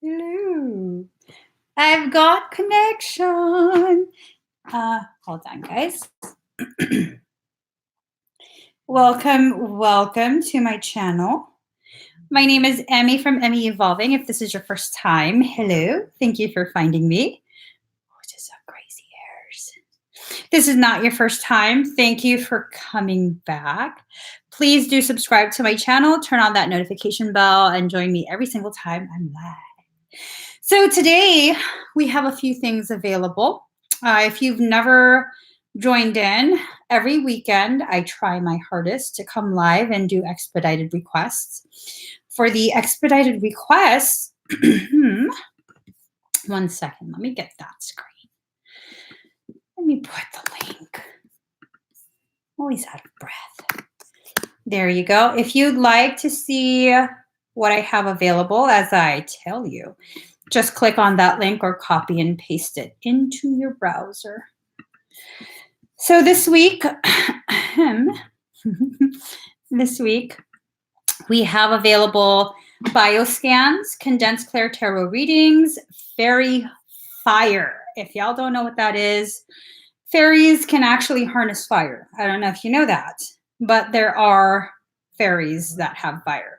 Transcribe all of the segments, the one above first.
Hello. I've got connection. Hold on, guys. Welcome to my channel. My name is Emmy from Emmy Evolving. If this is your first time, hello. Thank you for finding me. Oh, just some crazy hairs. This is not your first time. Thank you for coming back. Please do subscribe to my channel, turn on that notification bell, and join me every single time I'm live. So today we have a few things available. If you've never joined in, every weekend I try my hardest to come live and do expedited requests. For the expedited requests, 1 second, let me get that screen. Let me put the link. Always out of breath. There you go. If you'd like to see what I have available as I tell you, just click on that link or copy and paste it into your browser. So this week, we have available bioscans, condensed clair tarot readings, fairy fire. If y'all don't know what that is, fairies can actually harness fire. I don't know if you know that, but there are fairies that have fire.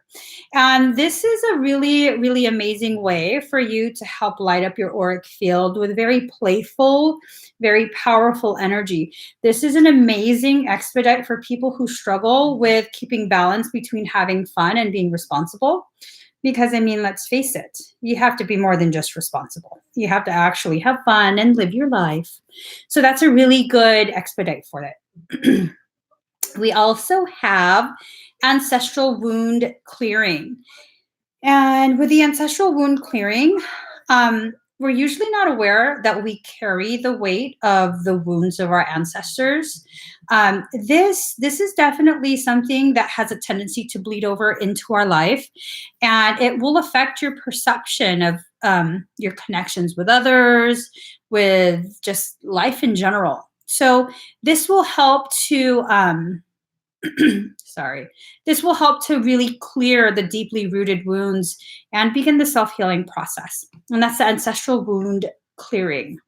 And this is a really, really amazing way for you to help light up your auric field with very playful, very powerful energy. This is an amazing expedite for people who struggle with keeping balance between having fun and being responsible. Because, I mean, let's face it, you have to be more than just responsible. You have to actually have fun and live your life. So that's a really good expedite for it. We also have ancestral wound clearing. And with the ancestral wound clearing, we're usually not aware that we carry the weight of the wounds of our ancestors. This is definitely something that has a tendency to bleed over into our life, and it will affect your perception of your connections with others, with just life in general. So this will help to this will help to really clear the deeply rooted wounds and begin the self-healing process. And that's the ancestral wound clearing.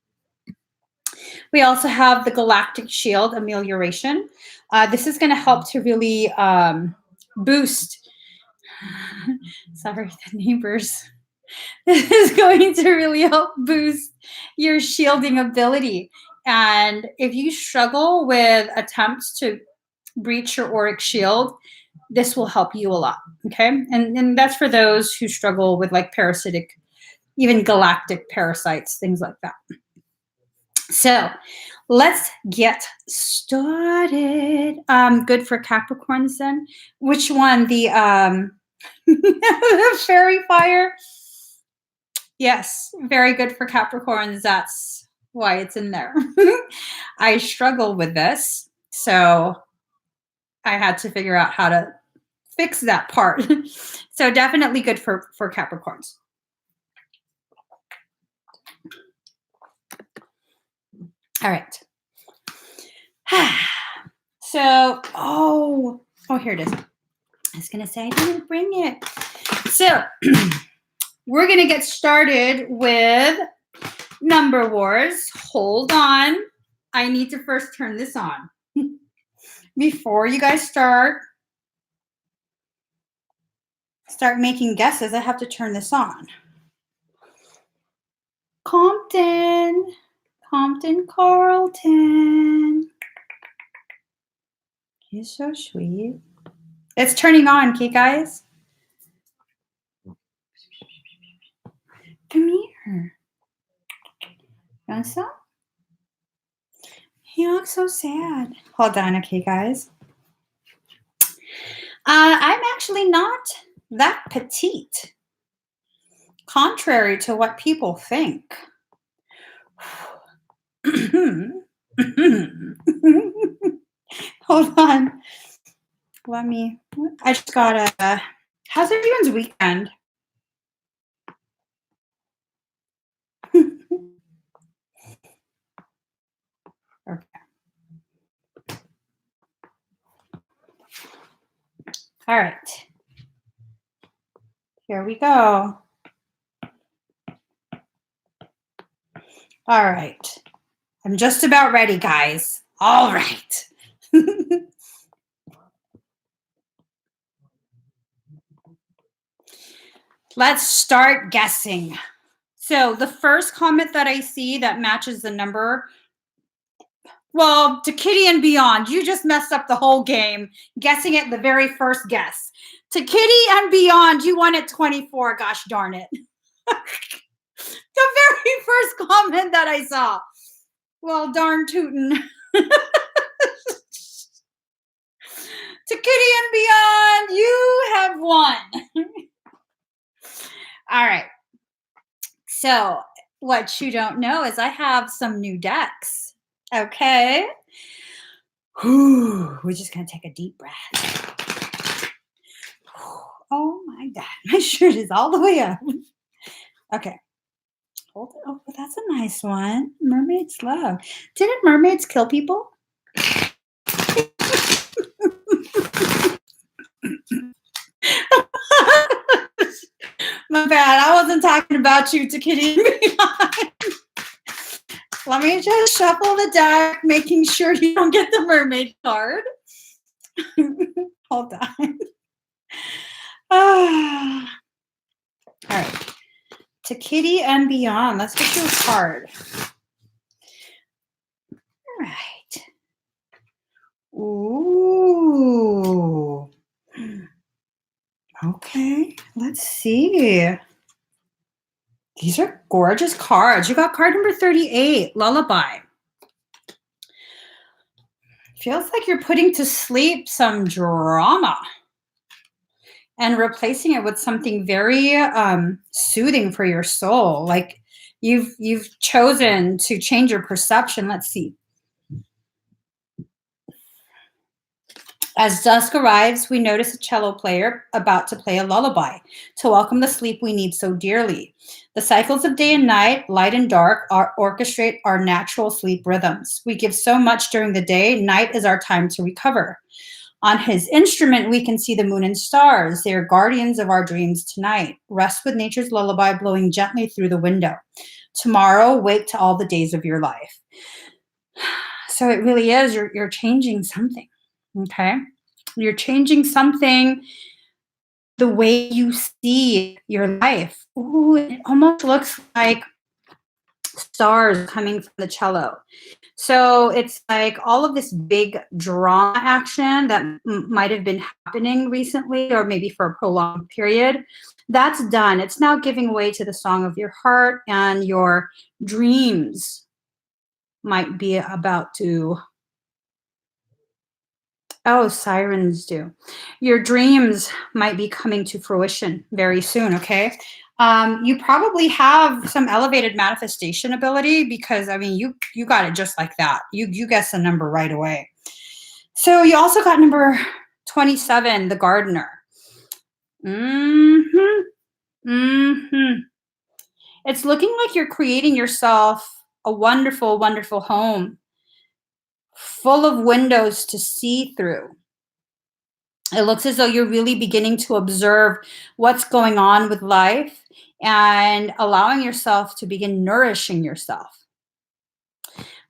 We also have the galactic shield amelioration. This is going to help to really boost. Sorry, the neighbors. This is going to really help boost your shielding ability. And if you struggle with attempts to breach your auric shield, this will help you a lot. Okay. And that's for those who struggle with like parasitic, even galactic parasites, things like that. So let's get started. Good for Capricorns then. Which one? The the fairy fire? Yes, very good for Capricorns. That's why it's in there. I struggle with this. So I had to figure out how to fix that part. So definitely good for Capricorns. All right. So, here it is. I was going to say I didn't bring it. So we're going to get started with number wars. Hold on. I need to first turn this on. Before you guys start making guesses, I have to turn this on. Compton Carlton. He's so sweet. It's turning on, okay, guys? Come here. You want some? He looks so sad. Hold on, okay, guys. I'm actually not that petite, contrary to what people think. Hold on. I just got how's everyone's weekend? Okay. All right. Here we go. All right. I'm just about ready, guys. All right. Let's start guessing. So the first comment that I see that matches the number, well, to Kitty and Beyond, you just messed up the whole game, guessing it the very first guess. To Kitty and Beyond, you won at 24, gosh darn it. The very first comment that I saw. Well, darn tootin'. To Kitty and Beyond, you have won. All right. So what you don't know is I have some new decks. Okay. We're just going to take a deep breath. Oh my God. My shirt is all the way up. Okay. Hold it. Oh, that's a nice one. Mermaid's Love. Didn't mermaids kill people? My bad. I wasn't talking about you, to Kitty and Beyond. Let me just shuffle the deck, making sure you don't get the mermaid card. Hold on. All right. To Kitty and Beyond. Let's get you a card. All right. Ooh. Okay. Let's see. These are gorgeous cards. You got card number 38, Lullaby. Feels like you're putting to sleep some drama and replacing it with something very soothing for your soul. Like you've chosen to change your perception. Let's see. As dusk arrives, we notice a cello player about to play a lullaby to welcome the sleep we need so dearly. The cycles of day and night, light and dark, orchestrate our natural sleep rhythms. We give so much during the day. Night is our time to recover. On his instrument, we can see the moon and stars. They are guardians of our dreams tonight. Rest with nature's lullaby blowing gently through the window. Tomorrow, wake to all the days of your life. So it really is, you're changing something. Okay. You're changing something, the way you see your life. Ooh, it almost looks like stars coming from the cello. So it's like all of this big drama action that might have been happening recently or maybe for a prolonged period. That's done. It's now giving way to the song of your heart, and your dreams might be about to. Oh, sirens do. Your dreams might be coming to fruition very soon, okay? You probably have some elevated manifestation ability because, I mean, you got it just like that. You guessed the number right away. So you also got number 27, the gardener. It's looking like you're creating yourself a wonderful, wonderful home full of windows to see through. It looks as though you're really beginning to observe what's going on with life and allowing yourself to begin nourishing yourself.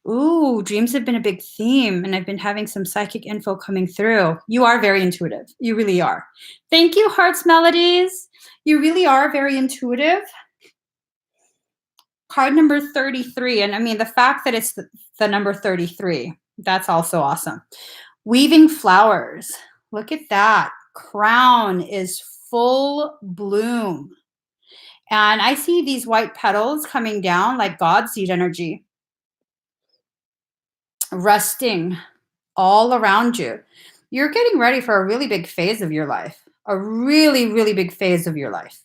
Ooh, dreams have been a big theme, and I've been having some psychic info coming through. You are very intuitive. You really are. Thank you, Hearts Melodies. You really are very intuitive. Card number 33, and I mean, the fact that it's the number 33, that's also awesome. Weaving flowers. Look at that. Crown is full bloom. And I see these white petals coming down like God seed energy, resting all around you. You're getting ready for a really big phase of your life, a really, really big phase of your life.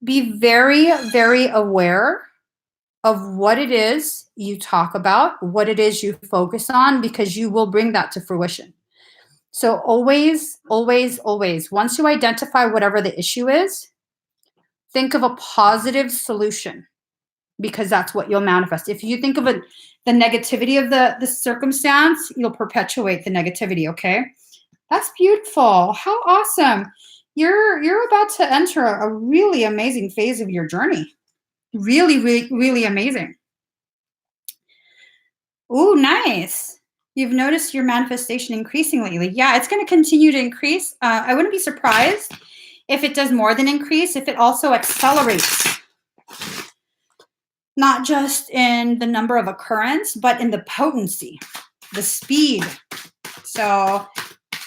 Be very, very aware of what it is you talk about, what it is you focus on, because you will bring that to fruition. So always, always, always, once you identify whatever the issue is, think of a positive solution, because that's what you'll manifest. If you think of the negativity of the circumstance, you'll perpetuate the negativity, okay? That's beautiful. How awesome. You're about to enter a really amazing phase of your journey. Really, really, really amazing. Ooh, nice. You've noticed your manifestation increasing lately. Yeah, it's going to continue to increase. I wouldn't be surprised if it does more than increase, if it also accelerates, not just in the number of occurrence, but in the potency, the speed. So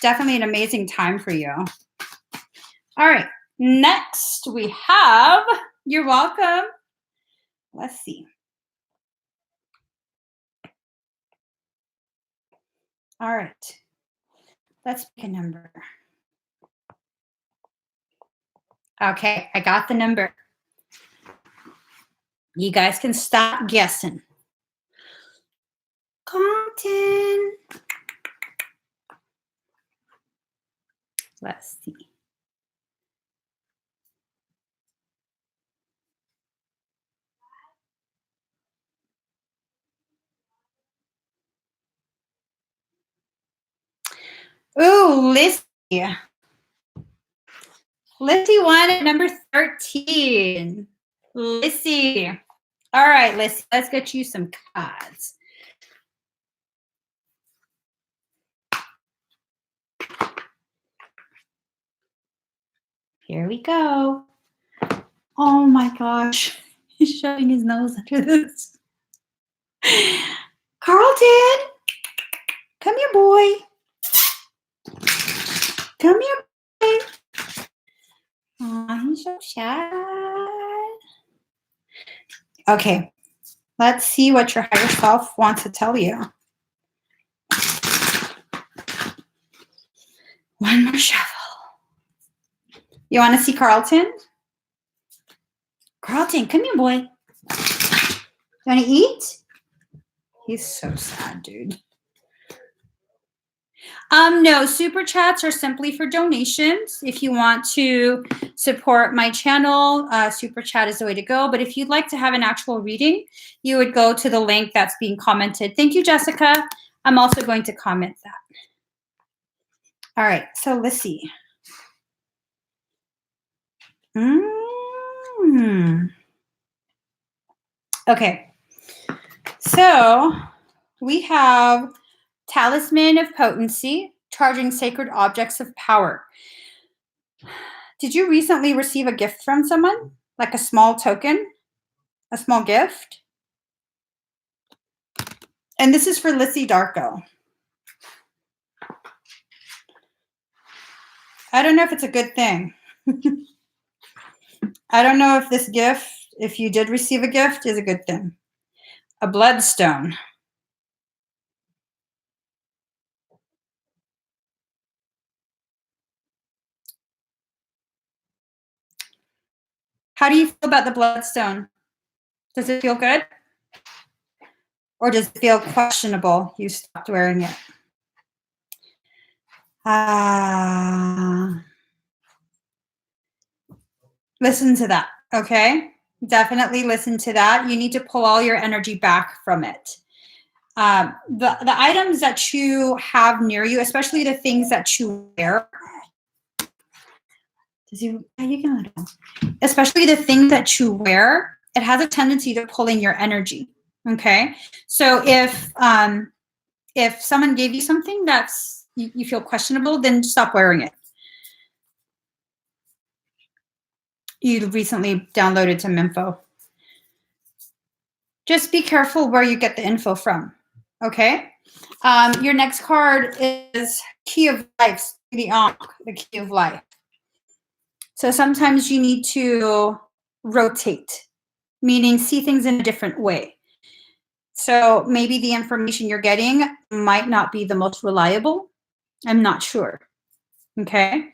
definitely an amazing time for you. All right, next we have, you're welcome. Let's see. All right, let's pick a number. Okay, I got the number. You guys can stop guessing. Compton. Let's see. Ooh, Lissy. Lissy won at number 13. Lissy. All right, Lissy, let's get you some cards. Here we go. Oh my gosh. He's shoving his nose under this. Carlton, come here, boy. Come here, boy. Oh, he's so shy. Okay, let's see what your higher self wants to tell you. One more shuffle. You want to see Carlton? Carlton, come here, boy. You want to eat? He's so sad, dude. No, super chats are simply for donations. If you want to support my channel, super chat is the way to go. But if you'd like to have an actual reading, you would go to the link that's being commented. Thank you, Jessica. I'm also going to comment that. All right, so let's see. Okay, so we have Talisman of Potency, charging sacred objects of power. Did you recently receive a gift from someone? Like a small token? A small gift? And this is for Lissy Darko. I don't know if it's a good thing. I don't know if this gift, if you did receive a gift, is a good thing. A bloodstone. How do you feel about the bloodstone? Does it feel good? Or does it feel questionable? You stopped wearing it. Listen to that, okay? Definitely listen to that. You need to pull all your energy back from it. The items that you have near you, especially the things that you wear, especially the things that you wear, it has a tendency to pull in your energy, okay? So if someone gave you something that's you feel questionable, then stop wearing it. You recently downloaded some info. Just be careful where you get the info from, okay? Your next card is Key of Life, the Key of Life. So sometimes you need to rotate, meaning see things in a different way. So maybe the information you're getting might not be the most reliable. I'm not sure, okay?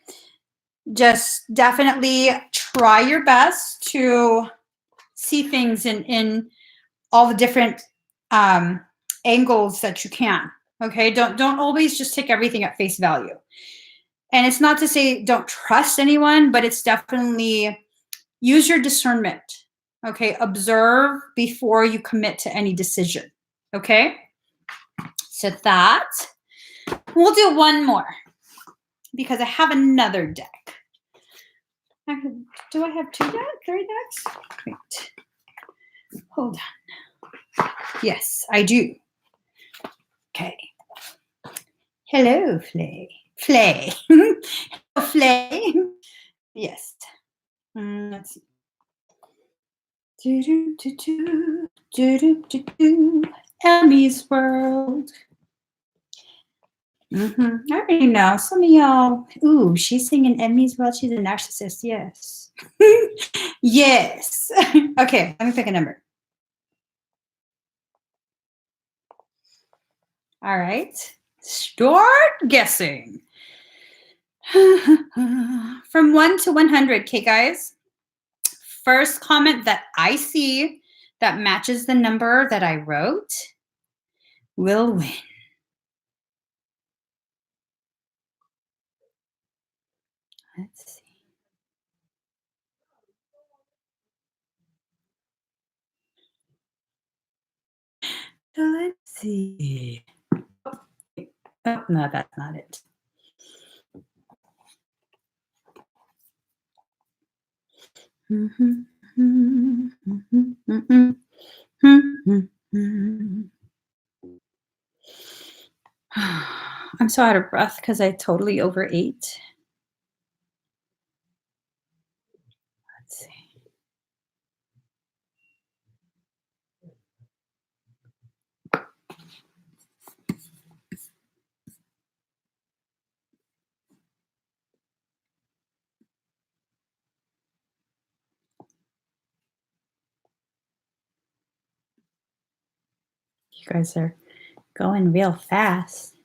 Just definitely try your best to see things in all the different angles that you can, okay? Don't always just take everything at face value. And it's not to say don't trust anyone, but it's definitely use your discernment, okay? Observe before you commit to any decision, okay? So that, we'll do one more. because I have another deck. Do I have 2 decks? 3 decks? Wait. Hold on. Yes, I do. Okay. Hello, Flay. Flay. Hello, Flay. Yes. Let's see. Emmy's World. I already know. Some of y'all. Ooh, she's singing Emmy's World. She's a narcissist. Yes. Yes. Okay, let me pick a number. All right. Start guessing. From 1 to 100. Okay, guys. First comment that I see that matches the number that I wrote will win. Let's see. So let's see. Oh, no, that's not it. I'm so out of breath because I totally overate. Let's see. You guys are going real fast.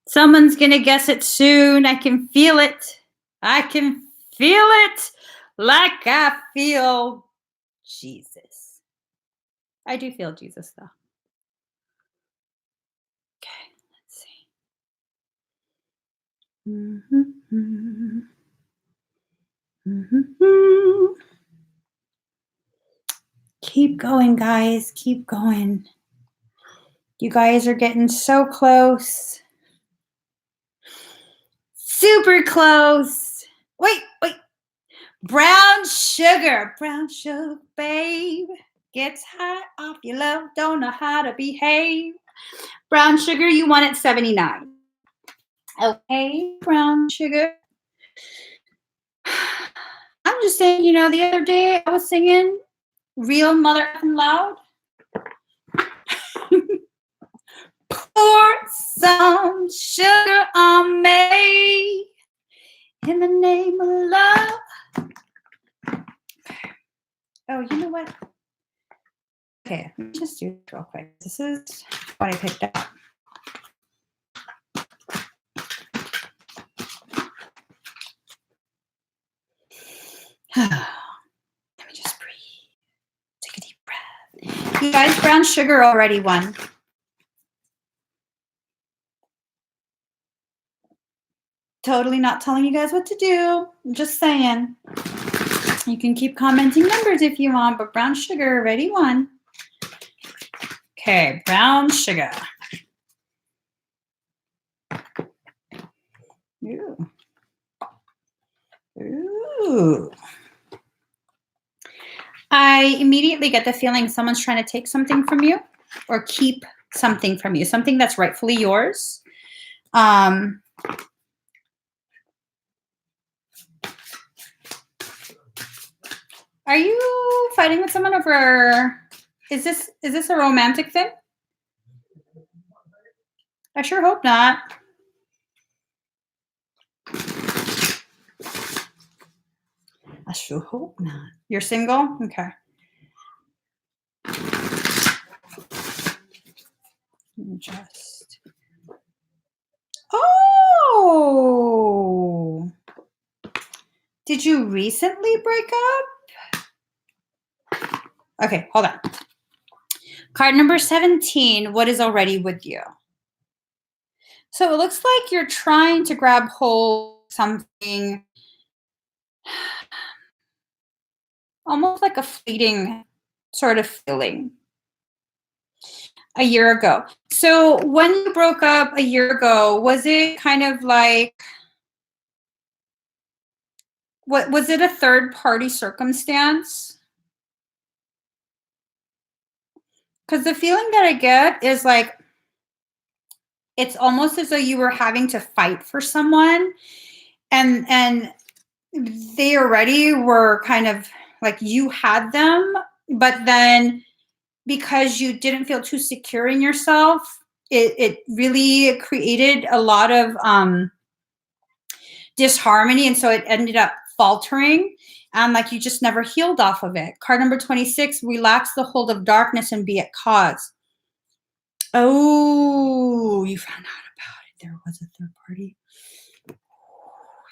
Someone's gonna guess it soon. I can feel it. I can feel it like I feel Jesus. I do feel Jesus, though. Okay, let's see. Keep going, guys. Keep going. You guys are getting so close. Super close. Wait. Brown sugar, babe. Gets high off your love, don't know how to behave. Brown sugar, you won at 79. Okay, brown sugar. I'm just saying, you know, the other day I was singing real mother effing loud. Pour some sugar on me in the name of love. Oh, you know what? Okay, let me just do this real quick. This is what I picked up. Let me just breathe. Take a deep breath. You guys, brown sugar already won. Totally not telling you guys what to do. I'm just saying. You can keep commenting numbers if you want, but brown sugar already won. Okay, brown sugar. Ooh. Ooh. I immediately get the feeling someone's trying to take something from you or keep something from you, something that's rightfully yours. Are you fighting with someone over, is this a romantic thing? I sure hope not. I sure hope not. You're single? Okay. Just. Oh. Did you recently break up? Okay, hold on. Card number 17, what is already with you? So it looks like you're trying to grab hold of something almost like a fleeting sort of feeling a year ago. So when you broke up a year ago, was it kind of like, what was it, a third party circumstance? Because the feeling that I get is like it's almost as though you were having to fight for someone, and they already were kind of like you had them, but then because you didn't feel too secure in yourself, it really created a lot of disharmony, and so it ended up faltering, and like you just never healed off of it. Card number 26, relax the hold of darkness and be at cause. Oh, you found out about it. There was a third party. Oh,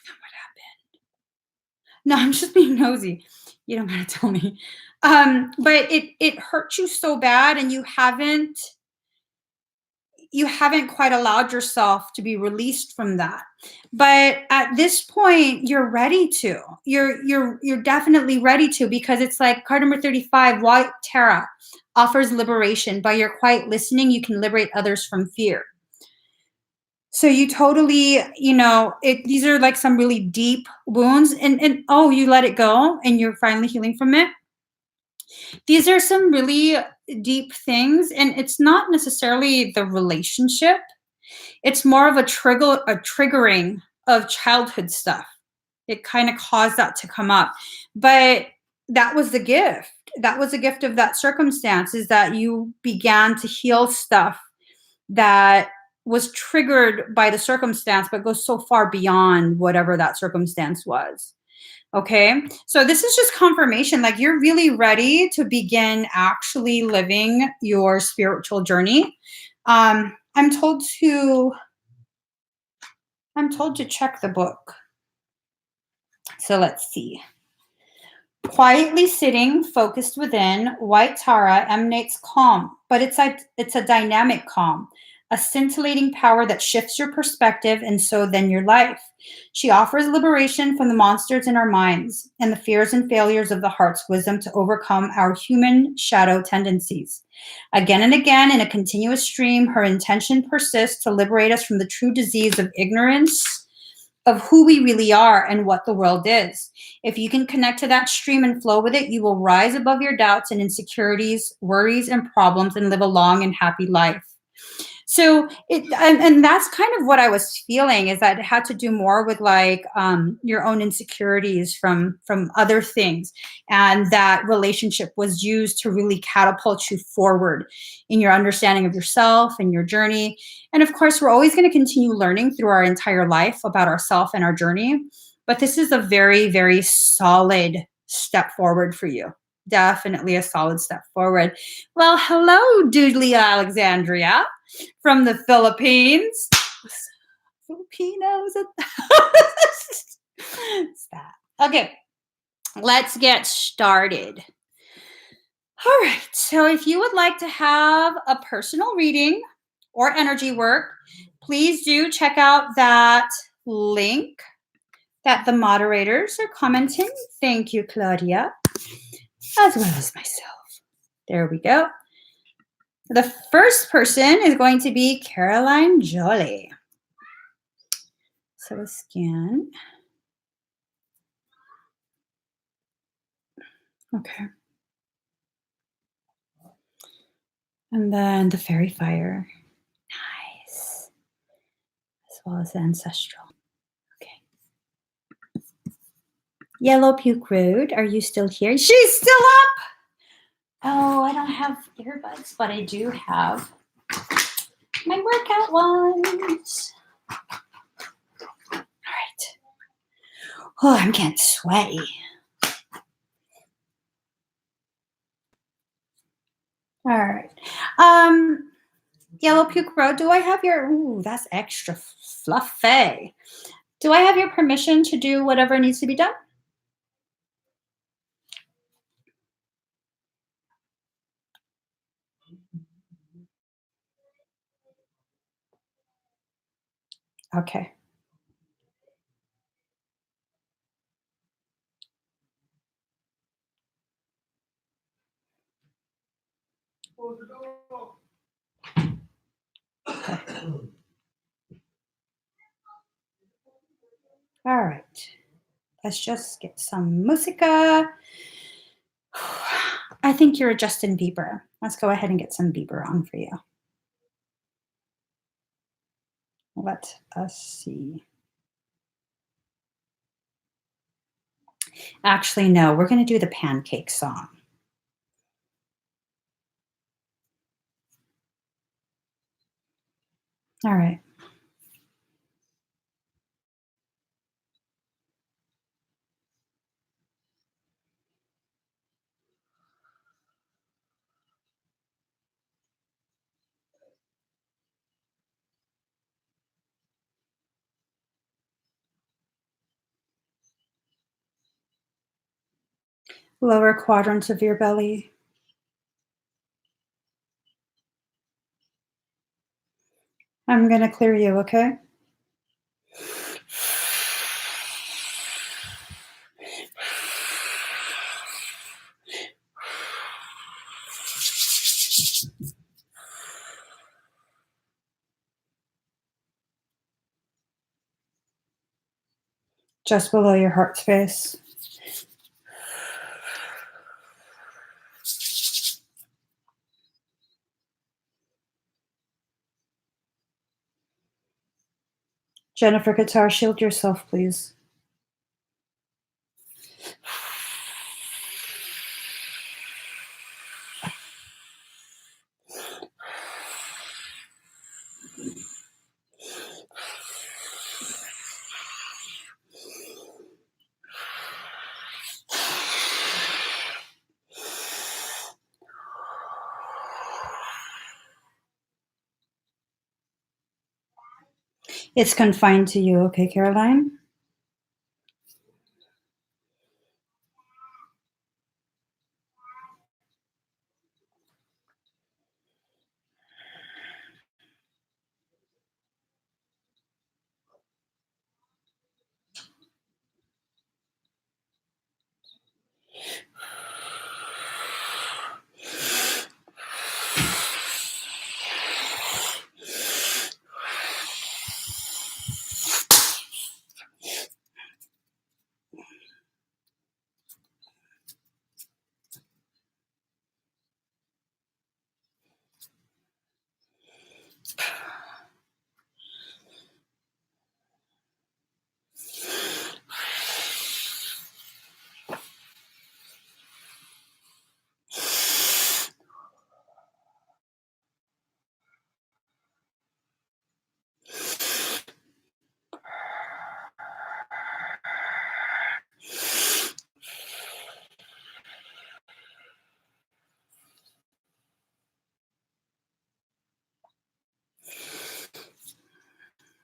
then what happened? No, I'm just being nosy. You don't gotta tell me. But it hurt you so bad, and you haven't quite allowed yourself to be released from that. But at this point, you're ready to. You're definitely ready to, because it's like card number 35, White Terra offers liberation. By your quiet listening, you can liberate others from fear. So you totally, these are like some really deep wounds, and oh, you let it go and you're finally healing from it. These are some really deep things, and it's not necessarily the relationship. It's more of a triggering of childhood stuff. It kind of caused that to come up. But that was the gift. That was the gift of that circumstance, is that you began to heal stuff that was triggered by the circumstance, but goes so far beyond whatever that circumstance was. Okay. So this is just confirmation. Like you're really ready to begin actually living your spiritual journey. I'm told to check the book. So let's see. Quietly sitting, focused within, White Tara emanates calm, but it's a dynamic calm, a scintillating power that shifts your perspective and so then your life. She offers liberation from the monsters in our minds and the fears and failures of the heart's wisdom to overcome our human shadow tendencies. Again and again, in a continuous stream, her intention persists to liberate us from the true disease of ignorance of who we really are and what the world is. If you can connect to that stream and flow with it, you will rise above your doubts and insecurities, worries, and problems, and live a long and happy life. So and that's kind of what I was feeling, is that it had to do more with like your own insecurities from other things, and that relationship was used to really catapult you forward in your understanding of yourself and your journey. And of course, we're always going to continue learning through our entire life about ourselves and our journey, but this is a very, very solid step forward for you. Definitely a solid step forward. Well, hello, Doodlia Alexandria from the Philippines. Filipinos. Stop. Okay, let's get started. All right, so if you would like to have a personal reading or energy work, please do check out that link that the moderators are commenting. Thank you, Claudia, as well as myself. There we go. The first person is going to be Caroline Jolie. So a scan. Okay. And then the fairy fire. Nice. As well as the ancestral. Okay. Yellow Puke Road, are you still here? She's still up. Oh, I don't have earbuds, but I do have my workout ones. All right. Oh, I'm getting sweaty. All right. Yellow Puke Road, do I have your, ooh, that's extra fluffy. Do I have your permission to do whatever needs to be done? Okay. All right. Let's just get some musica. I think you're a Justin Bieber. Let's go ahead and get some Bieber on for you. Let us see. Actually, no, we're going to do the pancake song. All right. Lower quadrants of your belly. I'm going to clear you, okay? Just below your heart space. Jennifer Guitar, shield yourself, please. It's confined to you, okay, Caroline?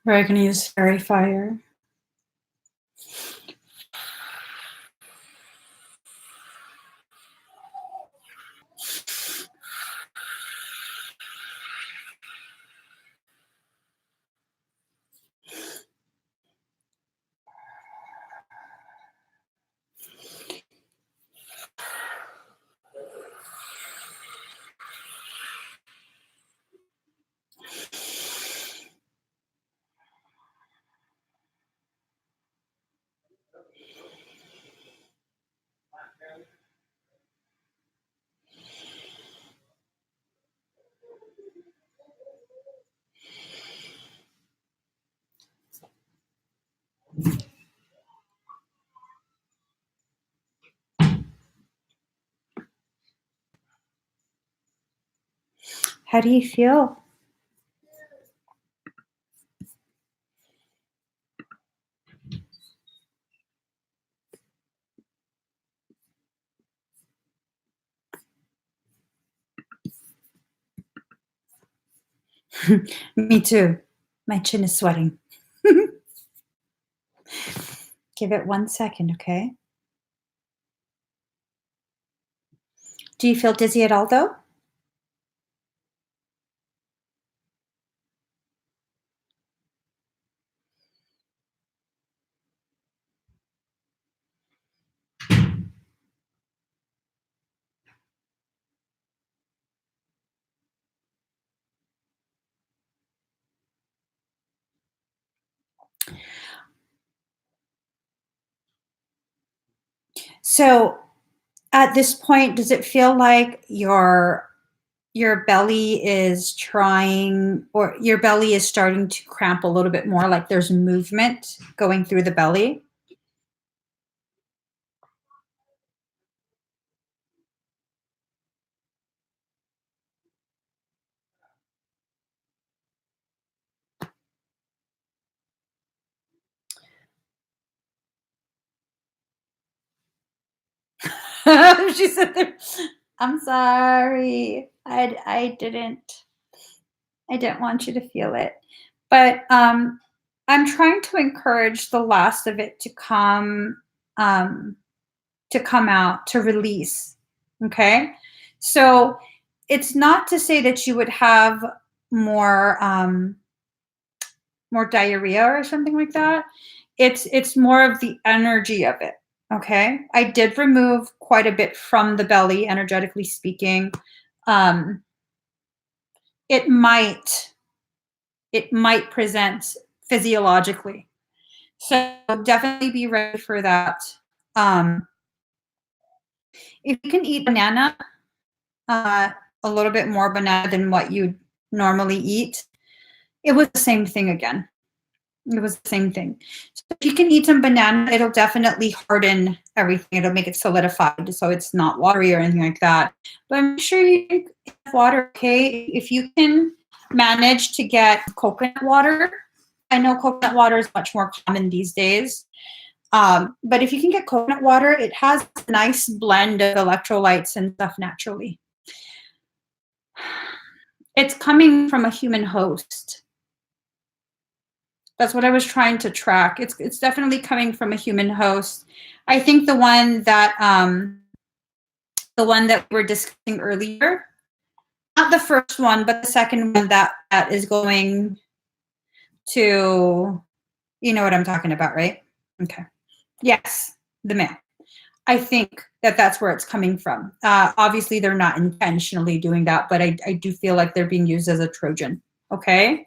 We're going to use fairy fire. How do you feel? Me too. My chin is sweating. Give it 1 second, okay? Do you feel dizzy at all, though? So at this point, does it feel like your belly is trying, or your belly is starting to cramp a little bit more, like there's movement going through the belly? She said there, I'm sorry. I didn't want you to feel it. But I'm trying to encourage the last of it um to come out, to release. Okay? So it's not to say that you would have more more diarrhea or something like that. It's more of the energy of it. Okay? I did remove quite a bit from the belly, energetically speaking. Um, it might it might present physiologically. So definitely be ready for that. Um, if you can eat banana, uh, a little bit more banana than what you normally eat, it was the same thing again. It was the same thing. So if you can eat some banana, it'll definitely harden everything. It'll make it solidified so it's not watery or anything like that. But make sure you drink enough water, okay? If you can manage to get coconut water, I know coconut water is much more common these days. But if you can get coconut water, it has a nice blend of electrolytes and stuff naturally. It's coming from a human host. That's what I was trying to track. It's definitely coming from a human host. I think the one that we were discussing earlier, not the first one, but the second one that is going to, you know what I'm talking about, right? Okay. Yes, the male. I think that that's where it's coming from. Obviously, they're not intentionally doing that, but I do feel like they're being used as a Trojan. Okay.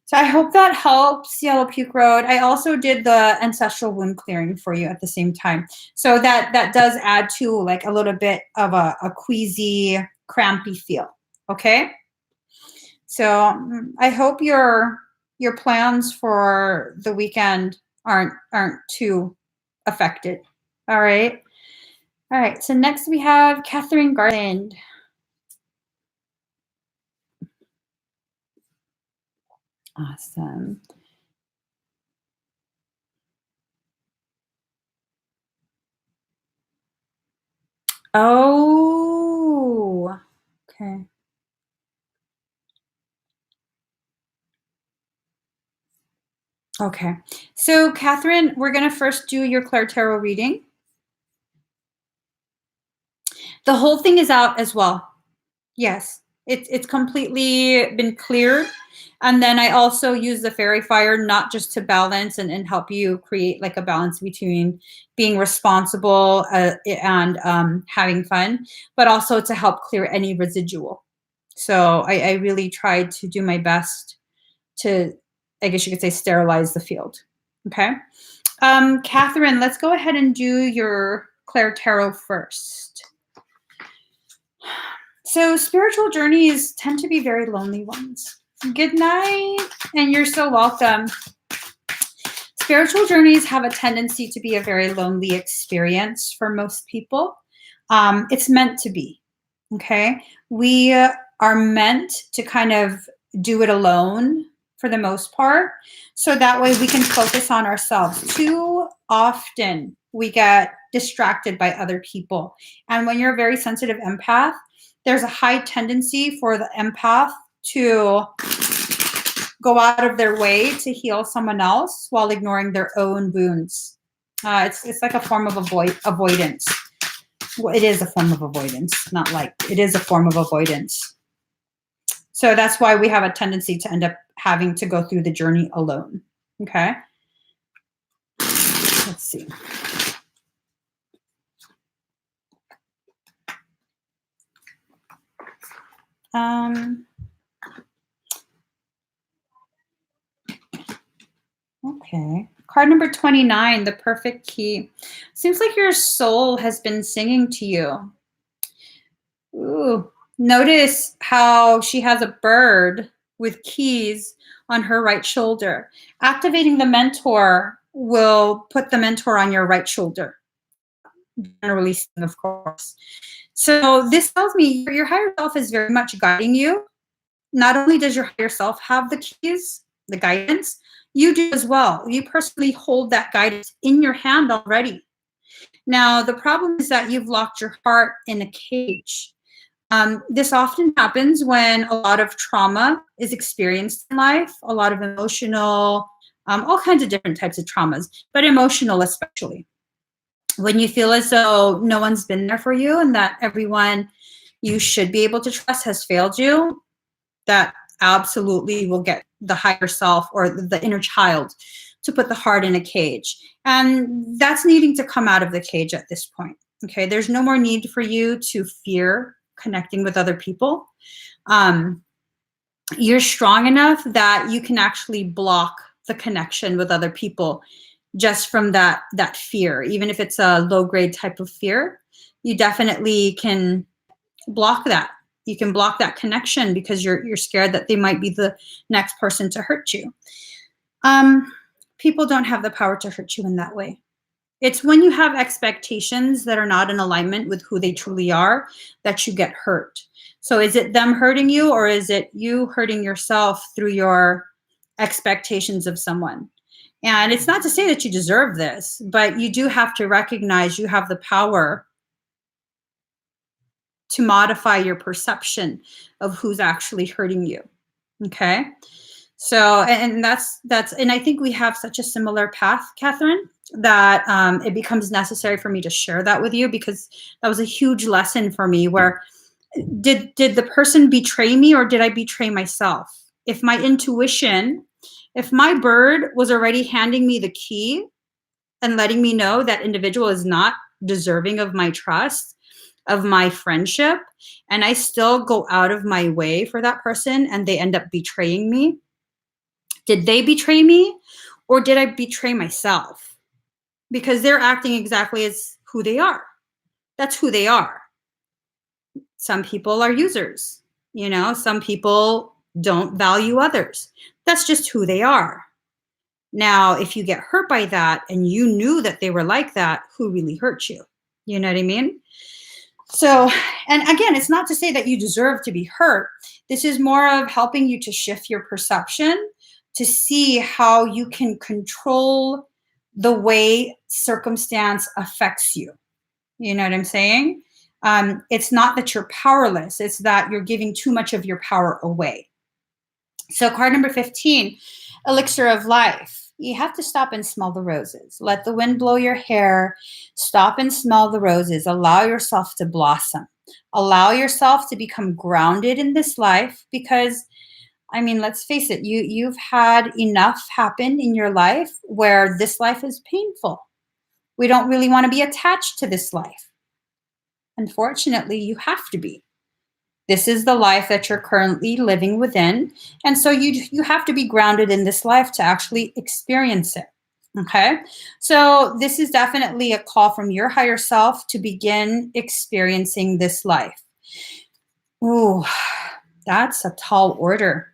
So I hope that helps, Yellow Puke Road. I also did the ancestral wound clearing for you at the same time. So that does add to like a little bit of a queasy, crampy feel. Okay. So I hope your plans for the weekend aren't too affected. All right. All right. So next we have Catherine Garland. Awesome. Oh, okay. Okay. So, Catherine, we're going to first do your Claire Tarot reading. The whole thing is out as well. Yes. It's completely been cleared. And then I also use the fairy fire not just to balance and help you create like a balance between being responsible and having fun, but also to help clear any residual. So I really tried to do my best to, I guess you could say, sterilize the field. Okay. Catherine, let's go ahead and do your Claire Tarot first. So, spiritual journeys tend to be very lonely ones. Good night, and you're so welcome. Spiritual journeys have a tendency to be a very lonely experience for most people. It's meant to be, okay? We are meant to kind of do it alone for the most part, so that way we can focus on ourselves. Too often we get distracted by other people. And when you're a very sensitive empath, there's a high tendency for the empath to go out of their way to heal someone else while ignoring their own wounds. It's like a form of avoidance. Well, it is a form of avoidance, not like it is a form of avoidance. So that's why we have a tendency to end up having to go through the journey alone. Okay. Let's see. Okay. Card number 29, the perfect key. Seems like your soul has been singing to you. Ooh. Notice how she has a bird with keys on her right shoulder. Activating the mentor will put the mentor on your right shoulder. Generally speaking, of course. So this tells me your higher self is very much guiding you. Not only does your higher self have the keys, the guidance, you do as well. You personally hold that guidance in your hand already. Now, the problem is that you've locked your heart in a cage. This often happens when a lot of trauma is experienced in life, a lot of emotional, all kinds of different types of traumas, but emotional especially. When you feel as though no one's been there for you and that everyone you should be able to trust has failed you, that absolutely will get the higher self or the inner child to put the heart in a cage. And that's needing to come out of the cage at this point. Okay, there's no more need for you to fear connecting with other people. You're strong enough that you can actually block the connection with other people just from that fear. Even if it's a low grade type of fear, you definitely can block that. You can block that connection because you're scared that they might be the next person to hurt you. People don't have the power to hurt you in that way. It's when you have expectations that are not in alignment with who they truly are that you get hurt. So is it them hurting you, or is it you hurting yourself through your expectations of someone? And it's not to say that you deserve this, but you do have to recognize you have the power to modify your perception of who's actually hurting you. Okay. So, and that's, and I think we have such a similar path, Catherine, that it becomes necessary for me to share that with you, because that was a huge lesson for me where did the person betray me, or did I betray myself? If my intuition, if my bird was already handing me the key and letting me know that individual is not deserving of my trust, of my friendship, and I still go out of my way for that person and they end up betraying me, did they betray me, or did I betray myself? Because they're acting exactly as who they are. That's who they are. Some people are users, some people don't value others. That's just who they are. Now, if you get hurt by that and you knew that they were like that, who really hurt you? You know what I mean? So, and again, it's not to say that you deserve to be hurt. This is more of helping you to shift your perception to see how you can control the way circumstance affects you. You know what I'm saying? It's not that you're powerless. It's that you're giving too much of your power away. So card number 15, elixir of life. You have to stop and smell the roses. Let the wind blow your hair. Stop and smell the roses. Allow yourself to blossom. Allow yourself to become grounded in this life, because, I mean, let's face it, you've had enough happen in your life where this life is painful. We don't really want to be attached to this life. Unfortunately, you have to be. This is the life that you're currently living within. And so you have to be grounded in this life to actually experience it. Okay. So this is definitely a call from your higher self to begin experiencing this life. Ooh, that's a tall order.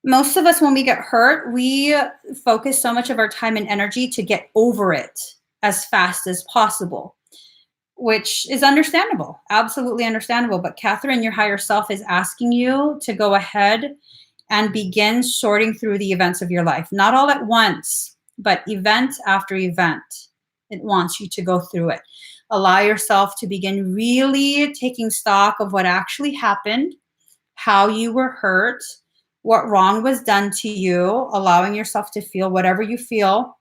Most of us, when we get hurt, we focus so much of our time and energy to get over it as fast as possible, which is understandable, absolutely understandable. But Catherine, your higher self is asking you to go ahead and begin sorting through the events of your life. Not all at once, but event after event. It wants you to go through it. Allow yourself to begin really taking stock of what actually happened, how you were hurt, what wrong was done to you, allowing yourself to feel whatever you feel,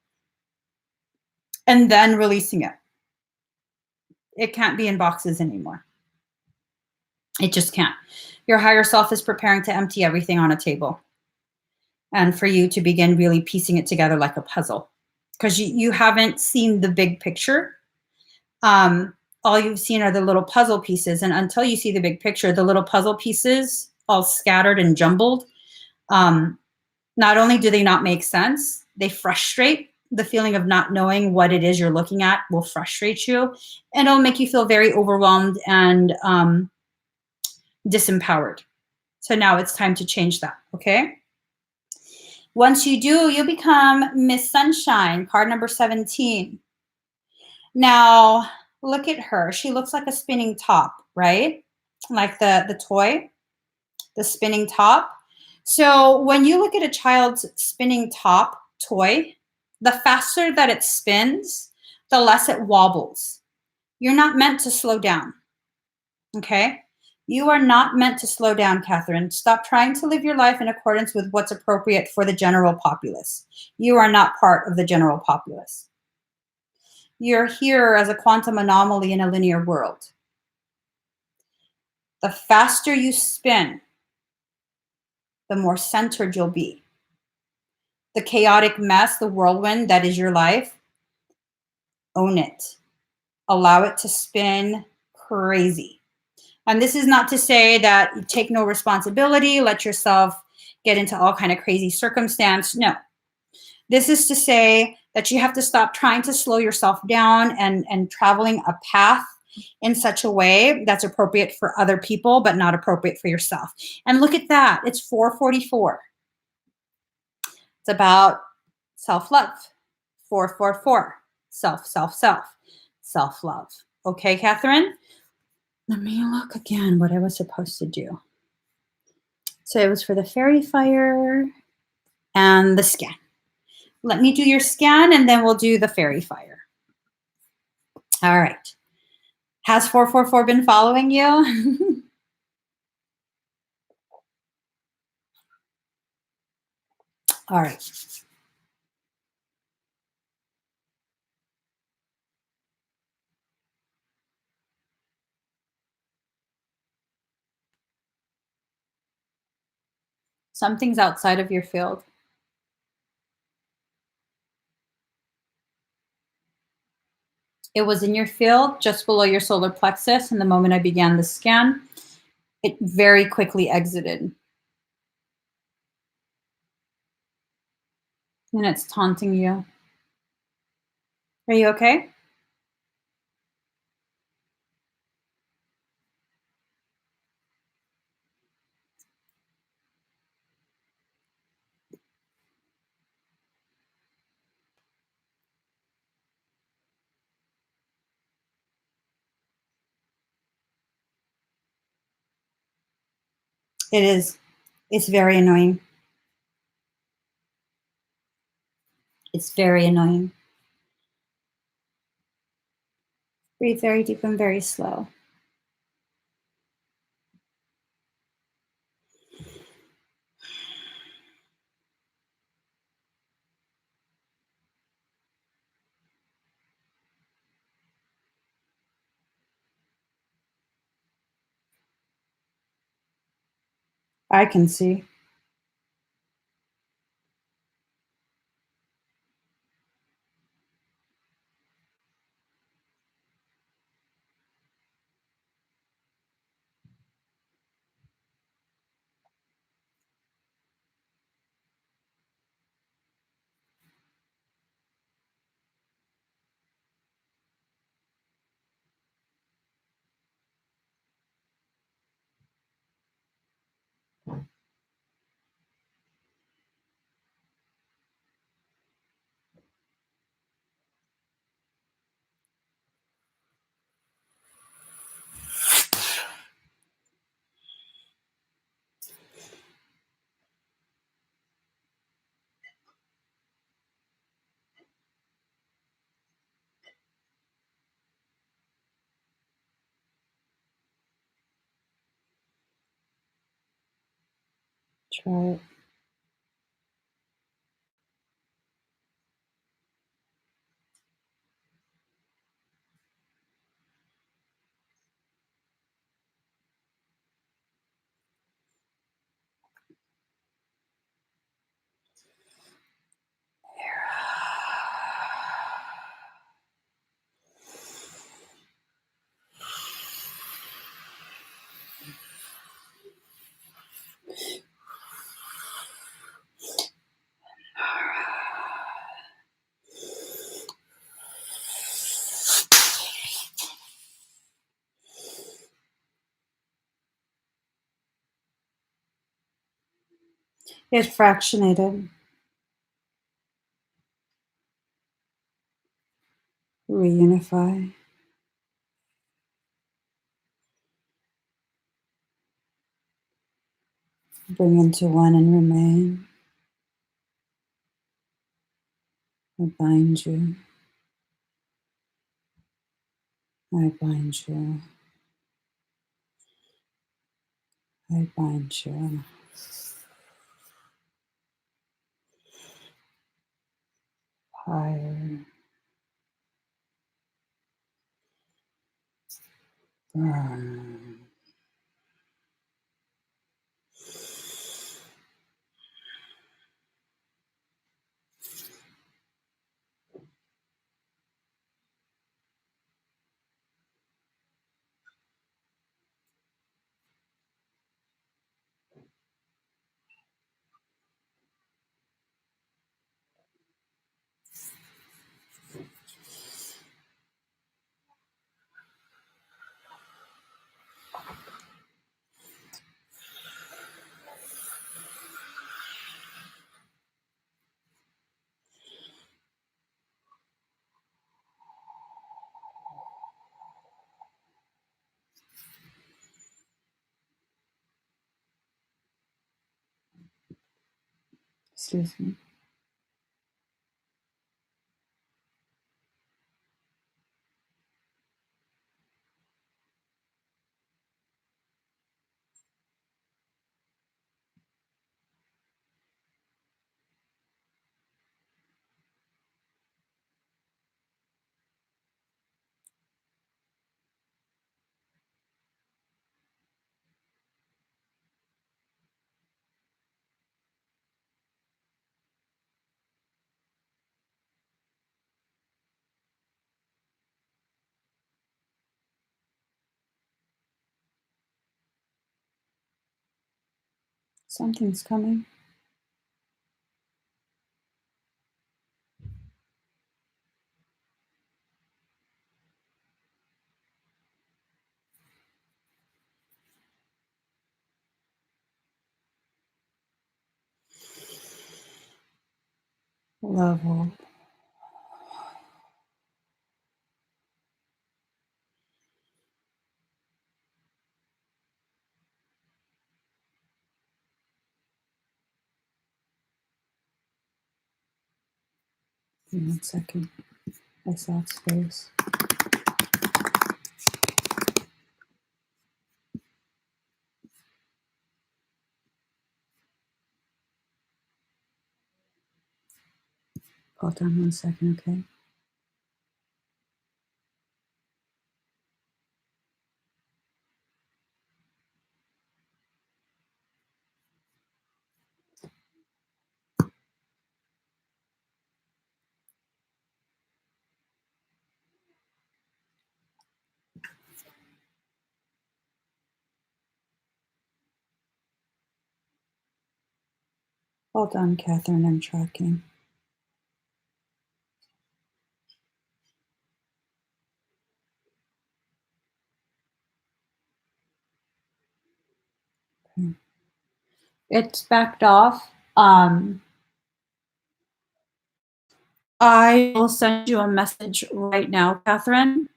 and then releasing it. It can't be in boxes anymore. It just can't. Your higher self is preparing to empty everything on a table and for you to begin really piecing it together like a puzzle, because you haven't seen the big picture. All you've seen are the little puzzle pieces. And until you see the big picture, the little puzzle pieces all scattered and jumbled, Not only do they not make sense, they frustrate. The feeling of not knowing what it is you're looking at will frustrate you, and it'll make you feel very overwhelmed and disempowered. So now it's time to change that, okay? Once you do, you'll become Miss Sunshine, card number 17. Now, look at her. She looks like a spinning top, right? Like the toy, the spinning top. So when you look at a child's spinning top toy, the faster that it spins, the less it wobbles. You're not meant to slow down, okay? You are not meant to slow down, Catherine. Stop trying to live your life in accordance with what's appropriate for the general populace. You are not part of the general populace. You're here as a quantum anomaly in a linear world. The faster you spin, the more centered you'll be. The chaotic mess, the whirlwind that is your life, own it. Allow it to spin crazy. And this is not to say that you take no responsibility, let yourself get into all kind of crazy circumstance. No. This is to say that you have to stop trying to slow yourself down and traveling a path in such a way that's appropriate for other people, but not appropriate for yourself. And look at that. It's 444. It's about self-love. 444. Self, self, self. Self-love. Okay, Catherine? Let me look again what I was supposed to do. So it was for the fairy fire and the scan. Let me do your scan and then we'll do the fairy fire. All right. Has 444 been following you? All right. Something's outside of your field. It was in your field just below your solar plexus, and the moment I began the scan, it very quickly exited. And it's taunting you. Are you okay? It is. It's very annoying. It's very annoying. Breathe very deep and very slow. I can see. Try it. It fractionated. Reunify. Bring into one and remain. I bind you. I bind you. I bind you. Fire. Burn. Excuse me. Something's coming. Level. Give me 1 second. I saw space. Hold on 1 second, okay? Hold on, Catherine, I'm tracking. Okay. It's backed off. I will send you a message right now, Catherine,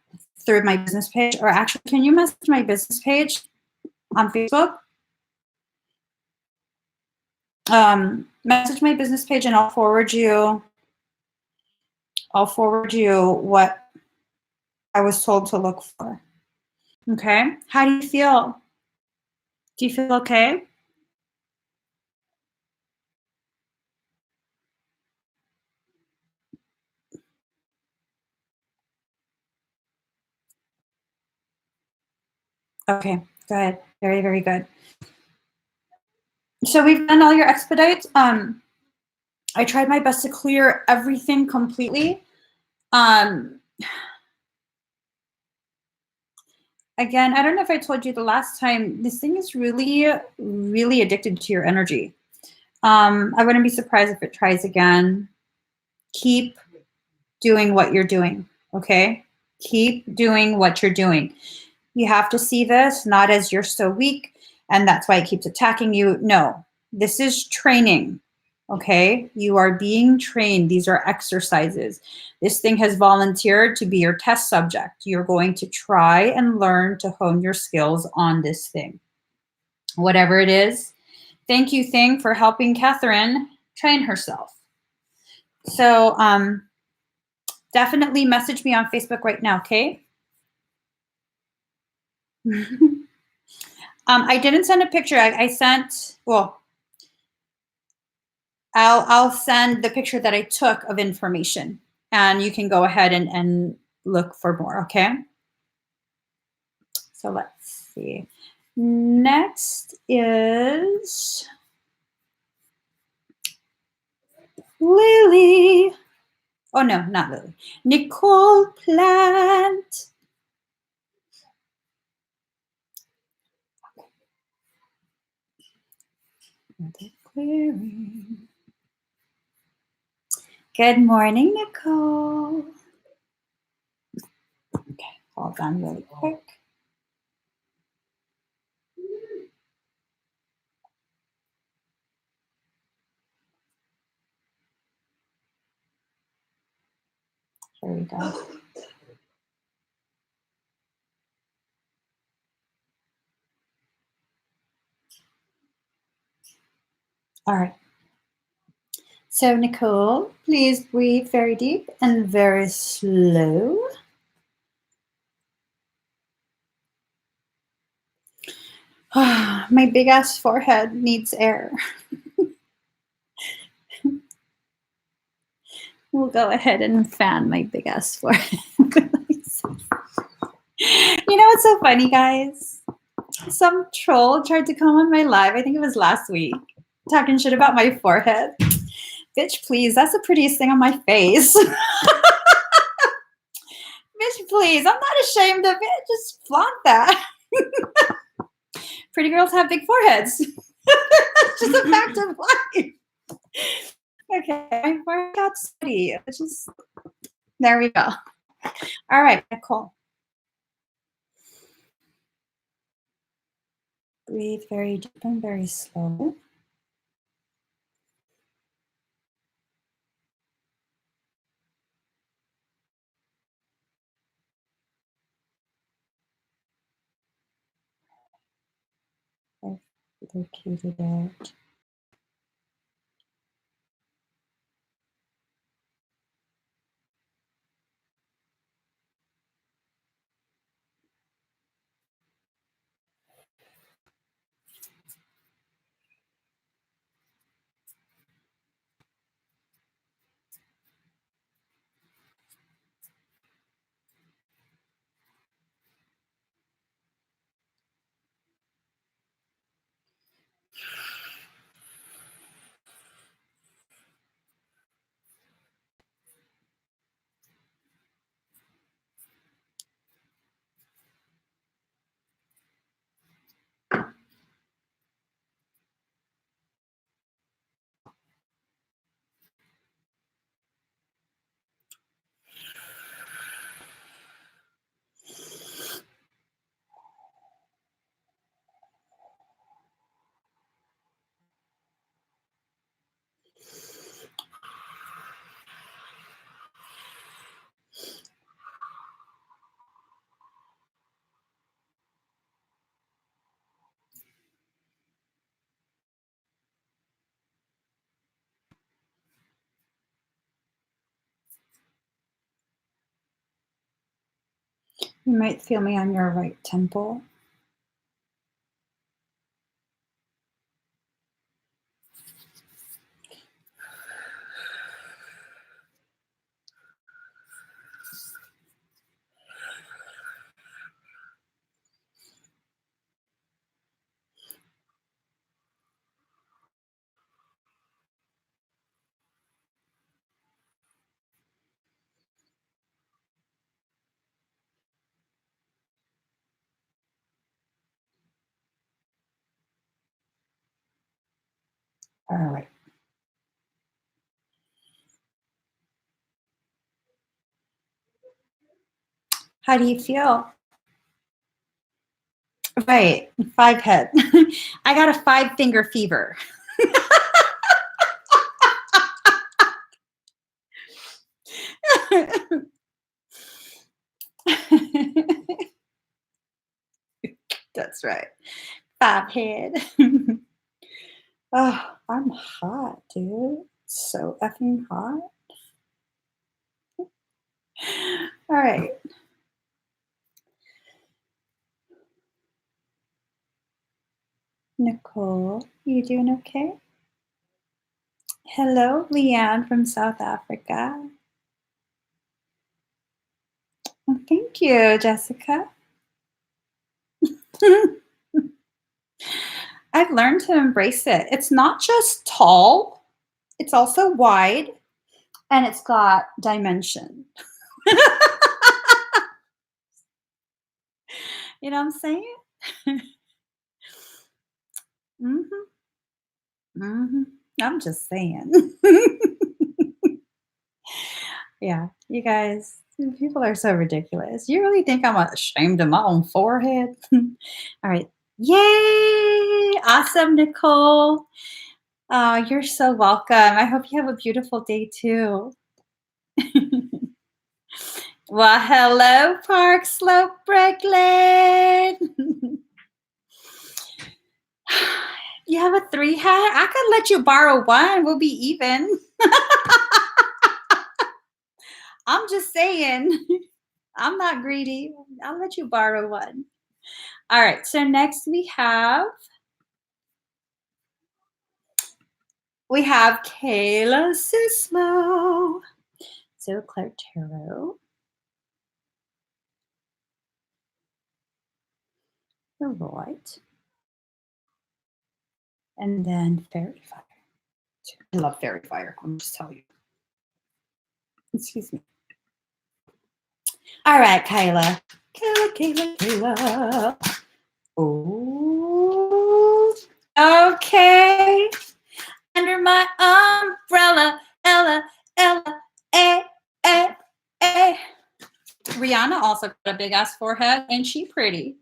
through my business page. Or actually, can you message my business page on Facebook? Message my business page and I'll forward you what I was told to look for. Okay. How do you feel? Do you feel okay? Okay, good. Very, very good. So we've done all your expedites. I tried my best to clear everything completely. Again, I don't know if I told you the last time, this thing is really, really addicted to your energy. I wouldn't be surprised if it tries again. Keep doing what you're doing, okay? Keep doing what you're doing. You have to see this not as you're so weak and that's why it keeps attacking you. No, This is training. Okay, you are being trained. These are exercises. This thing has volunteered to be your test subject. You're going to try and learn to hone your skills on this thing. Whatever it is, thank you, thing, for helping Catherine train herself. So definitely message me on Facebook right now, okay? I didn't send a picture. I sent, well, I'll send the picture that I took of information, and you can go ahead and look for more, okay? So let's see. Next is Lily. Oh no, not Lily. Nicole Plant. Good morning, Nicole. Okay, hold on really quick. Here we go. All right. So Nicole, please breathe very deep and very slow. My big ass forehead needs air. We'll go ahead and fan my big ass forehead. You know what's so funny, guys? Some troll tried to come on my live, I think it was last week, talking shit about my forehead. Bitch, please, that's the prettiest thing on my face. Bitch, please, I'm not ashamed of it. Just flaunt that. Pretty girls have big foreheads. It's just a fact of life. Okay, my forehead got sweaty. Just, there we go. All right, Nicole. Breathe very deep and very slow. I've located it. You might feel me on your right temple. All right. How do you feel? Right, 5 head. I got a 5-finger fever. That's right. Five head. Oh, I'm hot, dude. So effing hot. All right. Nicole, you doing okay? Hello, Leanne from South Africa. Well, thank you, Jessica. I've learned to embrace it. It's not just tall, it's also wide, and it's got dimension. You know what I'm saying? Mhm. Mhm. I'm just saying. Yeah, you guys, people are so ridiculous. You really think I'm ashamed of my own forehead? All right. Yay! Awesome, Nicole. You're so welcome. I hope you have a beautiful day too. Well, hello, Park Slope, Brooklyn. You have a 3 hat? I could let you borrow one. We'll be even. I'm just saying. I'm not greedy. I'll let you borrow one. All right. So next we have Kayla Sislo. So Claire Tarot. The right. And then Fairy Fire. I love Fairy Fire. I'm just telling you. Excuse me. All right, Kayla. Kayla. Oh. Okay. Under my umbrella, Ella, A. Rihanna also got a big ass forehead, and she pretty.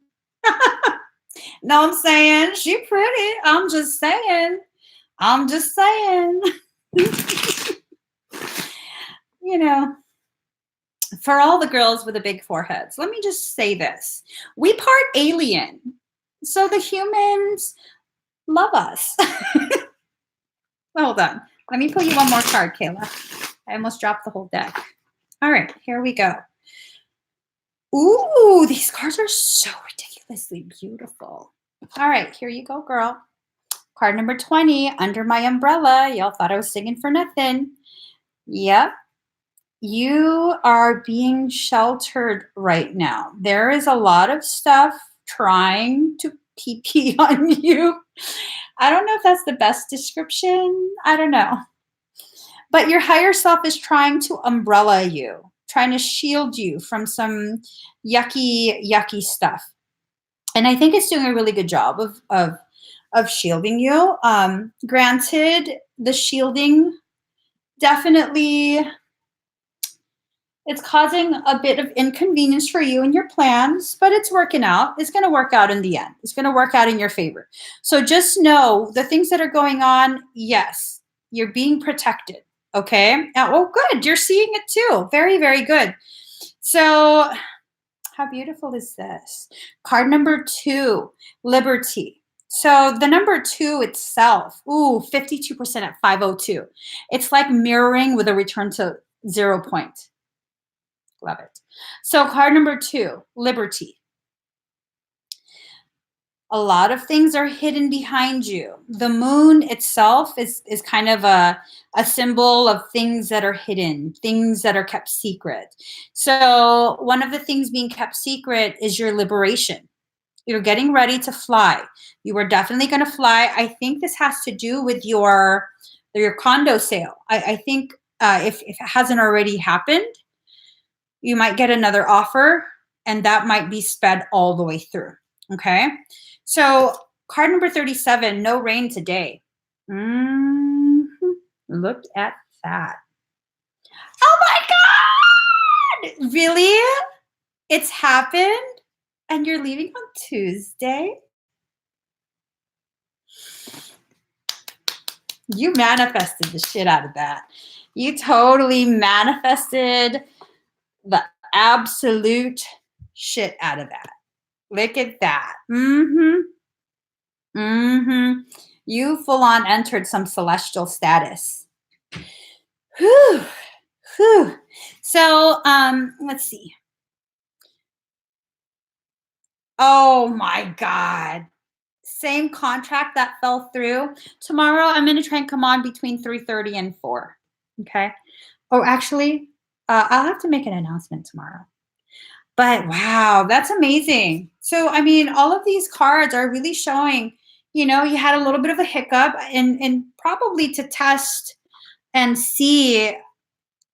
No, I'm saying she pretty. I'm just saying. You know, for all the girls with the big foreheads, let me just say this. We part alien. So the humans love us. Hold on. Let me pull you one more card, Kayla. I almost dropped the whole deck. All right, here we go. Ooh, these cards are so ridiculously beautiful. All right, here you go, girl. Card number 20, Under My Umbrella. Y'all thought I was singing for nothing. Yep. You are being sheltered right now. There is a lot of stuff trying to pee on you. I don't know if that's the best description. I don't know. But your higher self is trying to umbrella you, trying to shield you from some yucky stuff. And I think it's doing a really good job of shielding you. Granted, the shielding definitely, it's causing a bit of inconvenience for you and your plans, but it's working out. It's going to work out in the end. It's going to work out in your favor. So just know the things that are going on, yes, you're being protected. Okay. Oh, good. You're seeing it too. Very, very good. So how beautiful is this? Card number 2, Liberty. So the number 2 itself, 52% at 502. It's like mirroring with a return to 0 point. Love it. So card number 2, Liberty. A lot of things are hidden behind you. The moon itself is kind of a symbol of things that are hidden, things that are kept secret. So one of the things being kept secret is your liberation. You're getting ready to fly. You are definitely going to fly. I think this has to do with your condo sale. I think if it hasn't already happened, you might get another offer, and that might be sped all the way through. Okay. So card number 37, no rain today. Look at that. Oh my God. Really? It's happened? And you're leaving on Tuesday? You manifested the shit out of that. You totally manifested the absolute shit out of that. Look at that. You full on entered some celestial status. Whew. Whew. So, let's see. Oh my God. Same contract that fell through. Tomorrow, I'm going to try and come on between 3:30 and 4. Okay. Oh, actually, I'll have to make an announcement tomorrow. But wow, that's amazing. So, I mean, all of these cards are really showing, you had a little bit of a hiccup and probably to test and see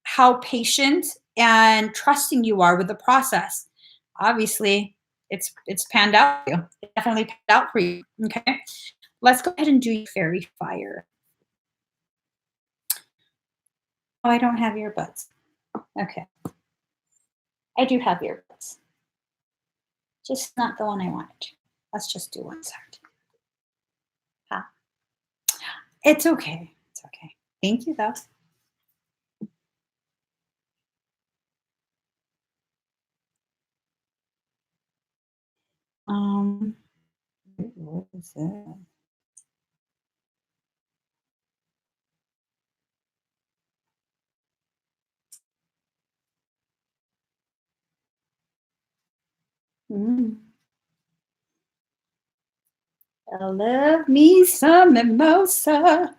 how patient and trusting you are with the process. Obviously, it's panned out for you. It definitely panned out for you. Okay. Let's go ahead and do fairy fire. Oh, I don't have earbuds. Okay. I do have earbuds. Just not the one I wanted. Let's just do one second. Huh. It's okay. It's okay. Thank you, though. Um, what is it? I love me some mimosa.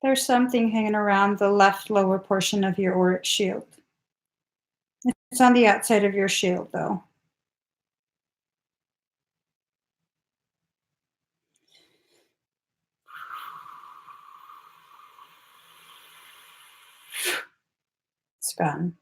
There's something hanging around the left lower portion of your auric shield. It's on the outside of your shield, though. It's gone.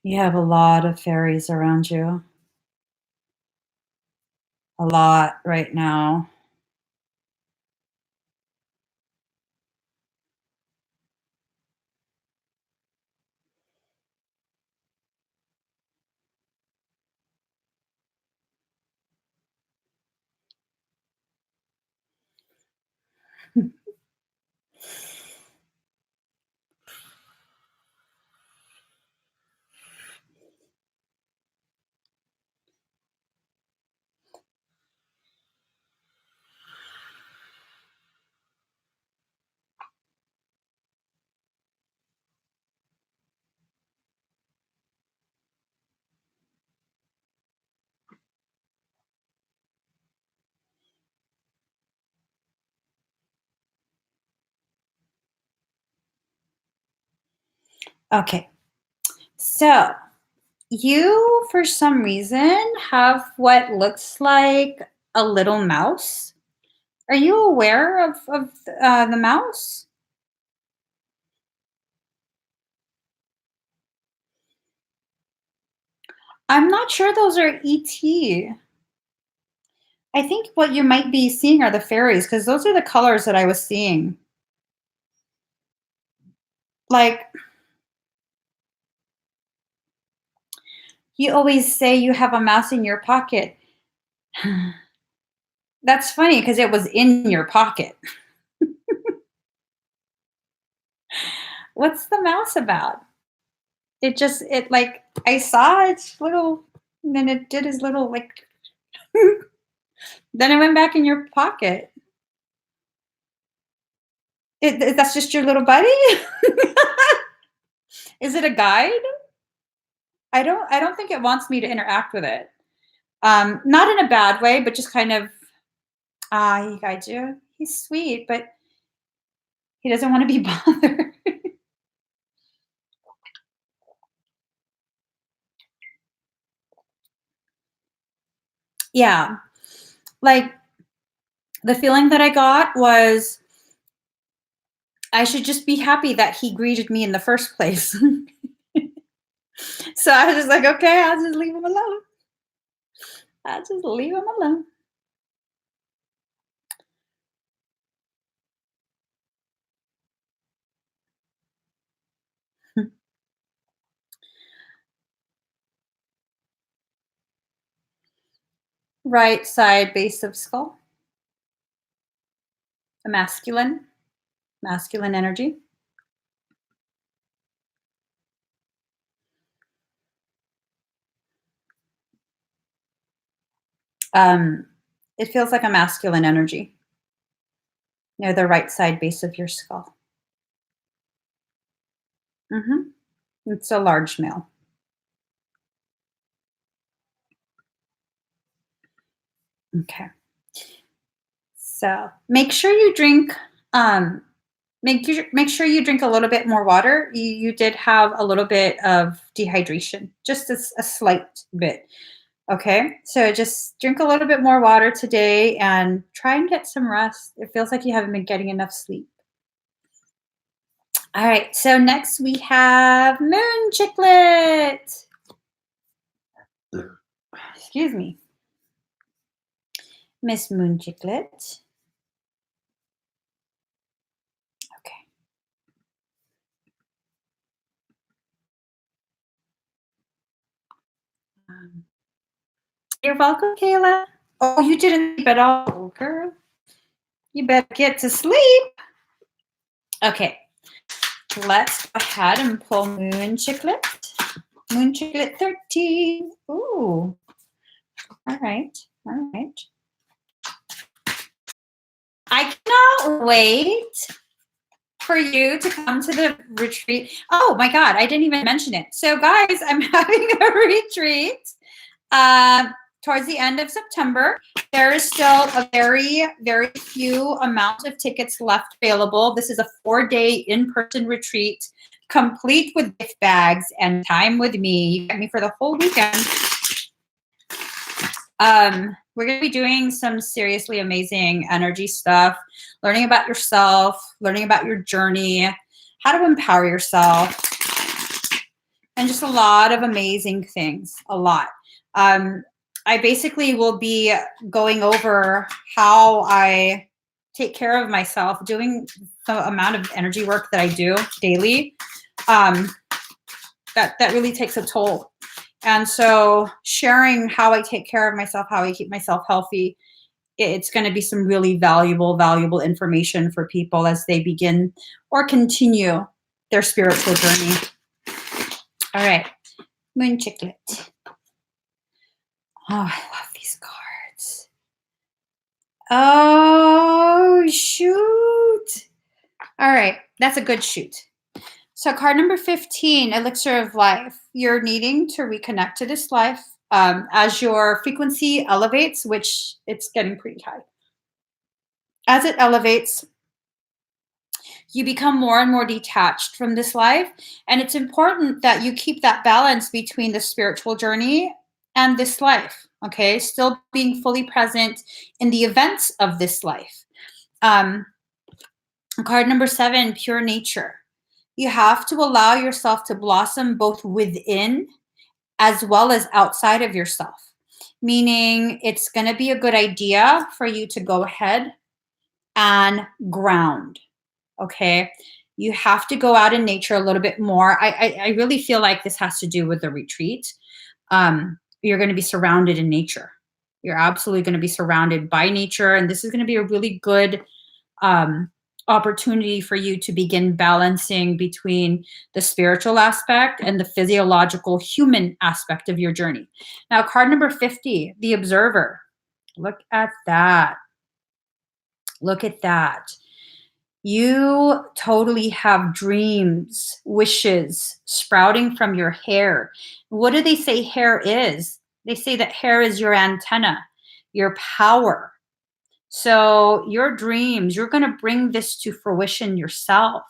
You have a lot of fairies around you. A lot right now. Okay. So you, for some reason, have what looks like a little mouse. Are you aware of the mouse? I'm not sure those are ET. I think what you might be seeing are the fairies because those are the colors that I was seeing. Like, you always say you have a mouse in your pocket. That's funny because it was in your pocket. What's the mouse about? It like, I saw its little, and then it did his little, like, then it went back in your pocket. That's just your little buddy? Is it a guide? I don't think it wants me to interact with it. Not in a bad way, but just kind of, he guides you. He's sweet, but he doesn't want to be bothered. Yeah. Like the feeling that I got was I should just be happy that he greeted me in the first place. So I was just like, okay, I'll just leave him alone. I'll just leave him alone. Right side base of skull, a masculine energy. Um, it feels like a masculine energy near the right side base of your skull. Hmm. It's a large male. Okay. So make sure you drink. Um, make sure you drink a little bit more water. You did have a little bit of dehydration, just a slight bit. Okay, so just drink a little bit more water today and try and get some rest. It feels like you haven't been getting enough sleep. All right, so next we have Moon Chiclet. Excuse me, Miss Moon Chiclet. Okay. Um, you're welcome, Kayla. Oh, you didn't sleep at all, girl. You better get to sleep. Okay, let's go ahead and pull Moon Chiclet. Moon Chiclet 13. Ooh. All right. All right. I cannot wait for you to come to the retreat. Oh my God, I didn't even mention it. So, guys, I'm having a retreat uh, towards the end of September. There is still a very, very few amount of tickets left available. This is a 4-day in-person retreat, complete with gift bags and time with me. You get me for the whole weekend. We're going to be doing some seriously amazing energy stuff, learning about yourself, learning about your journey, how to empower yourself, and just a lot of amazing things. A lot. I basically will be going over how I take care of myself, doing the amount of energy work that I do daily. That really takes a toll. And so sharing how I take care of myself, how I keep myself healthy, it's going to be some really valuable information for people as they begin or continue their spiritual journey. All right, Moon Chiclet. Oh, I love these cards. Oh, shoot. All right, that's a good shoot. So card number 15, Elixir of Life. You're needing to reconnect to this life as your frequency elevates, which it's getting pretty high. As it elevates, you become more and more detached from this life. And it's important that you keep that balance between the spiritual journey and this life, okay? Still being fully present in the events of this life. Card number 7, Pure Nature. You have to allow yourself to blossom both within as well as outside of yourself, meaning it's going to be a good idea for you to go ahead and ground. Okay. You have to go out in nature a little bit more. I really feel like this has to do with the retreat. You're going to be surrounded in nature. You're absolutely going to be surrounded by nature. And this is going to be a really good opportunity for you to begin balancing between the spiritual aspect and the physiological human aspect of your journey. Now, card number 50, the observer. Look at that. Look at that. You totally have dreams, wishes sprouting from your hair. What do they say hair is? They say that hair is your antenna, your power. So your dreams, you're going to bring this to fruition yourself.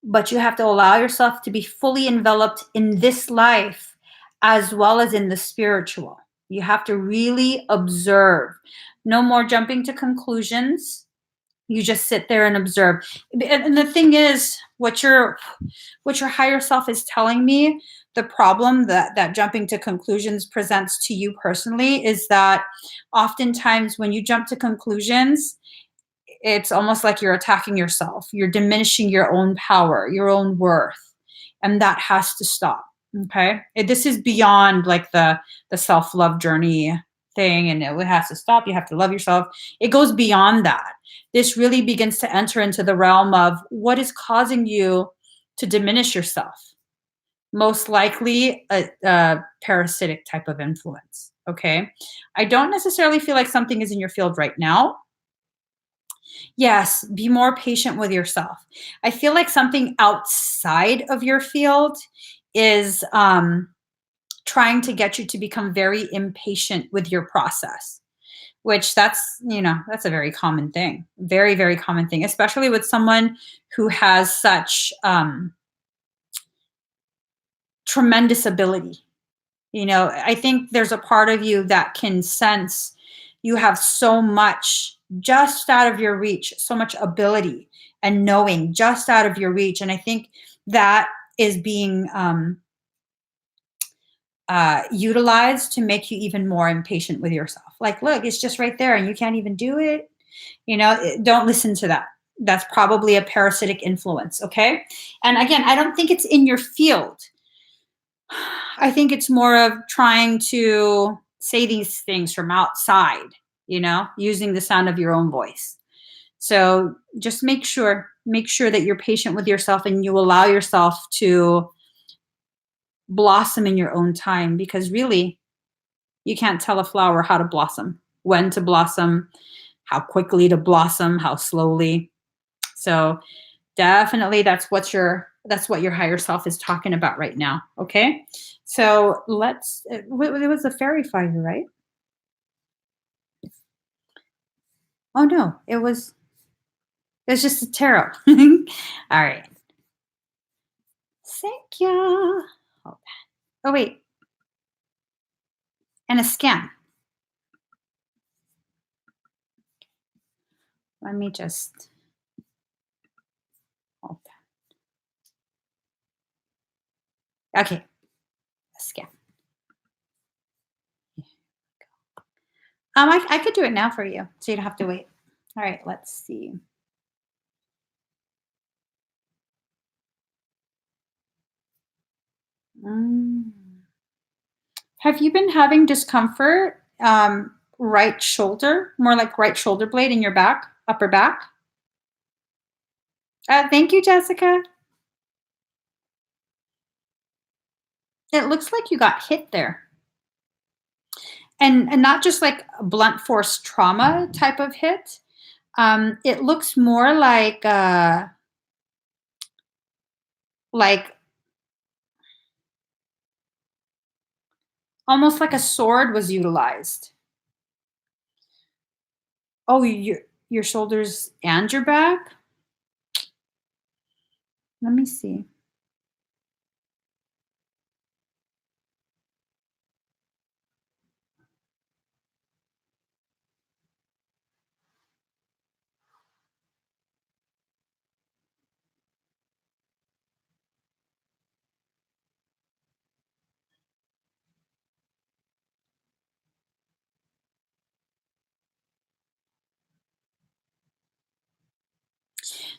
But you have to allow yourself to be fully enveloped in this life as well as in the spiritual. You have to really observe. No more jumping to conclusions. You just sit there and observe. And the thing is, what your higher self is telling me, the problem that jumping to conclusions presents to you personally is that oftentimes when you jump to conclusions, it's almost like you're attacking yourself. You're diminishing your own power, your own worth, and that has to stop. Okay, this is beyond like the self love journey thing, and it has to stop. You have to love yourself. It goes beyond that. This really begins to enter into the realm of what is causing you to diminish yourself. Most likely a parasitic type of influence. Okay, I don't necessarily feel like something is in your field right now. Yes, be more patient with yourself. I feel like something outside of your field is trying to get you to become very impatient with your process, which that's a very common thing. Very, very common thing, especially with someone who has such tremendous ability. I think there's a part of you that can sense you have so much just out of your reach, so much ability and knowing just out of your reach. And I think that is being utilized to make you even more impatient with yourself. Like, look, it's just right there and you can't even do it. Don't listen to that. That's probably a parasitic influence. Okay. And again, I don't think it's in your field. I think it's more of trying to say these things from outside, using the sound of your own voice. So just make sure that you're patient with yourself and you allow yourself to blossom in your own time, because really you can't tell a flower how to blossom, when to blossom, how quickly to blossom, how slowly. So definitely that's what your higher self is talking about right now. Okay. So it was a fairy fire, right? Oh no, it's just a tarot. All right. Thank you. Oh wait, and a scan. Let me just hold that. Okay, a scan. I could do it now for you, so you don't have to wait. All right, let's see. Mm. Have you been having discomfort, right shoulder, more like right shoulder blade in your back, upper back? Thank you, Jessica. It looks like you got hit there, and not just like a blunt force trauma type of hit. It looks more like almost like a sword was utilized. Oh, your shoulders and your back? Let me see.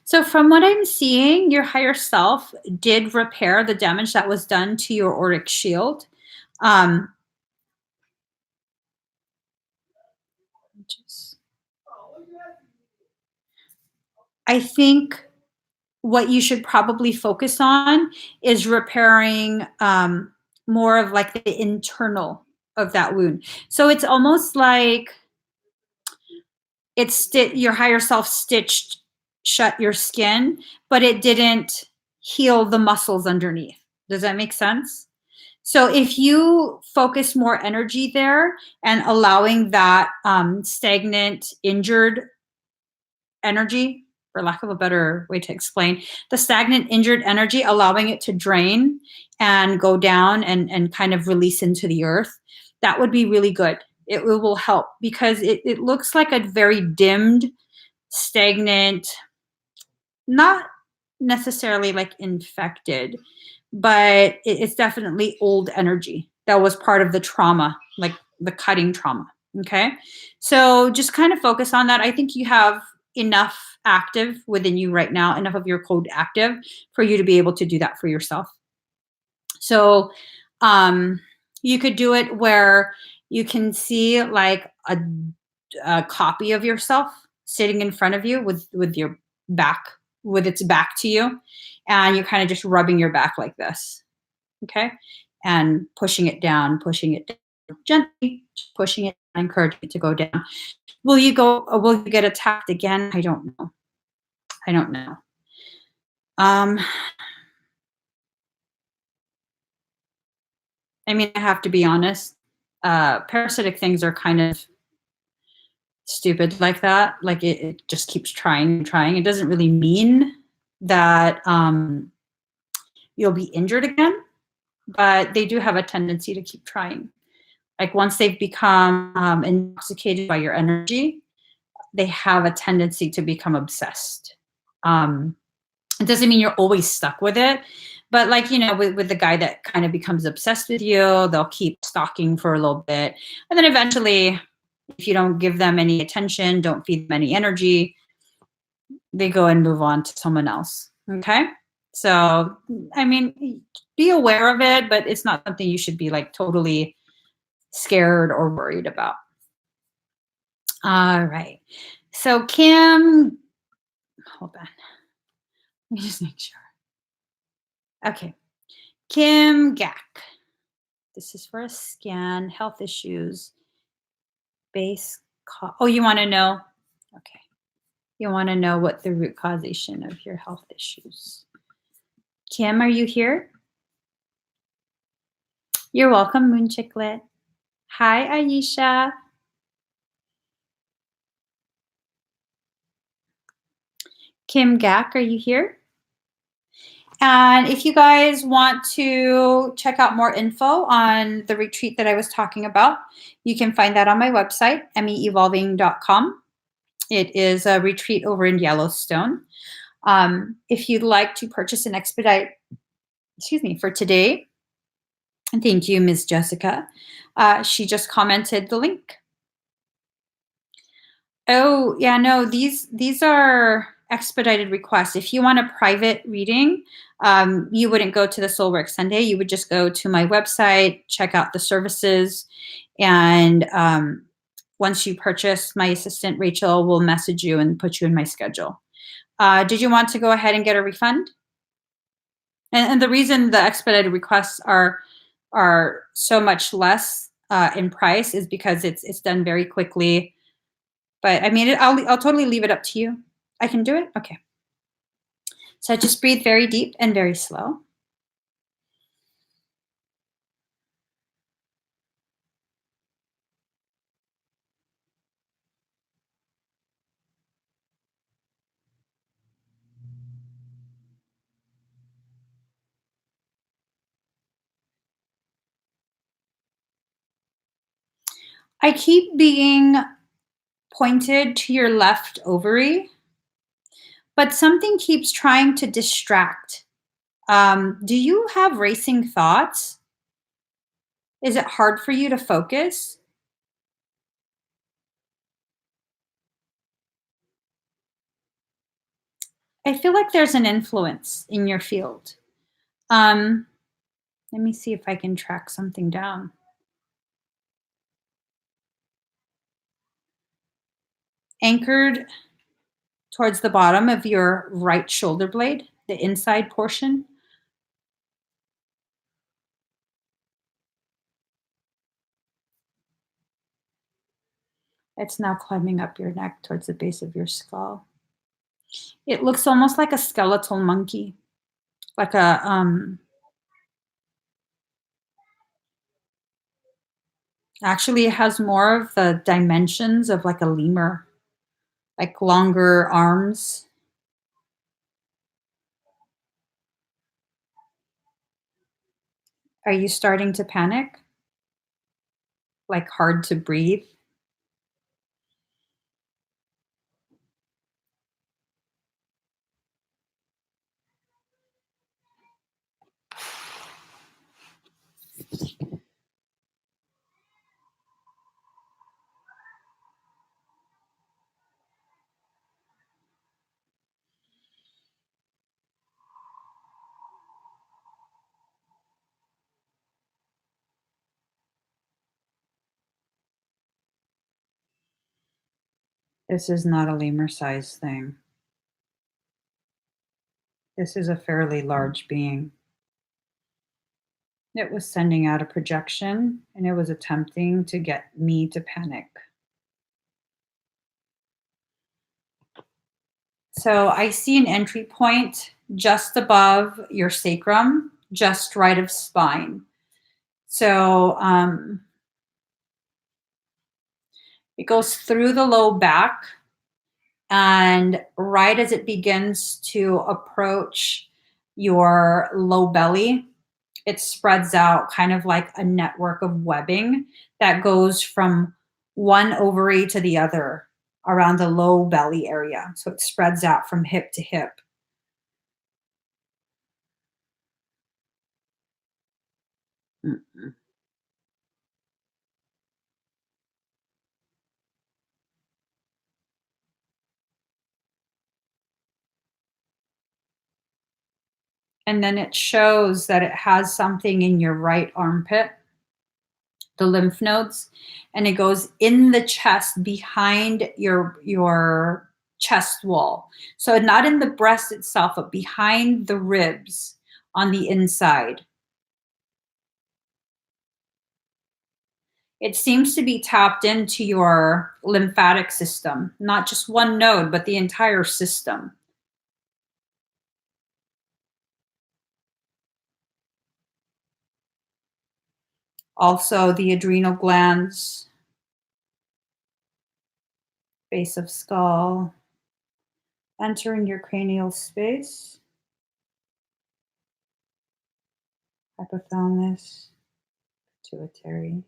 So from what I'm seeing, your higher self did repair the damage that was done to your auric shield. Um, just- I think what you should probably focus on is repairing more of like the internal of that wound. So it's almost like your higher self stitched shut your skin, but it didn't heal the muscles underneath. Does that make sense? So if you focus more energy there and allowing that stagnant, injured energy, for lack of a better way to explain, the stagnant, injured energy, allowing it to drain and go down and kind of release into the earth, That would be really good. It will help because it looks like a very dimmed, stagnant, not necessarily like infected, but it's definitely old energy that was part of the trauma, like the cutting trauma. Okay. So just kind of focus on that. I think you have enough active within you right now, enough of your code active for you to be able to do that for yourself. So you could do it where you can see like a copy of yourself sitting in front of you with your back, with its back to you, and you're kind of just rubbing your back like this, okay, and pushing it down gently, just pushing it, encouraging it to go down. Will you get attacked again? I don't know. I don't know. um I mean, I have to be honest, parasitic things are kind of stupid like that. Like it just keeps trying and trying. It doesn't really mean that you'll be injured again, but they do have a tendency to keep trying. Like once they've become intoxicated by your energy, they have a tendency to become obsessed. Um, it doesn't mean you're always stuck with it, but like, with the guy that kind of becomes obsessed with you, they'll keep stalking for a little bit. And then eventually, if you don't give them any attention, don't feed them any energy, they go and move on to someone else. Okay. So, I mean, be aware of it, but it's not something you should be like totally scared or worried about. All right. So, Kim, hold on. Let me just make sure. Okay. Kim Gack. This is for a scan, health issues, oh, you want to know? Okay. You want to know what the root causation of your health issues. Kim, are you here? You're welcome, Moon Chicklet. Hi, Aisha. Kim Gack, are you here? And if you guys want to check out more info on the retreat that I was talking about, you can find that on my website, meevolving.com. It is a retreat over in Yellowstone. If you'd like to purchase an expedite, for today, thank you, Ms. Jessica. She just commented the link. Oh, yeah, no, these are expedited requests. If you want a private reading, you wouldn't go to the Soulwork Sunday. You would just go to my website, check out the services, and once you purchase, my assistant Rachel will message you and put you in my schedule. Did you want to go ahead and get a refund? And the reason the expedited requests are so much less in price is because it's done very quickly. But I mean, I'll totally leave it up to you. I can do it? Okay. So just breathe very deep and very slow. I keep being pointed to your left ovary, but something keeps trying to distract. Do you have racing thoughts? Is it hard for you to focus? I feel like there's an influence in your field. Let me see if I can track something down. Anchored towards the bottom of your right shoulder blade, the inside portion. It's now climbing up your neck towards the base of your skull. It looks almost like a skeletal monkey, like actually it has more of the dimensions of like a lemur, like longer arms. Are you starting to panic? like hard to breathe. This is not a lemur size thing. This is a fairly large being. It was sending out a projection and it was attempting to get me to panic. So I see an entry point just above your sacrum, just right of spine. So it goes through the low back, and right as it begins to approach your low belly, it spreads out kind of like a network of webbing that goes from one ovary to the other around the low belly area. So it spreads out from hip to hip. Mm-mm. And then it shows that it has something in your right armpit, the lymph nodes, and it goes in the chest behind your chest wall. So not in the breast itself, but behind the ribs on the inside. It seems to be tapped into your lymphatic system, not just one node, but the entire system. Also, the adrenal glands, base of skull, entering your cranial space, hypothalamus, pituitary,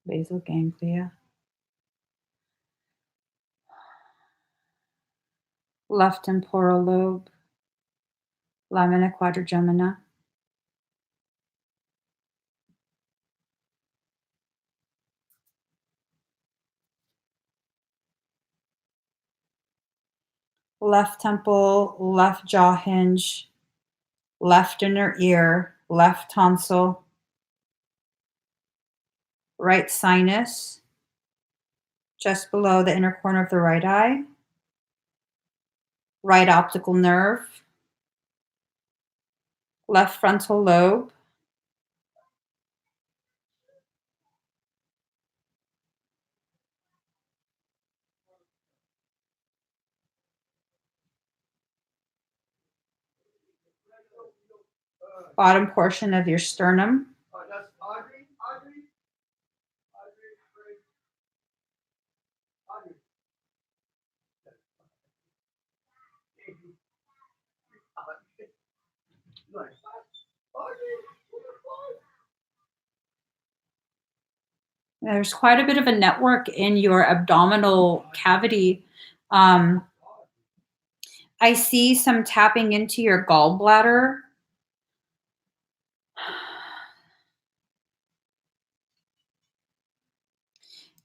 basal ganglia, left temporal lobe, lamina quadrigemina, left temple, left jaw hinge, left inner ear, left tonsil, right sinus, just below the inner corner of the right eye, right optical nerve, left frontal lobe, bottom portion of your sternum, there's quite a bit of a network in your abdominal cavity. I see some tapping into your gallbladder.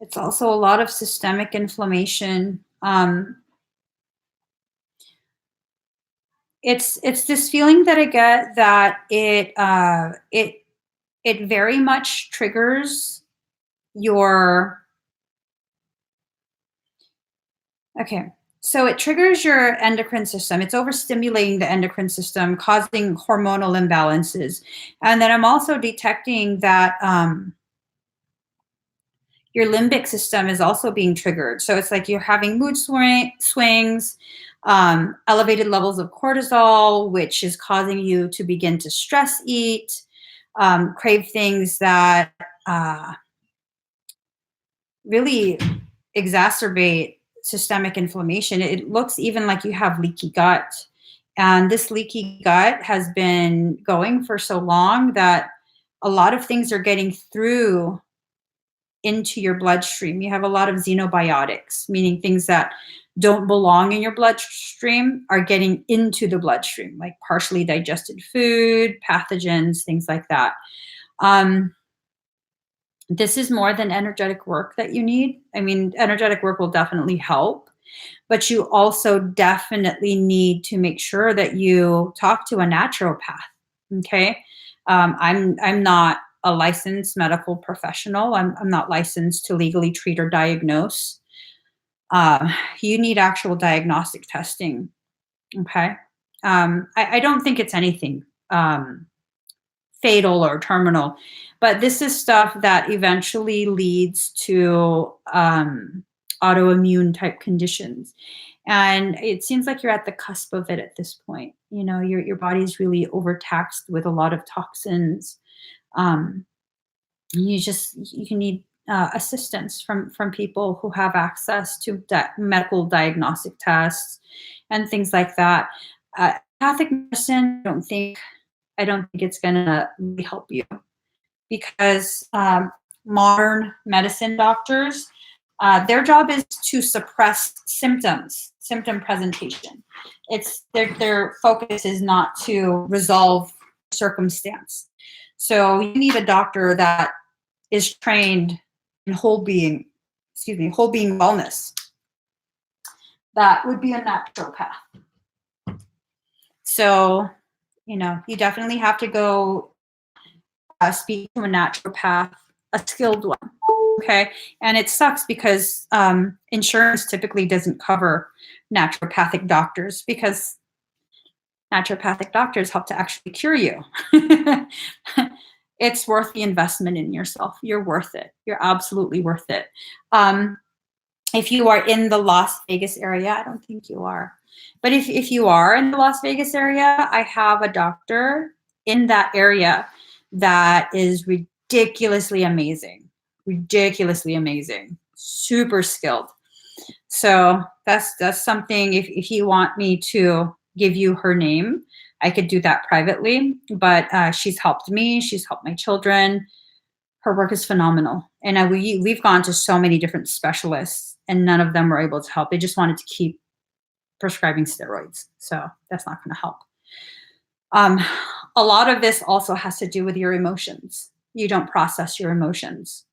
It's also a lot of systemic inflammation. It's this feeling that I get that it very much triggers your okay. So it triggers your endocrine system. It's overstimulating the endocrine system, causing hormonal imbalances. And then I'm also detecting that your limbic system is also being triggered. So it's like you're having swings, elevated levels of cortisol, which is causing you to begin to stress eat, crave things that really exacerbate systemic inflammation. It looks even like you have leaky gut. And this leaky gut has been going for so long that a lot of things are getting through into your bloodstream. You have a lot of xenobiotics, meaning things that don't belong in your bloodstream are getting into the bloodstream, like partially digested food, pathogens, things like that. This is more than energetic work that you need. I mean, energetic work will definitely help, but you also definitely need to make sure that you talk to a naturopath. Okay. I'm not a licensed medical professional. I'm not licensed to legally treat or diagnose. You need actual diagnostic testing. Okay. I don't think it's anything fatal or terminal, but this is stuff that eventually leads to autoimmune type conditions. And it seems like you're at the cusp of it at this point. You know, your body's really overtaxed with a lot of toxins. Um, you need assistance from people who have access to medical diagnostic tests and things like that. Allopathic medicine, I don't think it's going to really help you, because modern medicine doctors, their job is to suppress symptom presentation. It's their focus is not to resolve circumstance. So you need a doctor that is trained in whole being wellness. That would be a naturopath. So, you definitely have to go speak to a naturopath, a skilled one. Okay. And it sucks because insurance typically doesn't cover naturopathic doctors, because naturopathic doctors help to actually cure you. It's worth the investment in yourself. You're worth it. You're absolutely worth it. If you are in the Las Vegas area, I don't think you are, but if you are in the Las Vegas area, I have a doctor in that area that is ridiculously amazing, super skilled. So that's something. If you want me to give you her name, I could do that privately, but she's helped me. She's helped my children. Her work is phenomenal. And we've gone to so many different specialists, and none of them were able to help. They just wanted to keep prescribing steroids. So that's not going to help. A lot of this also has to do with your emotions. You don't process your emotions.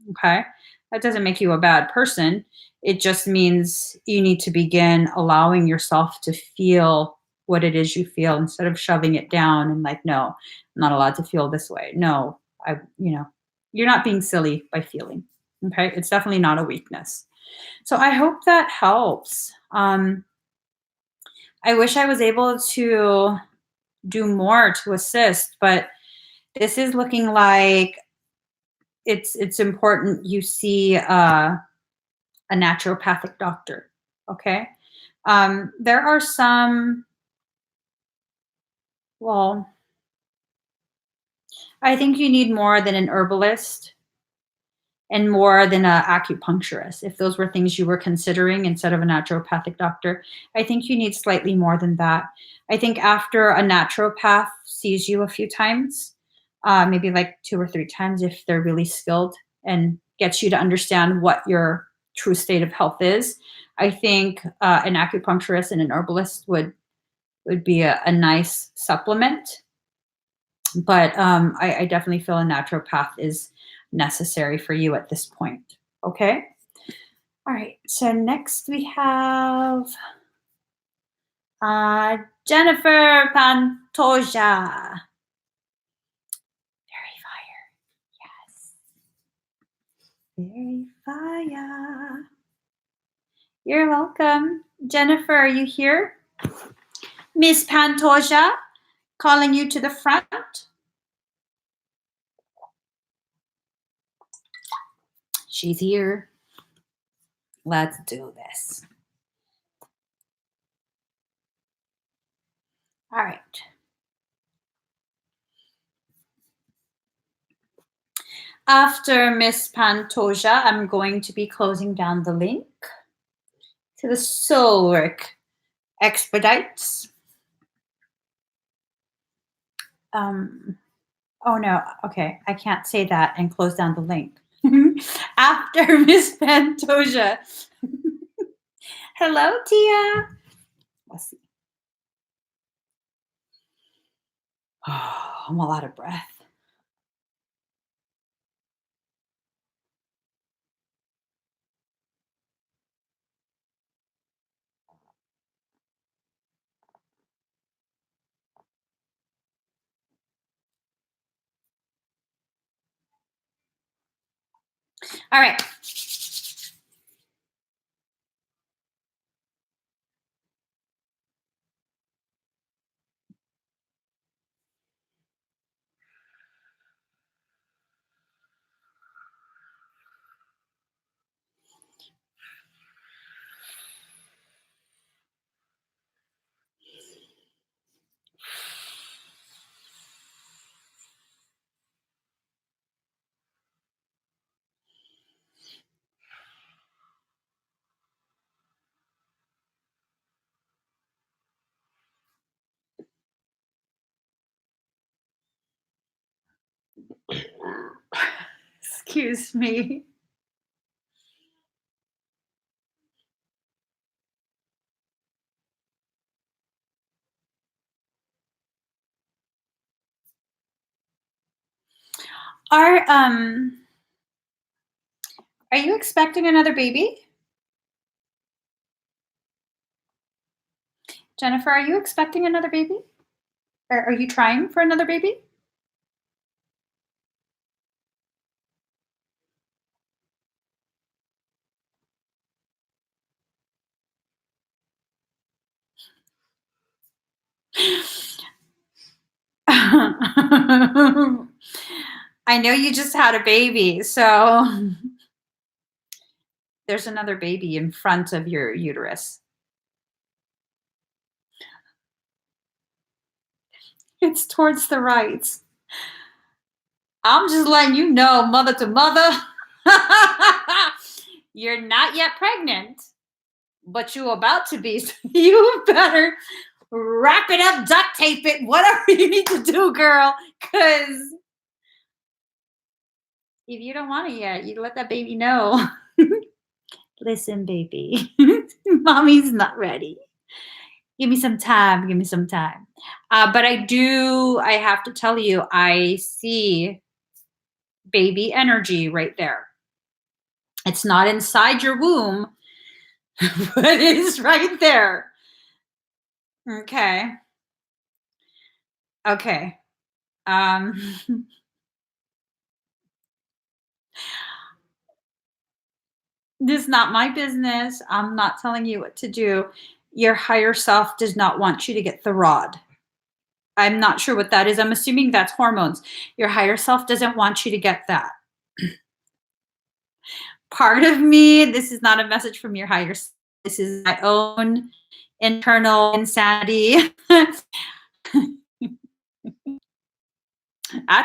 Okay. That doesn't make you a bad person. It just means you need to begin allowing yourself to feel what it is you feel, instead of shoving it down and like, no, I'm not allowed to feel this way. No, you're not being silly by feeling. Okay. It's definitely not a weakness. So I hope that helps. I wish I was able to do more to assist, but this is looking like it's important you see a naturopathic doctor. Okay. There are some, well, I think you need more than an herbalist and more than an acupuncturist. If those were things you were considering instead of a naturopathic doctor, I think you need slightly more than that. I think after a naturopath sees you a few times, maybe like 2 or 3 times if they're really skilled, and gets you to understand what your true state of health is, I think an acupuncturist and an herbalist would be a nice supplement. But I definitely feel a naturopath is necessary for you at this point. Okay. All right. So next we have Jennifer Pantoja. Very fire. Yes. Very fire. You're welcome. Jennifer, are you here? Miss Pantoja, calling you to the front. She's here. Let's do this. All right. After Miss Pantoja, I'm going to be closing down the link to the Soul Work Expedites. Oh no. Okay, I can't say that and close down the link. After Miss Pantoja. Hello, Tia. Let's see. Oh, I'm all out of breath. All right. Excuse me. Are um are you expecting another baby? Jennifer, are you expecting another baby? Or are you trying for another baby? I know you just had a baby, so there's another baby in front of your uterus. It's towards the right. I'm just letting you know, mother to mother. You're not yet pregnant, but you're about to be. So you better wrap it up, duct tape it, whatever you need to do, girl. Because if you don't want it yet, you let that baby know. Listen, baby, mommy's not ready. Give me some time. Give me some time. But I have to tell you, I see baby energy right there. It's not inside your womb, but it is right there. Okay. Okay. Um, this is not my business. I'm not telling you what to do. Your higher self does not want you to get the rod. I'm not sure what that is. I'm assuming that's hormones. Your higher self doesn't want you to get that. Part of me, this is not a message from your higher self. This is my own internal insanity. I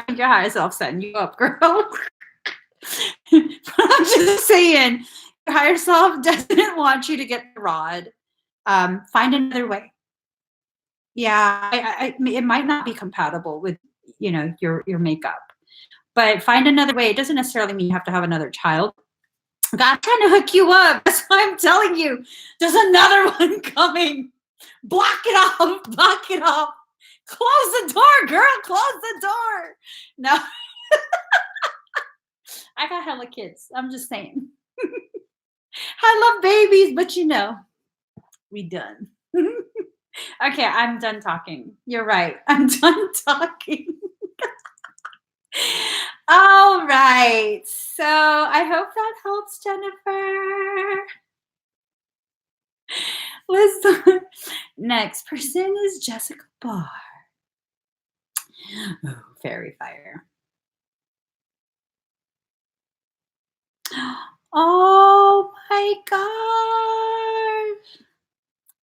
think your higher self setting you up, girl. But I'm just saying, your higher self doesn't want you to get the rod. Find another way. Yeah, it might not be compatible with your makeup, but find another way. It doesn't necessarily mean you have to have another child. God's trying to hook you up. That's why I'm telling you. There's another one coming. Block it off. Block it off. Close the door, girl. Close the door. No, I got hella kids. I'm just saying. I love babies, but we done. Okay, I'm done talking. You're right. I'm done talking. All right. So I hope that helps, Jennifer. Listen, next person is Jessica Barr. Oh, fairy fire. Oh my gosh.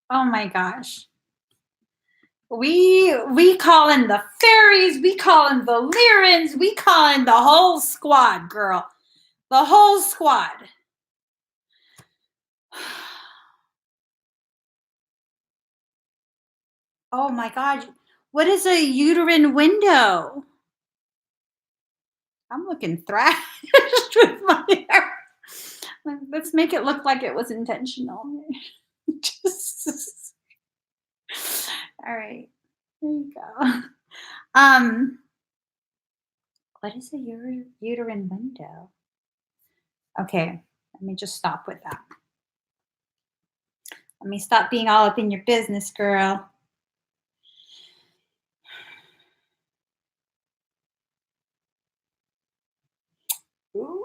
Oh my gosh. We call in the fairies, we call in the Lyrans, we call in the whole squad, girl. The whole squad. Oh my god. What is a uterine window? I'm looking thrashed with my hair. Let's make it look like it was intentional. Just, all right. There you go. Um, what is a uterine window? Okay, let me just stop with that. Let me stop being all up in your business, girl. Ooh,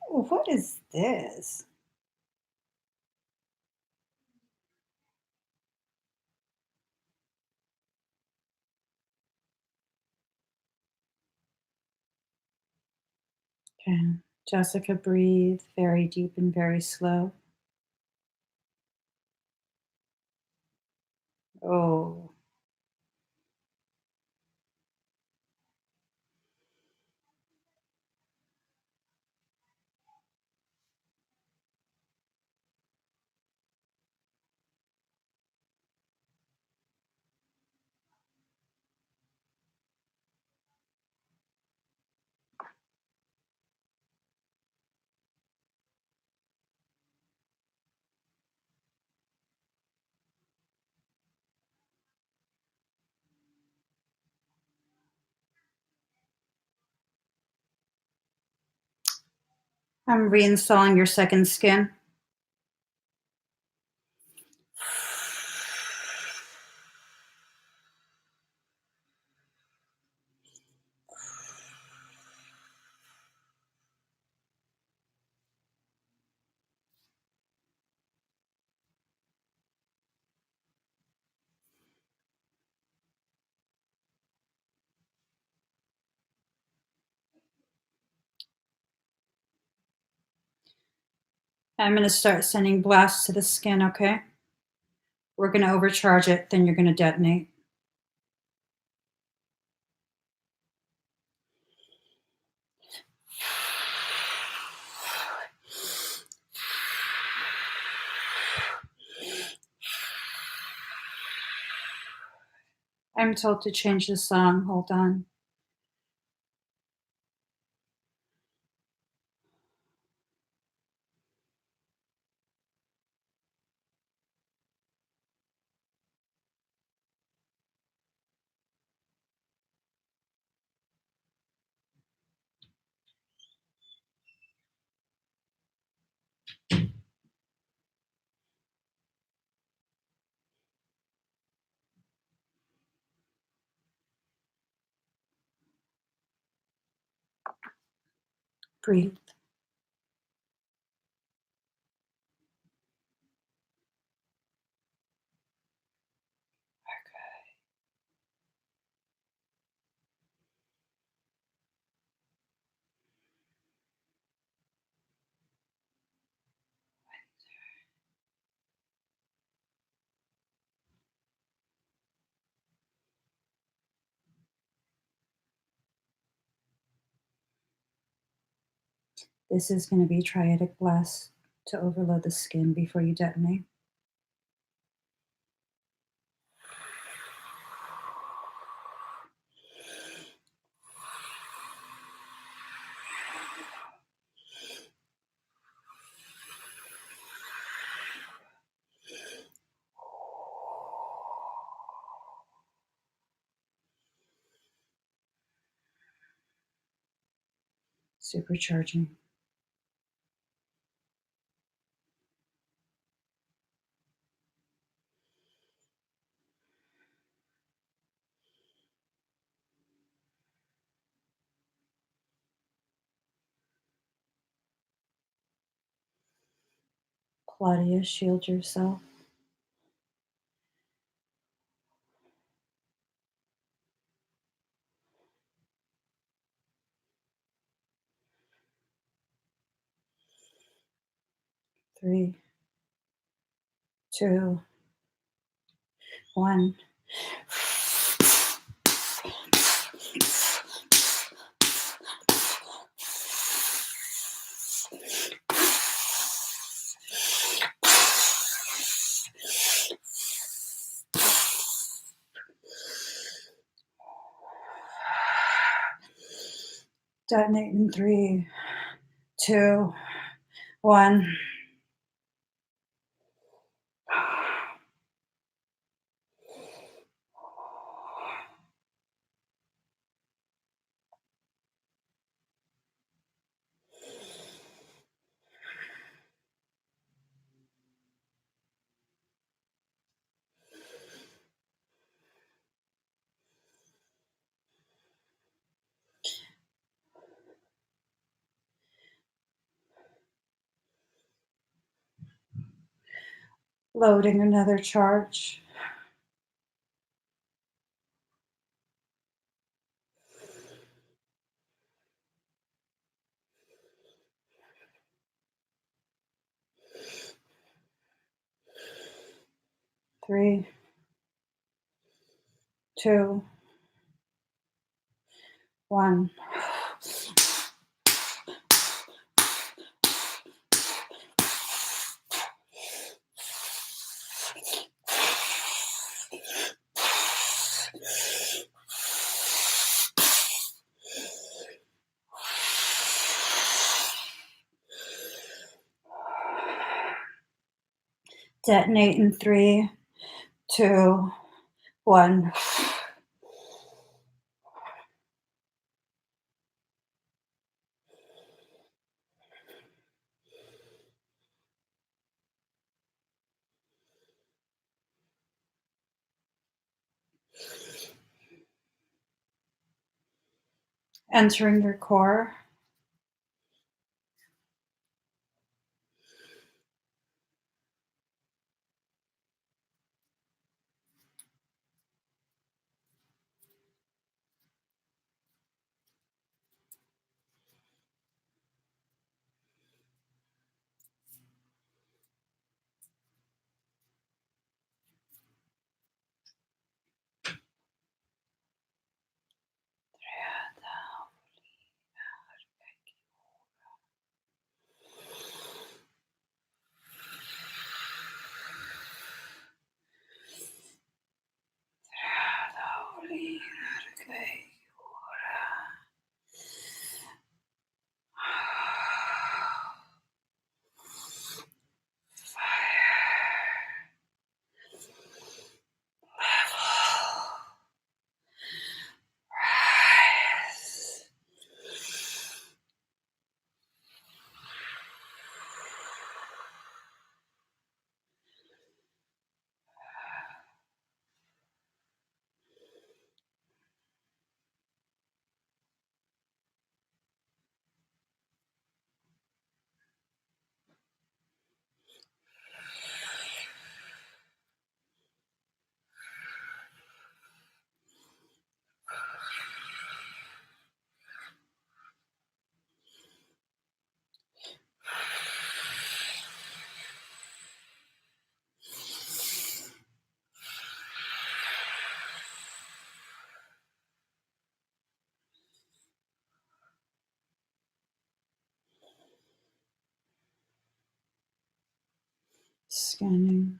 what is this? Okay. Jessica, breathe very deep and very slow. Oh, I'm reinstalling your second skin. I'm going to start sending blasts to the skin, okay? We're going to overcharge it, then you're going to detonate. I'm told to change the song. Hold on. Breathe. This is going to be triadic blast to overload the skin before you detonate. Supercharging. Claudia, shield yourself. Three, two, one. Detonate in 3, 2, 1. Loading another charge. Three, 2, 1. Detonate in 3, 2, 1. Entering your core. Scanning.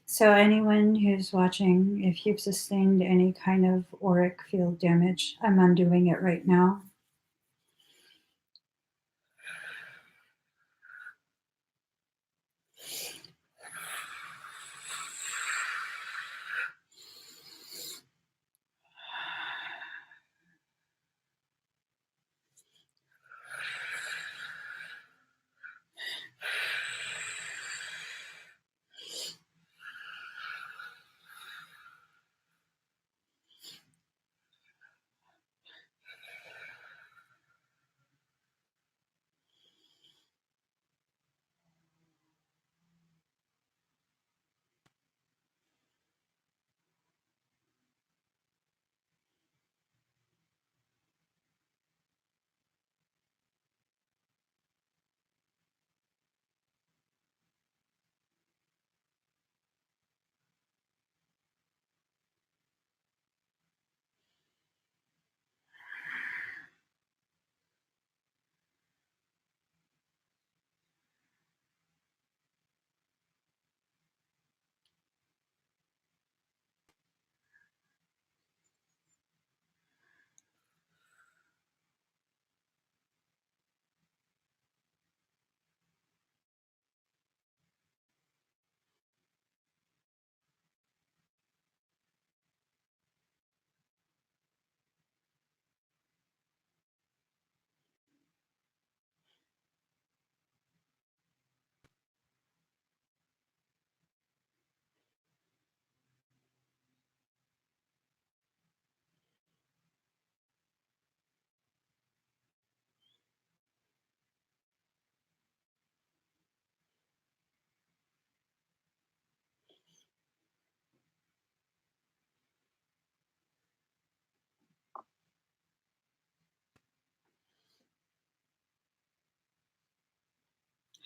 So anyone who's watching, if you've sustained any kind of auric field damage, I'm undoing it right now.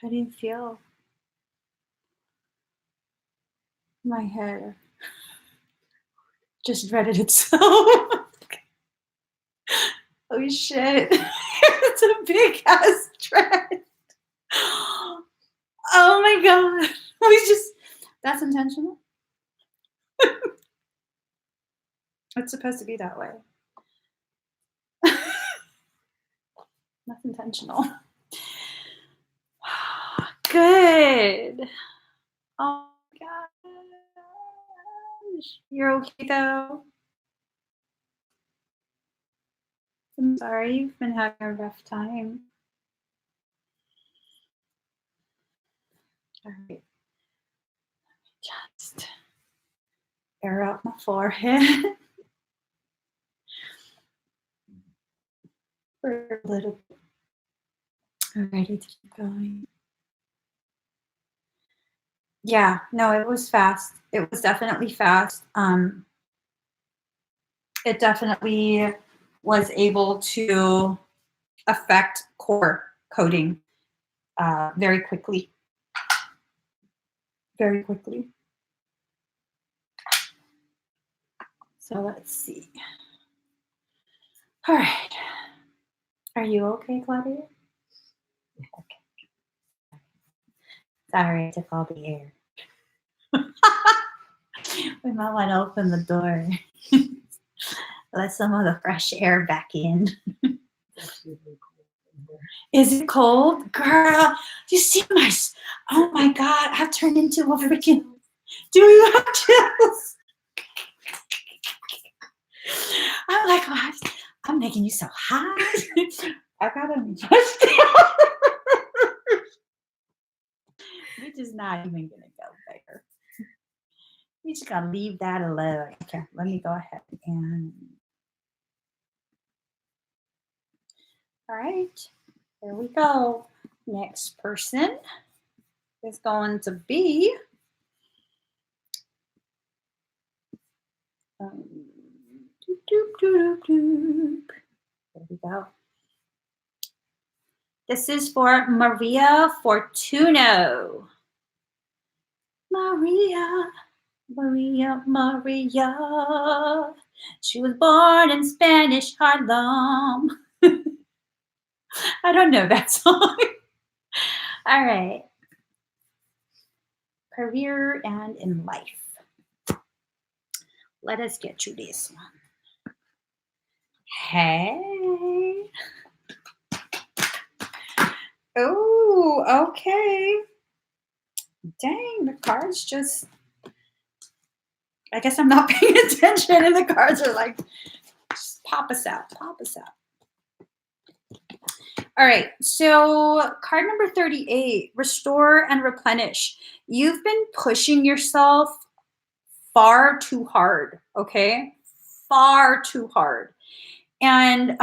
How do you feel? My hair just dreaded itself. Oh shit. It's a big ass dread. Oh my god. That's intentional. It's supposed to be that way. That's intentional. Good. Oh my gosh. You're okay though? I'm sorry you've been having a rough time. All right. Just air out my forehead for a little bit. I'm ready to keep going. Yeah, no, it was fast. It was definitely fast. It definitely was able to affect core coding very quickly. Very quickly. So let's see. All right. Are you okay, Claudia? Okay. Sorry, I took all the air. We might want to open the door. Let some of the fresh air back in. Is it cold? Girl, you see my, oh my God, I've turned into a freaking, do you have chills? I'm like, oh, I'm making you so hot. I got a mustache. We're just not even gonna go there. We just gotta leave that alone. Okay, let me go ahead and. All right, here we go. Next person is going to be. Doop, doop, doop, doop. There we go. This is for Maria Fortuno. Maria. She was born in Spanish Harlem. I don't know that song. All right. Career and in life. Let us get you this one. Hey. Oh, okay. Dang, the cards just, I guess I'm not paying attention and the cards are like, just pop us out, pop us out. All right, so card number 38, restore and replenish. You've been pushing yourself far too hard, okay? Far too hard. And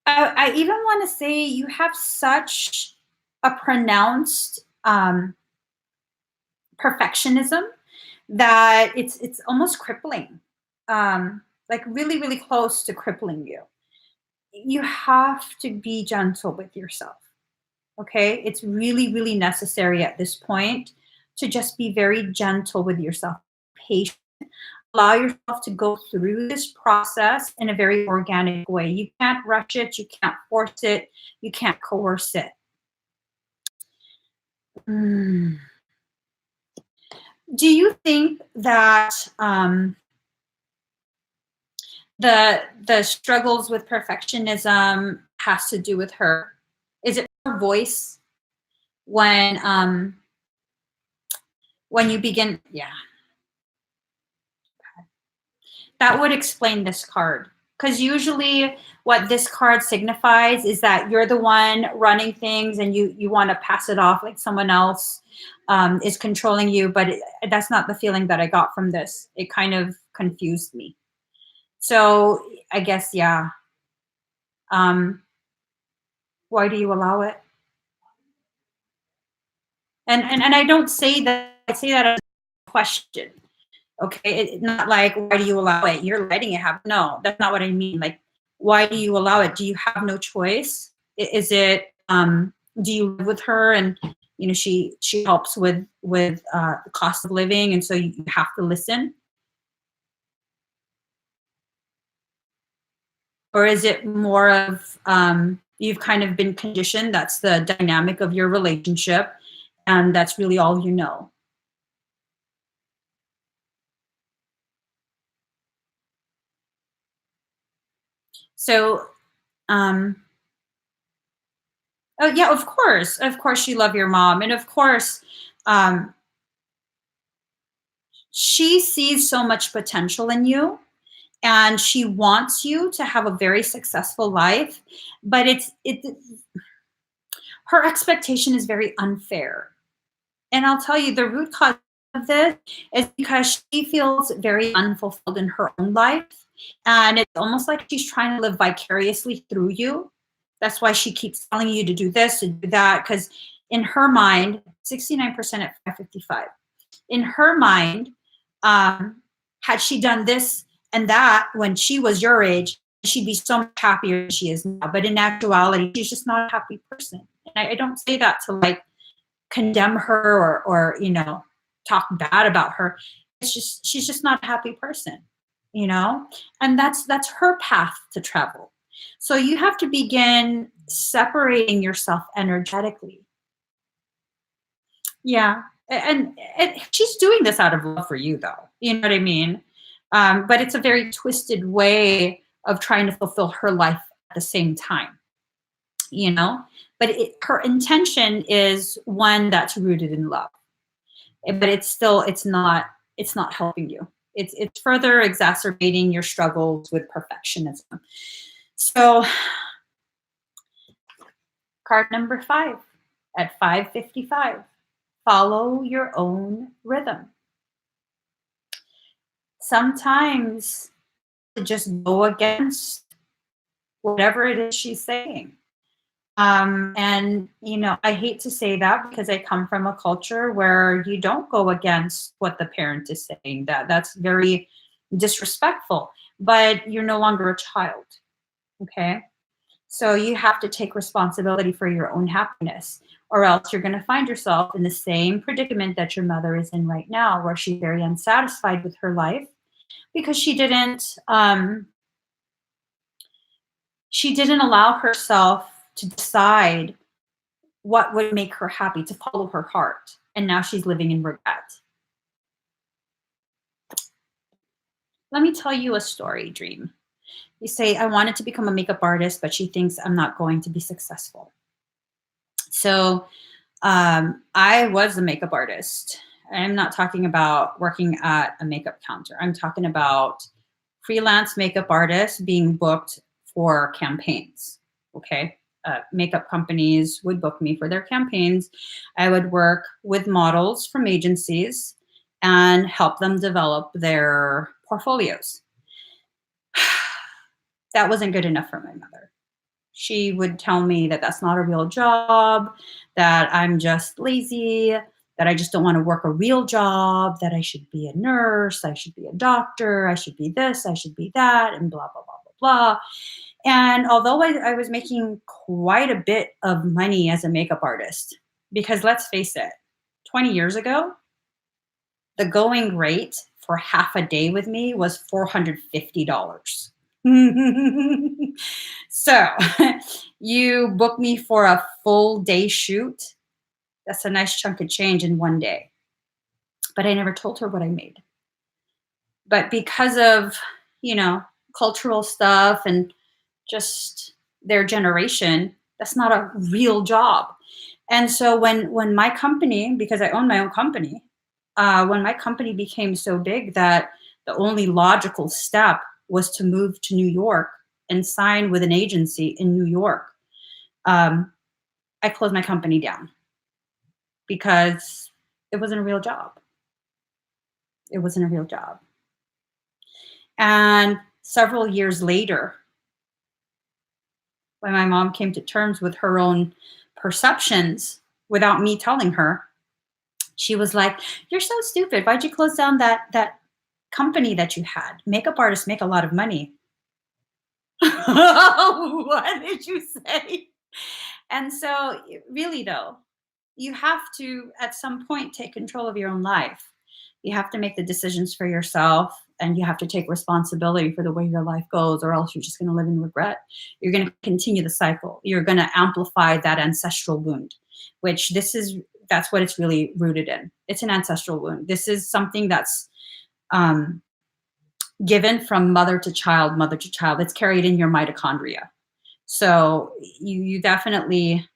I even want to say you have such a pronounced perfectionism that it's almost crippling, like really, really close to crippling you. You have to be gentle with yourself, okay? It's really, really necessary at this point to just be very gentle with yourself, patient. Allow yourself to go through this process in a very organic way. You can't rush it. You can't force it. You can't coerce it. Do you think that the struggles with perfectionism has to do with her? Is it her voice when you begin? Yeah. That would explain this card. Because usually what this card signifies is that you're the one running things and you want to pass it off like someone else is controlling you. But that's not the feeling that I got from this. It kind of confused me. So I guess, yeah. Why do you allow it? And I don't say that, I say that as a question. Okay, it's not like, why do you allow it? You're letting it happen. No, that's not what I mean. Like, why do you allow it? Do you have no choice? Is it, do you live with her and she helps with the cost of living, and so you have to listen? Or is it more of, you've kind of been conditioned, that's the dynamic of your relationship, and that's really all you know? So, um, oh yeah, of course you love your mom, and of course, um, she sees so much potential in you, and she wants you to have a very successful life, but her expectation is very unfair. And I'll tell you, the root cause of this is because she feels very unfulfilled in her own life. And it's almost like she's trying to live vicariously through you. That's why she keeps telling you to do this and do that. Because in her mind, 69% at 555, in her mind, um, had she done this and that when she was your age, she'd be so much happier than she is now. But in actuality, she's just not a happy person. And I don't say that to like condemn her or talk bad about her. It's just she's just not a happy person, you know and that's her path to travel. So you have to begin separating yourself energetically. Yeah. And she's doing this out of love for you, though, you know what I mean. But it's a very twisted way of trying to fulfill her life at the same time, you know but her intention is one that's rooted in love. But it's not helping you. It's further exacerbating your struggles with perfectionism. So card number 5 at 555, follow your own rhythm. Sometimes just go against whatever it is she's saying. And I hate to say that because I come from a culture where you don't go against what the parent is saying. That's very disrespectful. But you're no longer a child, okay? So you have to take responsibility for your own happiness, or else you're going to find yourself in the same predicament that your mother is in right now, where she's very unsatisfied with her life because she didn't allow herself to decide what would make her happy, to follow her heart. And now she's living in regret. Let me tell you a story, Dream. You say, I wanted to become a makeup artist, but she thinks I'm not going to be successful. So I was a makeup artist. I'm not talking about working at a makeup counter. I'm talking about freelance makeup artists being booked for campaigns. Okay. Makeup companies would book me for their campaigns. I would work with models from agencies and help them develop their portfolios. That wasn't good enough for my mother. She would tell me that that's not a real job, that I'm just lazy, that I just don't want to work a real job, that I should be a nurse, I should be a doctor, I should be this, I should be that, and blah, blah, blah, blah, blah. And although I was making quite a bit of money as a makeup artist, because let's face it, 20 years ago, the going rate for half a day with me was $450. So you book me for a full day shoot. That's a nice chunk of change in one day. But I never told her what I made. But because of, you know, cultural stuff and just their generation, that's not a real job. And so when my company, because I own my own company, when my company became so big that the only logical step was to move to New York and sign with an agency in New York, I closed my company down because it wasn't a real job. It wasn't a real job. And several years later, when my mom came to terms with her own perceptions without me telling her, she was like, "You're so stupid. Why'd you close down that company that you had? Makeup artists make a lot of money." What did you say? And so, really, though, you have to, at some point, take control of your own life. You have to make the decisions for yourself, and you have to take responsibility for the way your life goes, or else you're just going to live in regret. You're going to continue the cycle. You're going to amplify that ancestral wound, which that's what it's really rooted in. It's an ancestral wound. This is something that's um, given from mother to child, mother to child. It's carried in your mitochondria. So you definitely,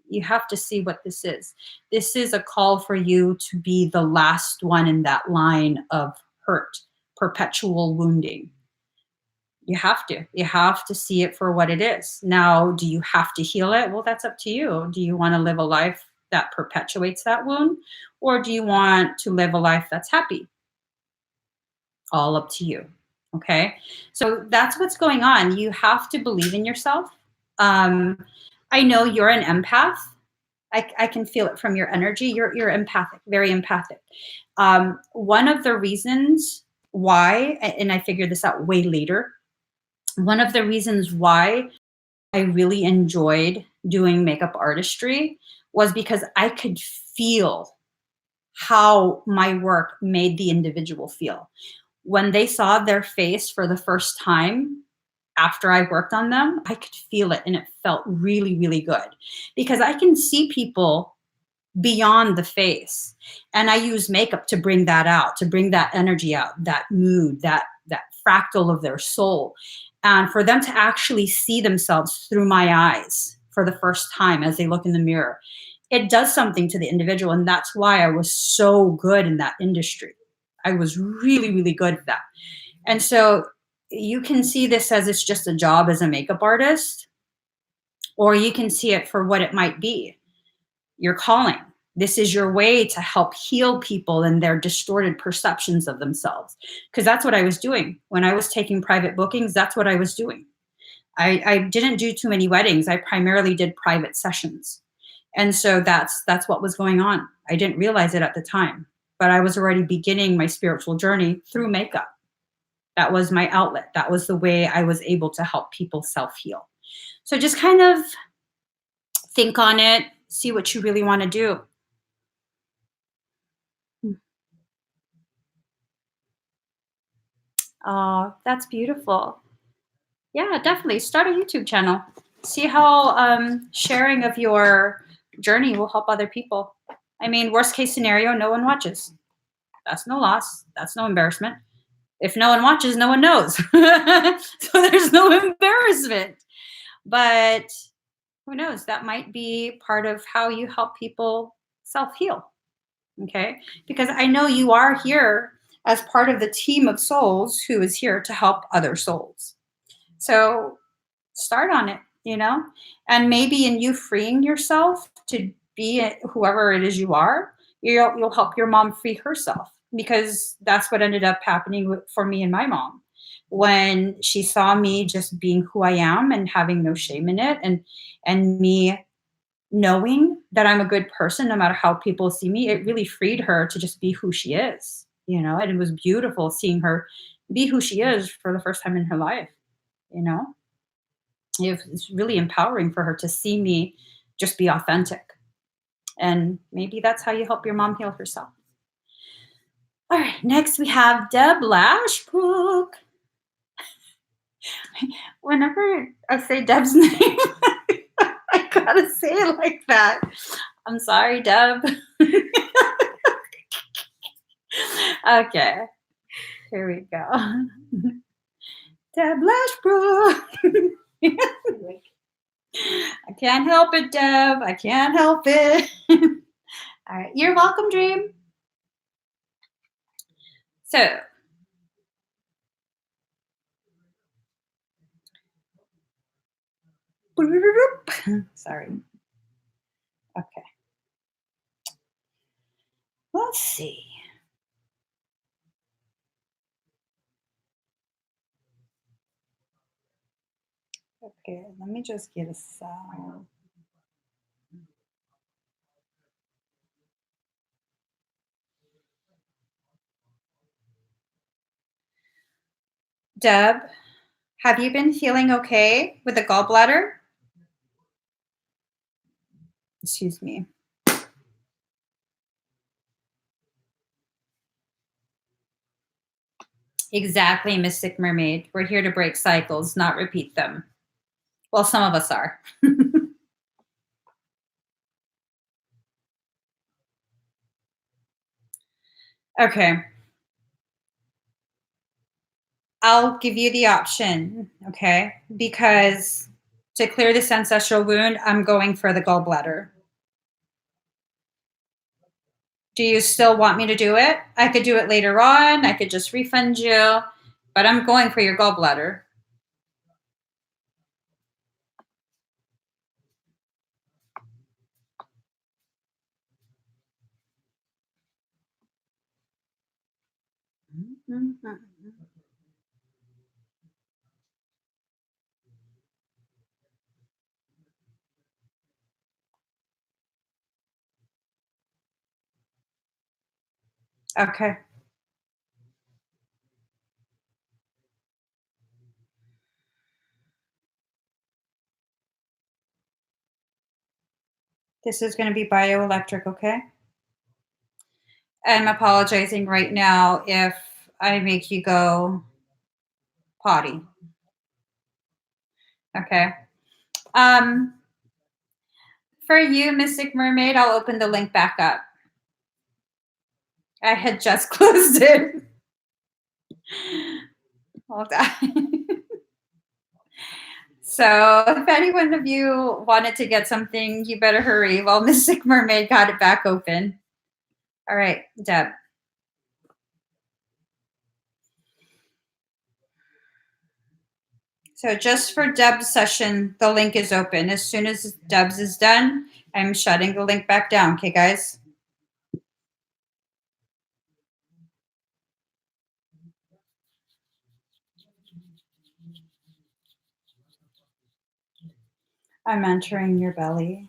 you have to see what this is. This is a call for you to be the last one in that line of hurt, perpetual wounding. You have to see it for what it is. Now, do you have to heal it? Well, that's up to you. Do you want to live a life that perpetuates that wound, or do you want to live a life that's happy? All up to you. Okay. So that's what's going on. You have to believe in yourself. Um, I know you're an empath. I can feel it from your energy. You're empathic, very empathic. One of the reasons why, and I figured this out way later, one of the reasons why I really enjoyed doing makeup artistry was because I could feel how my work made the individual feel. When they saw their face for the first time after I worked on them, I could feel it, and it felt really, really good because I can see people beyond the face, and I use makeup to bring that out, to bring that energy out, that mood, that fractal of their soul, and for them to actually see themselves through my eyes for the first time as they look in the mirror, it does something to the individual. And that's why I was so good in that industry. I was really, really good at that. And so you can see this as it's just a job as a makeup artist, or you can see it for what it might be, your calling. This is your way to help heal people and their distorted perceptions of themselves. Because that's what I was doing. When I was taking private bookings, that's what I was doing. I didn't do too many weddings. I primarily did private sessions. And so that's what was going on. I didn't realize it at the time, but I was already beginning my spiritual journey through makeup. That was my outlet. That was the way I was able to help people self-heal. So just kind of think on it, see what you really want to do. Oh, that's beautiful. Yeah, definitely. Start a YouTube channel. See how sharing of your journey will help other people. I mean, worst case scenario, no one watches. That's no loss. That's no embarrassment. If no one watches, no one knows. So there's no embarrassment. But who knows? That might be part of how you help people self heal. Okay. Because I know you are here as part of the team of souls who is here to help other souls. So start on it, and maybe in you freeing yourself to be whoever it is you are, you'll help your mom free herself, because that's what ended up happening for me and my mom. When she saw me just being who I am and having no shame in it, and me knowing that I'm a good person no matter how people see me, it really freed her to just be who she is, and it was beautiful seeing her be who she is for the first time in her life, you know it's really empowering for her to see me just be authentic. And maybe that's how you help your mom heal herself. All right, next we have Deb Lashbrook. Whenever I say Deb's name, I gotta say it like that. I'm sorry, Deb. Okay, here we go. Deb Lashbrook. I can't help it, Deb. I can't help it. All right, you're welcome, Dream. So, sorry. Okay. Let's see. Okay, let me just get a sound. Deb, have you been feeling okay with the gallbladder? Excuse me. Exactly, Mystic Mermaid. We're here to break cycles, not repeat them. Well, some of us are. Okay. I'll give you the option, okay? Because to clear this ancestral wound, I'm going for the gallbladder. Do you still want me to do it? I could do it later on. I could just refund you, but I'm going for your gallbladder. Okay. This is going to be bioelectric, okay? I'm apologizing right now if I make you go potty. Okay. Um, for you, Mystic Mermaid, I'll open the link back up. I had just closed it. Hold on. So if any one of you wanted to get something, you better hurry while Mystic Mermaid got it back open. All right, Deb. So just for Deb's session, the link is open. As soon as Deb's is done, I'm shutting the link back down. Okay, guys? I'm entering your belly.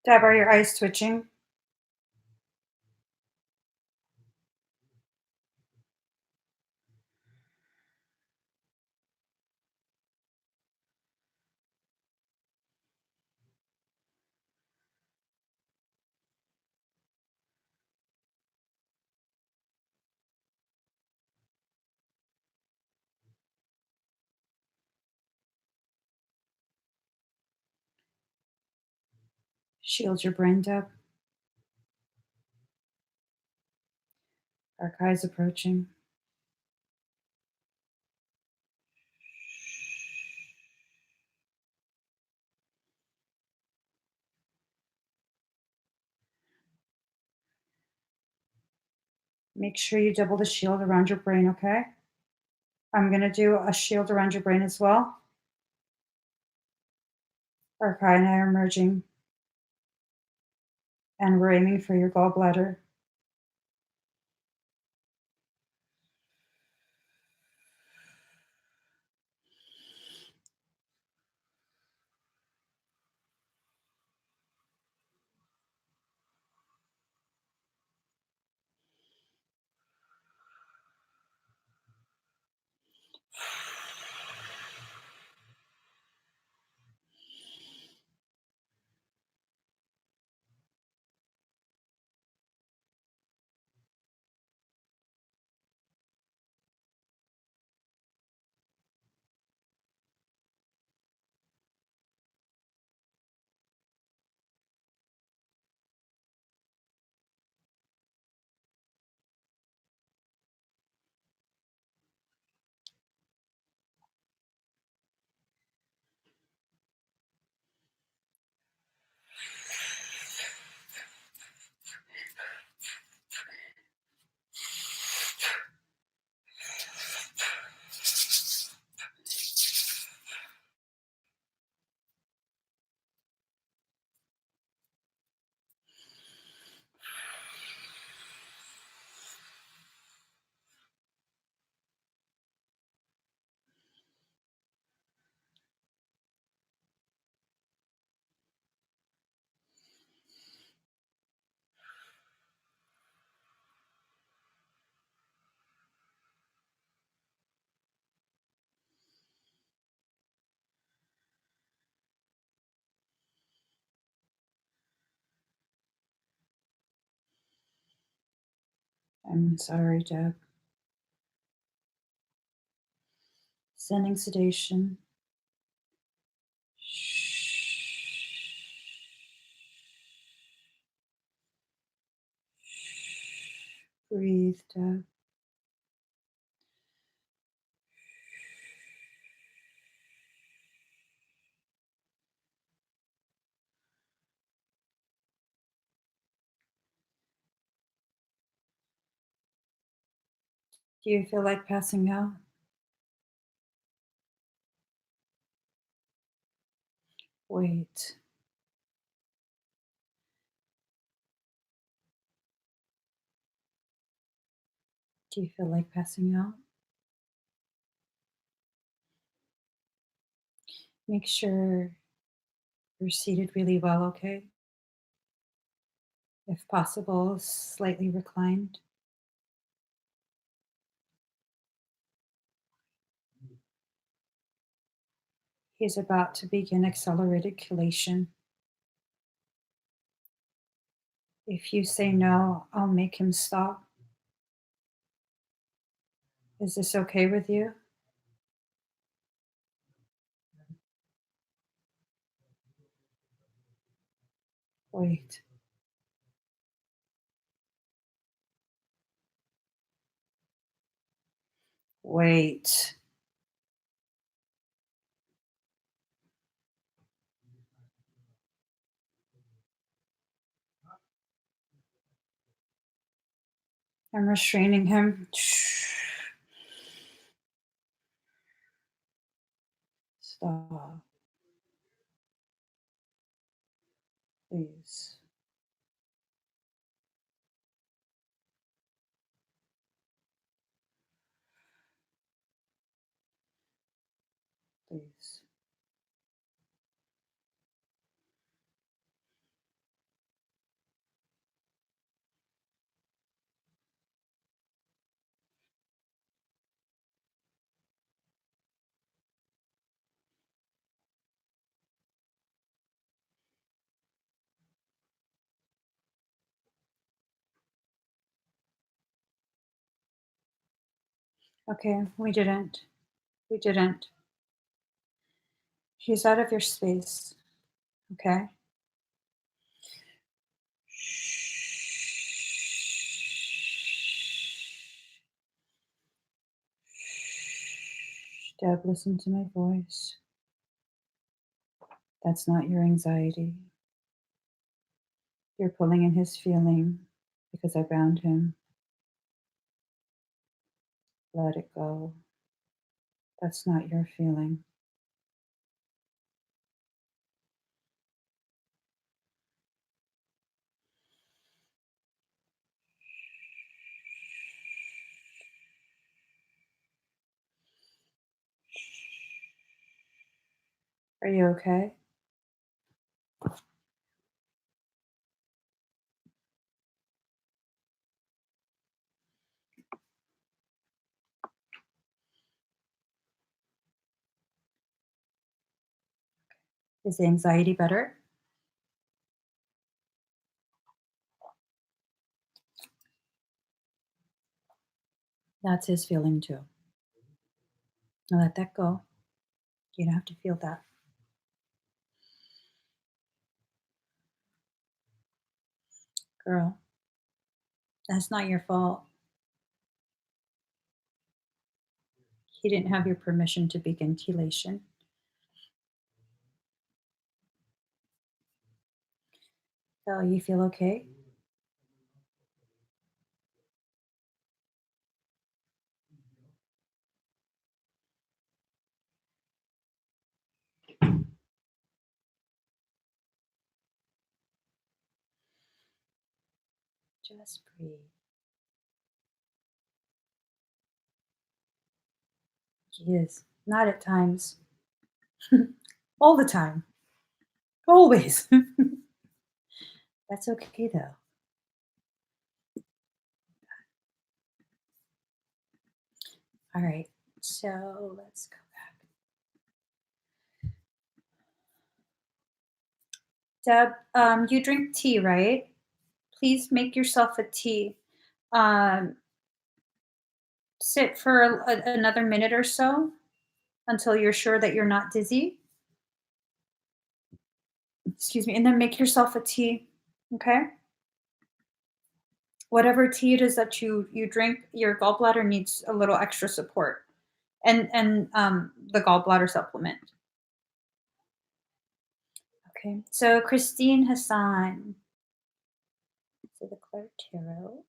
Deb, are your eyes twitching? Shield your brain, Deb. Dark eyes approaching. Make sure you double the shield around your brain, okay? I'm going to do a shield around your brain as well. Arkai and I are merging. And we're aiming for your gallbladder. I'm sorry, Deb. Sending sedation. Breathe, Deb. Do you feel like passing out? Wait. Do you feel like passing out? Make sure you're seated really well, okay? If possible, slightly reclined. He's about to begin accelerated chelation. If you say no, I'll make him stop. Is this okay with you? Wait. Wait. I'm restraining him. Stop. Please. Please. Okay, we didn't. We didn't. He's out of your space. Okay? Deb, listen to my voice. That's not your anxiety. You're pulling in his feeling because I bound him. Let it go. That's not your feeling. Are you okay? Is the anxiety better? That's his feeling too. Now let that go. You don't have to feel that. Girl, that's not your fault. He didn't have your permission to begin chelation. So you feel okay? Just breathe. He is. Not at times. All the time. Always. That's okay though. All right. So let's go back. Deb, you drink tea, right? Please make yourself a tea. Sit for another minute or so until you're sure that you're not dizzy. Excuse me. And then make yourself a tea. Okay. Whatever tea it is that you drink, your gallbladder needs a little extra support, and the gallbladder supplement. Okay. So Christine Hassan. So the Claire Tarot.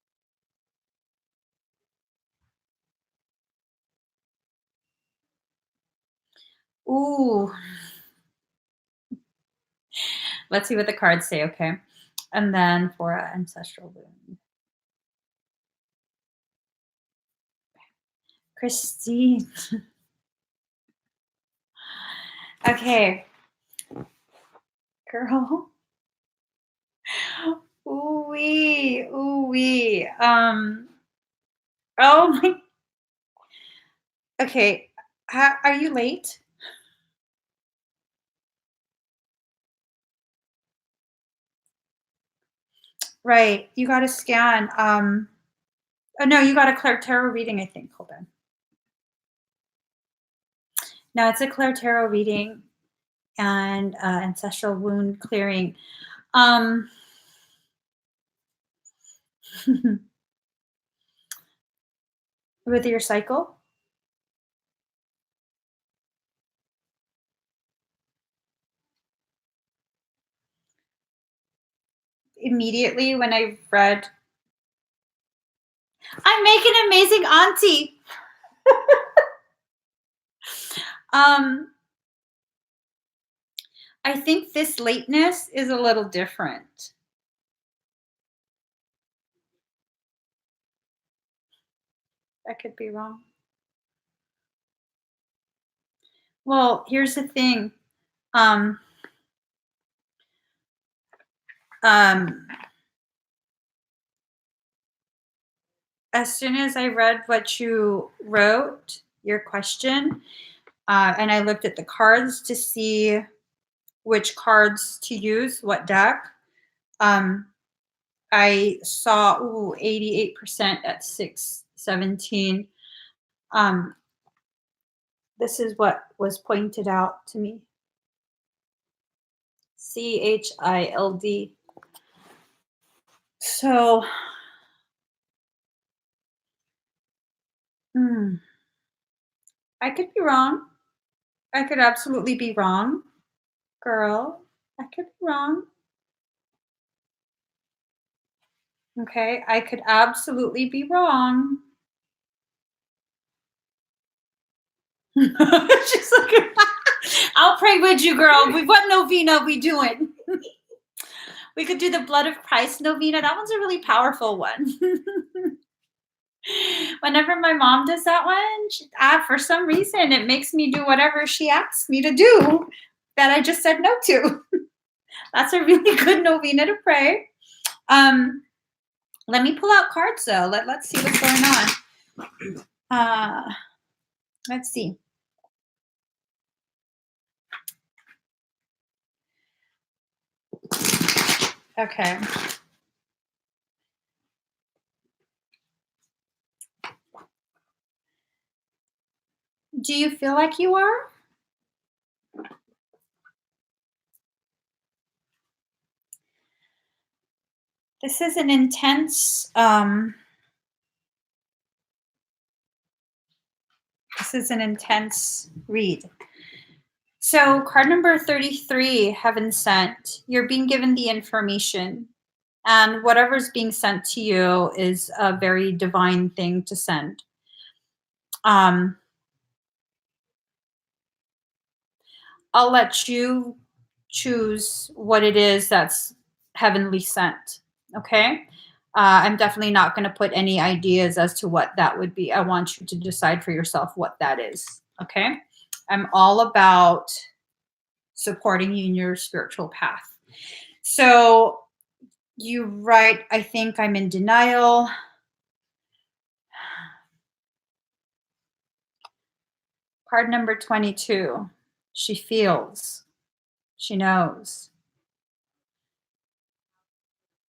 Ooh. Let's see what the cards say, okay? And then for ancestral wound. Christine. Okay. Girl. Ooh wee. Ooh wee. Oh my. Okay. Are you late? Right. You got to scan. Oh no, you got a Claire Tarot reading, I think. Hold on. No, it's a Claire Tarot reading and ancestral wound clearing. With your cycle? Immediately when I read, I make an amazing auntie. I think this lateness is a little different. I could be wrong. Well, here's the thing. Um, um, as soon as I read what you wrote, your question, and I looked at the cards to see which cards to use, what deck, I saw 88% at 617. This is what was pointed out to me. CHILD. So, I could be wrong. I could absolutely be wrong, girl. I could be wrong. Okay, I could absolutely be wrong. She's like, I'll pray with you, girl. What novena we doing? We could do the Blood of Christ novena. That one's a really powerful one. Whenever my mom does that one, for some reason, it makes me do whatever she asks me to do that I just said no to. That's a really good novena to pray. Let me pull out cards though. Let's see what's going on. Let's see. Okay. Do you feel like you are? This is an intense, read. So card number 33, Heaven Sent. You're being given the information, and whatever's being sent to you is a very divine thing to send. I'll let you choose what it is that's heavenly sent. Okay. I'm definitely not going to put any ideas as to what that would be. I want you to decide for yourself what that is. Okay. I'm all about supporting you in your spiritual path. So you write, I think I'm in denial. Card number 22. She feels. She knows.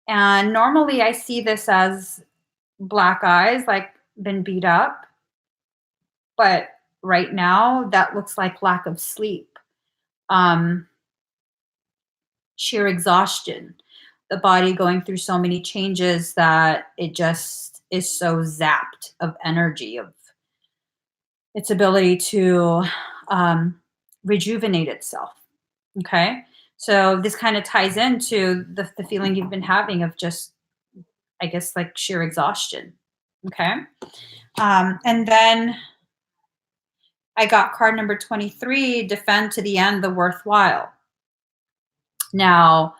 And normally I see this as black eyes, like been beat up. But right now, that looks like lack of sleep, um, sheer exhaustion, the body going through so many changes that it just is so zapped of energy, of its ability to um, rejuvenate itself. Okay. So this kind of ties into the feeling you've been having of just, I guess, like sheer exhaustion. Okay. And then I got card number 23, defend to the end the worthwhile. Now,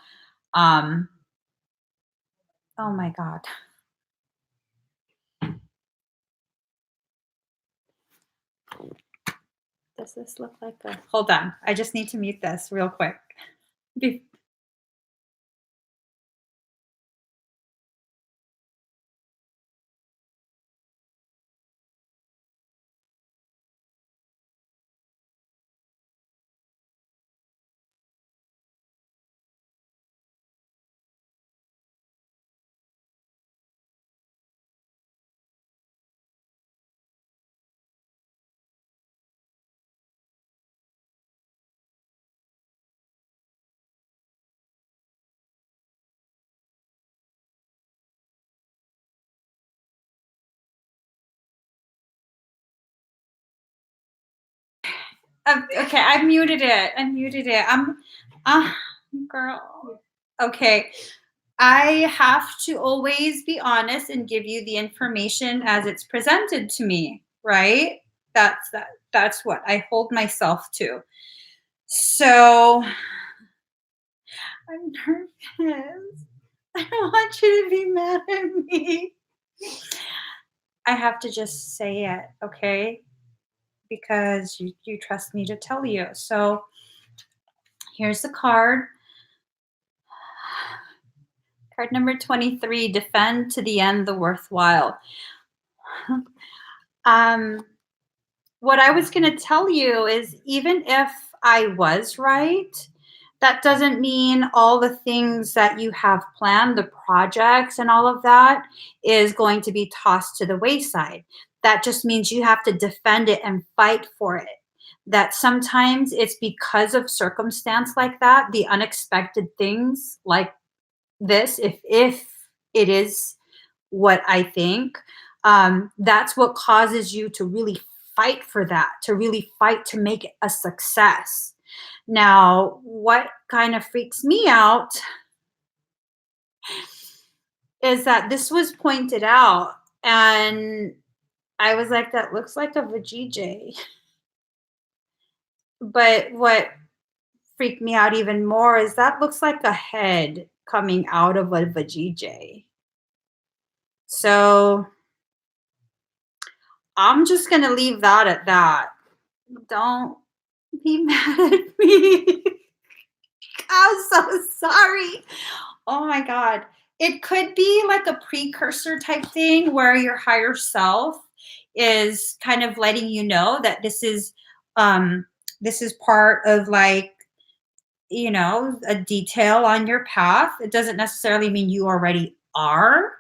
um, oh my God. Does this look like a, hold on. I just need to mute this real quick. Be- okay, I muted it. I muted it. Uh, girl. Okay. I have to always be honest and give you the information as it's presented to me, right? That's what I hold myself to. So I'm nervous. I don't want you to be mad at me. I have to just say it, okay? Because you trust me to tell you. So here's the card. Card number 23, defend to the end the worthwhile. Um, what I was going to tell you is even if I was right, that doesn't mean all the things that you have planned, the projects and all of that, is going to be tossed to the wayside. That just means you have to defend it and fight for it. That sometimes it's because of circumstance like that, the unexpected things like this, if it is what I think, that's what causes you to really fight for that, to really fight to make it a success. Now, what kind of freaks me out is that this was pointed out, and I was like, that looks like a vajayjay. But what freaked me out even more is that looks like a head coming out of a vajayjay. So I'm just going to leave that at that. Don't be mad at me. I'm so sorry. Oh my God. It could be like a precursor type thing where your higher self is kind of letting you know that um this is part of, like, a detail on your path. It doesn't necessarily mean you already are.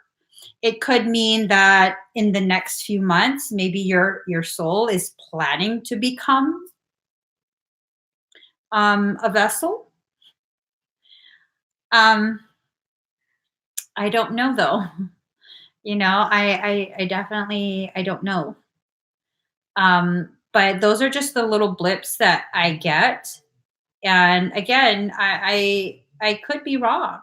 It could mean that in the next few months, maybe your soul is planning to become a vessel. Um, I don't know though. I definitely I don't know. But those are just the little blips that I get. And again, I could be wrong.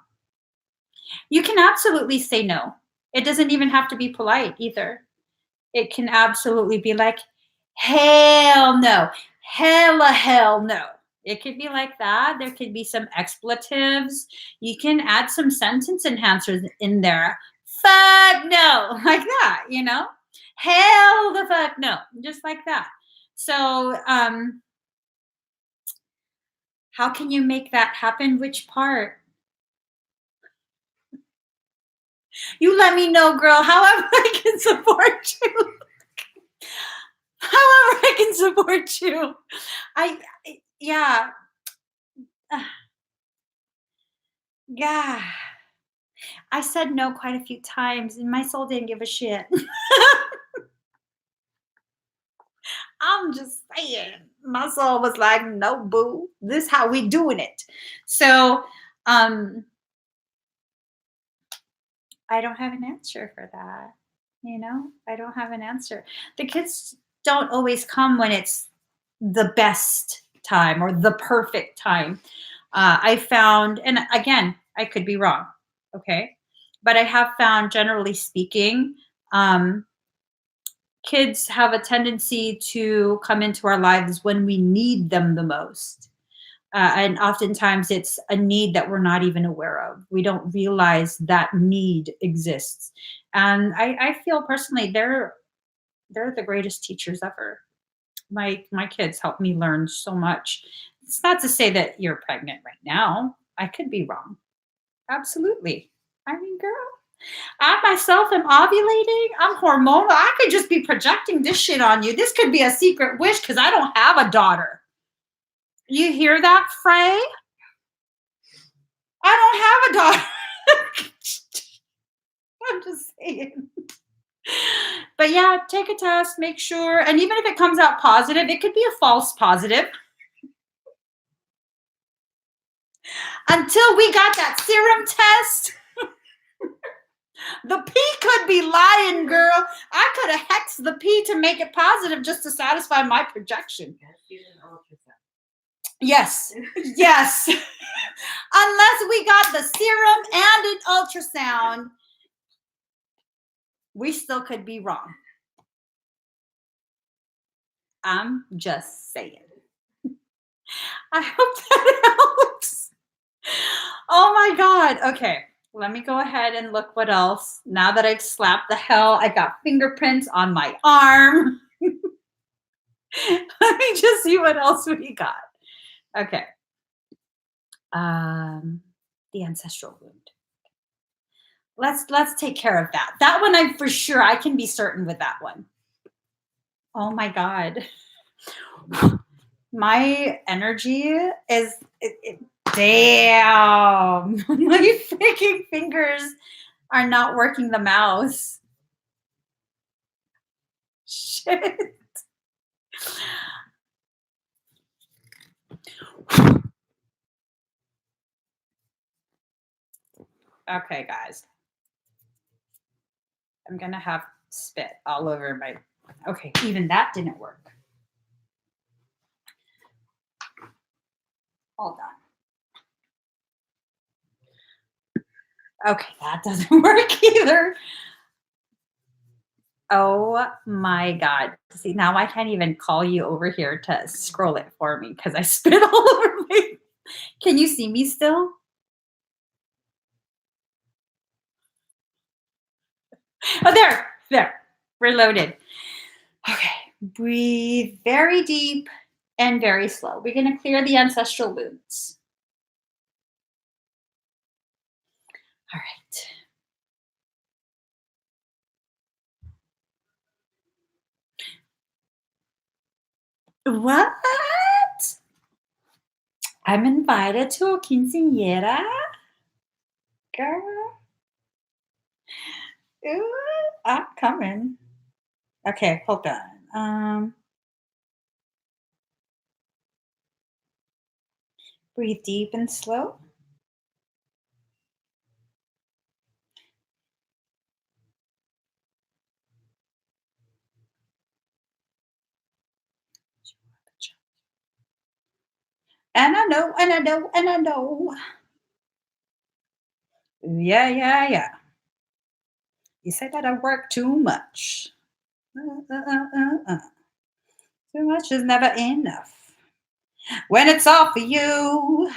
You can absolutely say no. It doesn't even have to be polite either. It can absolutely be like, hell no, hella hell no. It could be like that. There could be some expletives. You can add some sentence enhancers in there. Fuck no, like that. Hell the fuck no, just like that. So, how can you make that happen? Which part? You let me know, girl. However, I can support you. However, I can support you. Yeah. Yeah. I said no quite a few times and my soul didn't give a shit. saying. My soul was like, no, boo, this how we doing it. So I don't have an answer for that. I don't have an answer. The kids don't always come when it's the best time or the perfect time. I found, and again, I could be wrong, okay? But I have found, generally speaking, kids have a tendency to come into our lives when we need them the most. And oftentimes it's a need that we're not even aware of. We don't realize that need exists. And I feel personally they're the greatest teachers ever. My kids help me learn so much. It's not to say that you're pregnant right now. I could be wrong. Absolutely. I mean, girl, I myself am ovulating. I'm hormonal. I could just be projecting this shit on you. This could be a secret wish because I don't have a daughter. You hear that, Frey? I don't have a daughter. I'm just saying. But yeah, take a test, make sure. And even if it comes out positive, it could be a false positive. Until we got that serum test, the P could be lying, girl. I could have hexed the P to make it positive just to satisfy my projection. Yes. Yes. Unless we got the serum and an ultrasound, we still could be wrong. I'm just saying. I hope that helps. Oh my God. Okay. Let me go ahead and look what else. Now that I've slapped the hell, I got fingerprints on my arm. Let me just see what else we got. Okay. The ancestral wound. Let's take care of that. That one I for sure I can be certain with that one. Oh my God. My energy is damn. My freaking fingers are not working the mouse. Shit. Okay, guys. I'm gonna have spit all over my. Okay, even that didn't work. Hold on. Okay, that doesn't work either. Oh my God. See, now I can't even call you over here to scroll it for me because I spit all over me. Can you see me still? Oh, there. Reloaded. Okay, breathe very deep and very slow. We're going to clear the ancestral wounds. All right. What? I'm invited to a quinceañera? Girl. Ooh, I'm coming. Okay, hold on. Breathe deep and slow. And I know. Yeah. You say that I work too much. Too much is never enough. When it's all for you.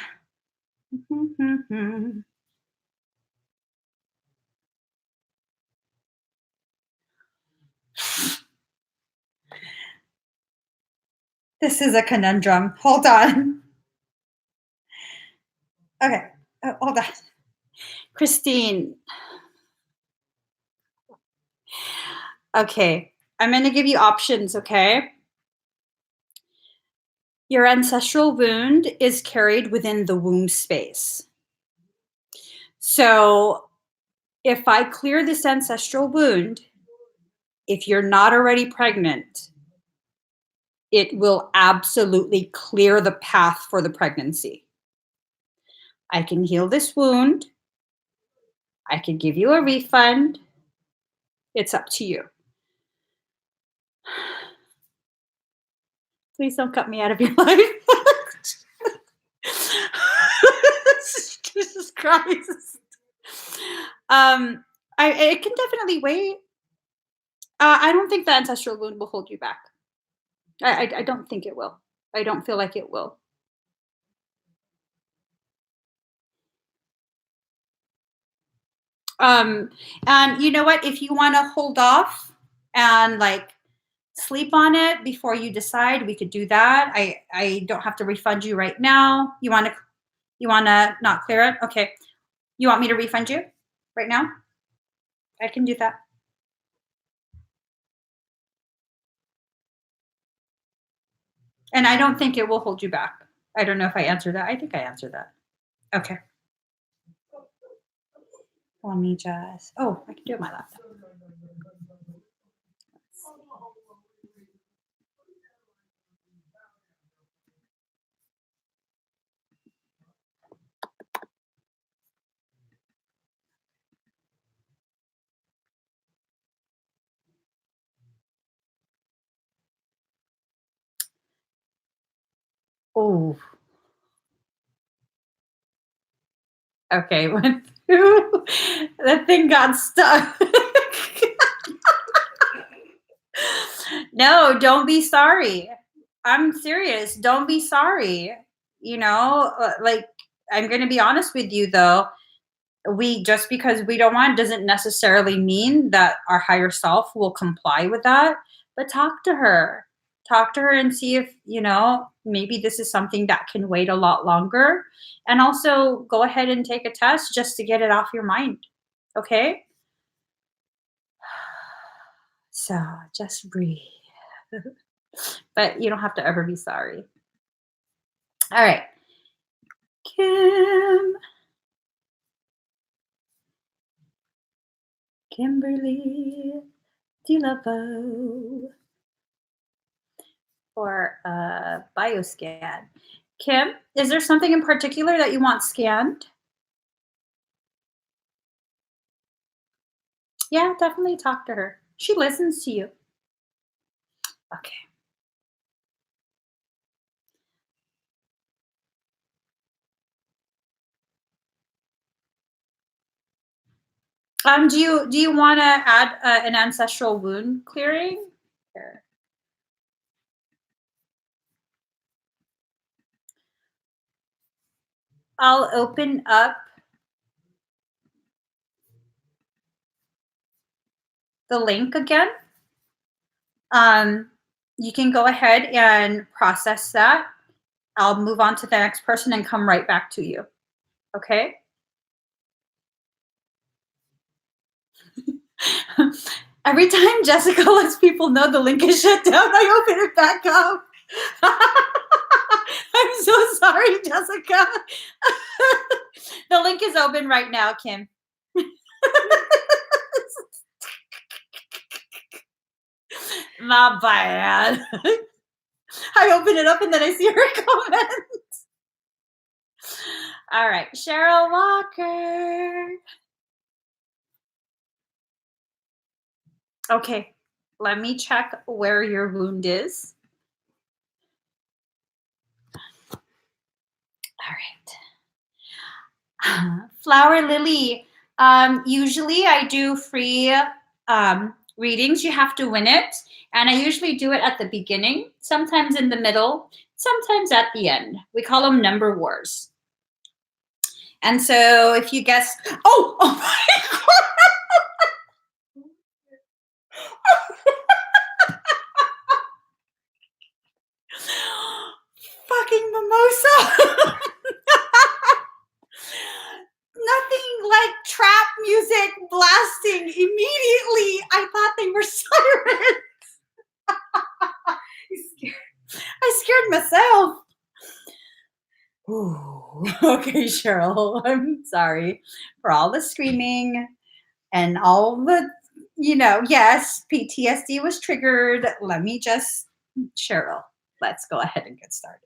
This is a conundrum. Hold on. Okay. Hold on. Christine. Okay. I'm going to give you options, okay? Your ancestral wound is carried within the womb space. So if I clear this ancestral wound, if you're not already pregnant, it will absolutely clear the path for the pregnancy. I can heal this wound. I can give you a refund. It's up to you. Please don't cut me out of your life. Jesus Christ. It can definitely wait. I don't think the ancestral wound will hold you back. I don't think it will. I don't feel like it will. Um, and you know what? If you want to hold off and like sleep on it before you decide, we could do that. I don't have to refund you right now. You want to not clear it? Okay. You want me to refund you right now? I can do that. And I don't think it will hold you back. I don't know if I answered that. I think I answered that. Okay. Let me just. Oh, I can do it on my laptop. Oh, okay. Went through. That thing got stuck. No, don't be sorry. I'm serious. Don't be sorry. Like I'm going to be honest with you though. We just because we don't want doesn't necessarily mean that our higher self will comply with that, but talk to her and see if maybe this is something that can wait a lot longer, and also go ahead and take a test just to get it off your mind. Okay, so just breathe. But you don't have to ever be sorry. All right, Kimberly DeLavo for a bioscan. Kim, is there something in particular that you want scanned? Yeah, definitely talk to her. She listens to you. Okay. Do you want to add an ancestral wound clearing? Here. I'll open up the link again. You can go ahead and process that. I'll move on to the next person and come right back to you. Okay? Every time Jessica lets people know the link is shut down, I open it back up. I'm so sorry, Jessica. The link is open right now, Kim. My bad. I open it up and then I see her comment. All right, Cheryl Walker. Okay, let me check where your wound is. All right. Flower Lily. Usually I do free readings. You have to win it. And I usually do it at the beginning, sometimes in the middle, sometimes at the end. We call them number wars. And so if you guess, oh my God. Fucking mimosa. Nothing like trap music blasting immediately. I thought they were sirens. I scared myself. Ooh, okay, Cheryl. I'm sorry for all the screaming and all the, yes, PTSD was triggered. Let me just, Cheryl, let's go ahead and get started.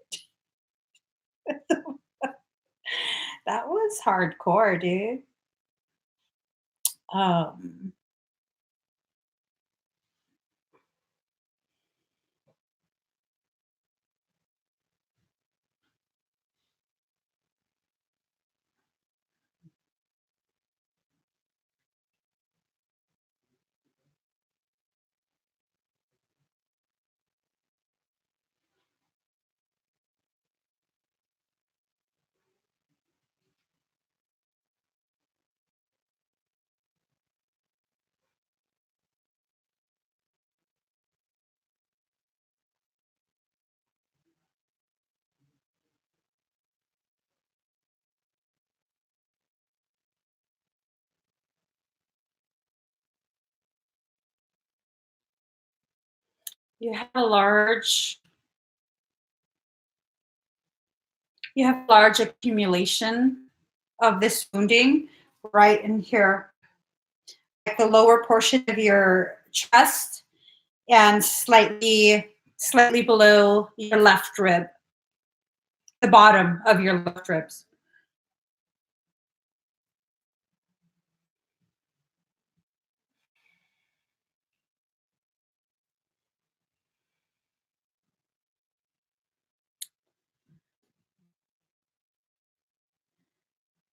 That was hardcore, dude. Um, you have a large you have large accumulation of this wounding right in here, like the lower portion of your chest and slightly below your left rib, the bottom of your left ribs.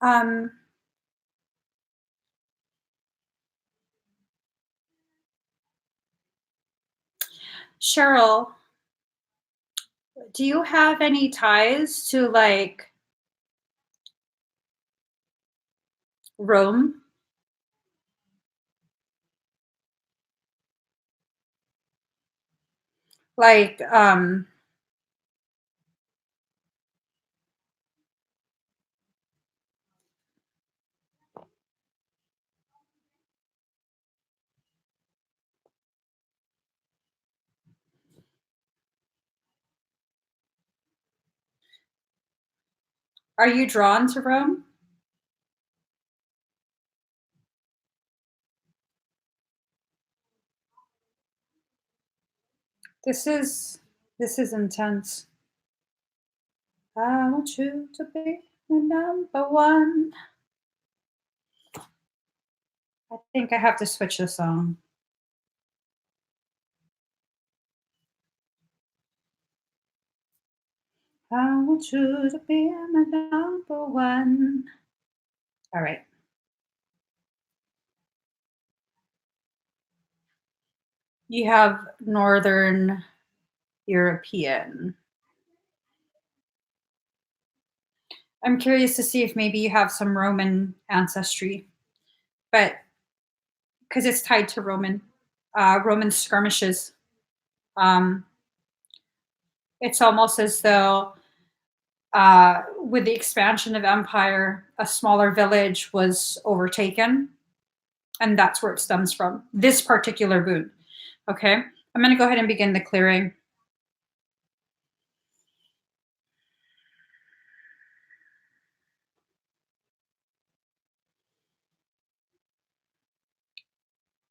Um, Cheryl, do you have any ties to like Rome? Like, are you drawn to Rome? This is this is intense. I want you to be the number one. I think I have to switch the song. I want you to be my number one. All right. You have Northern European. I'm curious to see if maybe you have some Roman ancestry, but because it's tied to Roman skirmishes. Um, it's almost as though with the expansion of empire, a smaller village was overtaken, and that's where it stems from. This particular boon. Okay, I'm going to go ahead and begin the clearing.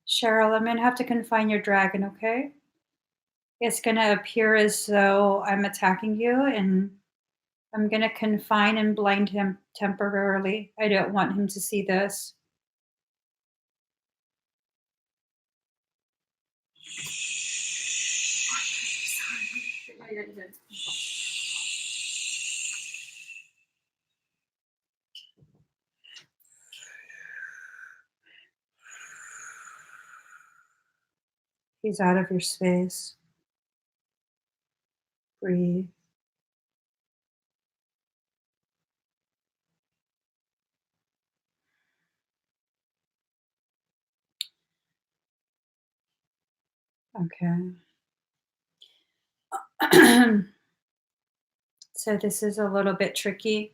Cheryl, I'm going to have to confine your dragon, okay? It's going to appear as though I'm attacking you, and I'm going to confine and blind him temporarily. I don't want him to see this. He's out of your space. Breathe. Okay. So this is a little bit tricky.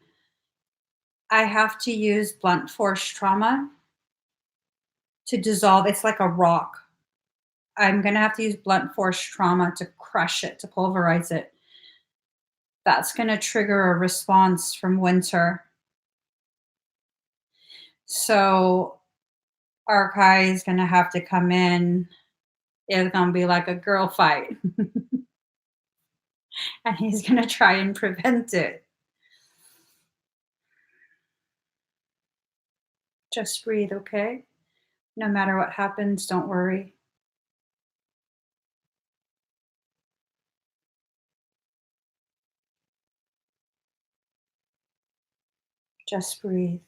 I have to use blunt force trauma to dissolve. It's like a rock. I'm going to have to use blunt force trauma to crush it, to pulverize it. That's going to trigger a response from Winter. So Arkai is going to have to come in. It's going to be like a girl fight. and he's going to try and prevent it. Just breathe, okay? No matter what happens, don't worry. Just breathe.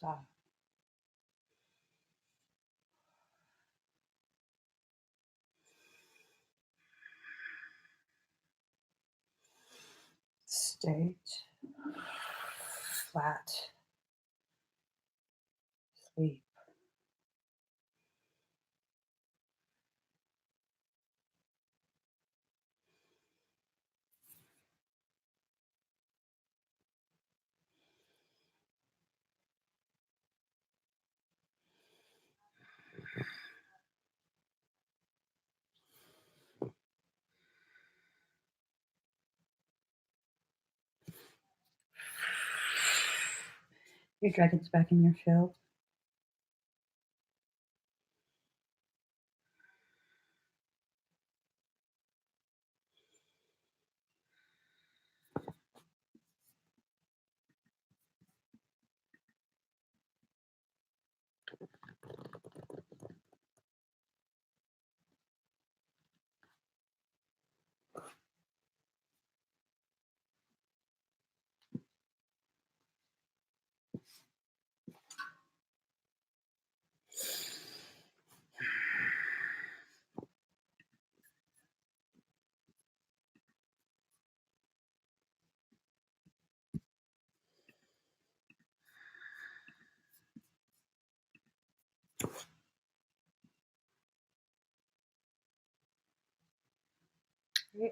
Stop. State. Flat. Sleep. Your dragon's back in your field.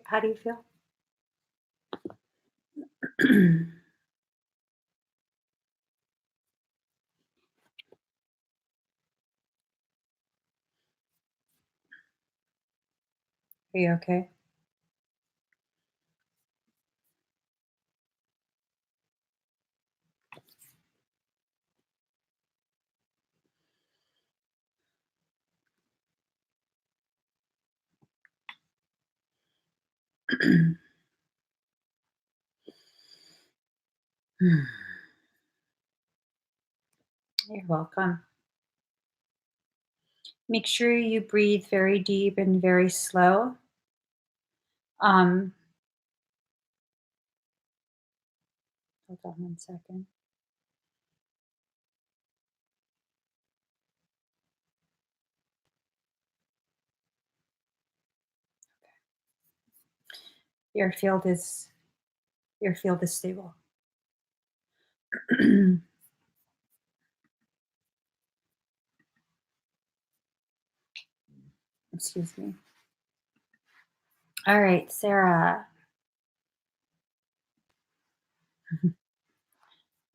How do you feel? Are you okay? You're welcome. Make sure you breathe very deep and very slow. Um, Hold on one second. Your field is stable. Excuse me. All right, Sarah.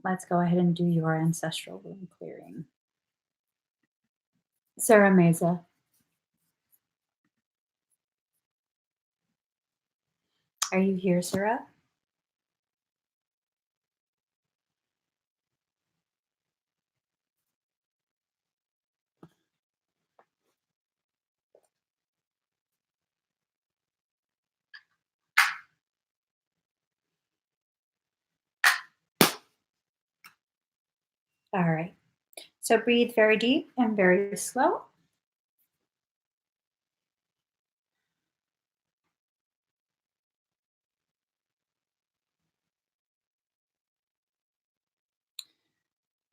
Let's go ahead and do your ancestral wound clearing. Sarah Meza. Are you here, Sarah? All right. So breathe very deep and very slow.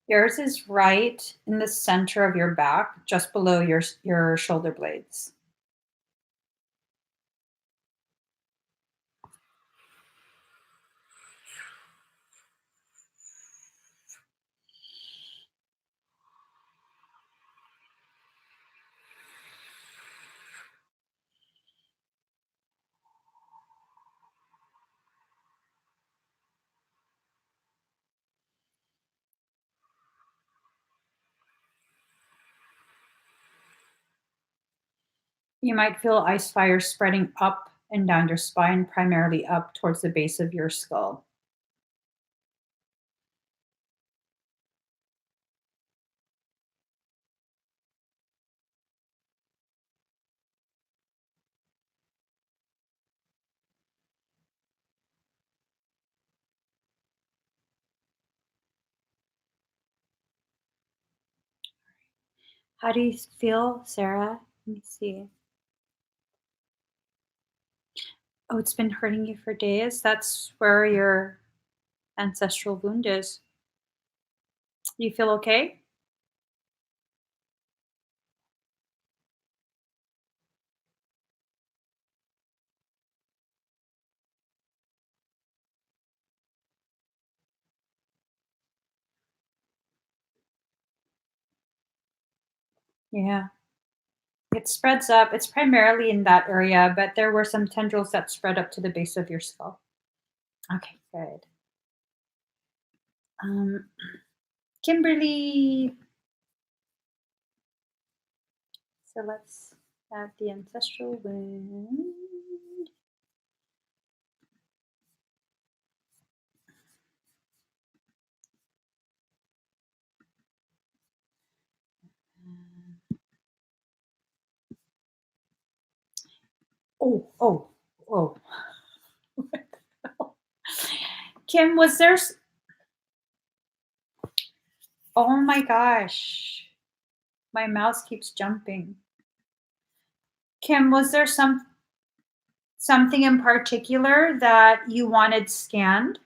Yours is right in the center of your back, just below your shoulder blades. You might feel ice fire spreading up and down your spine, primarily up towards the base of your skull. How do you feel, Sarah? Let me see. Oh, it's been hurting you for days. That's where your ancestral wound is. You feel okay? Yeah. It spreads up. It's primarily in that area, but there were some tendrils that spread up to the base of your skull. Okay, good. Um, Kimberly. So let's have the ancestral wound. Oh, oh, oh. Kim, was there? Oh my gosh. My mouse keeps jumping. Kim, was there something in particular that you wanted scanned?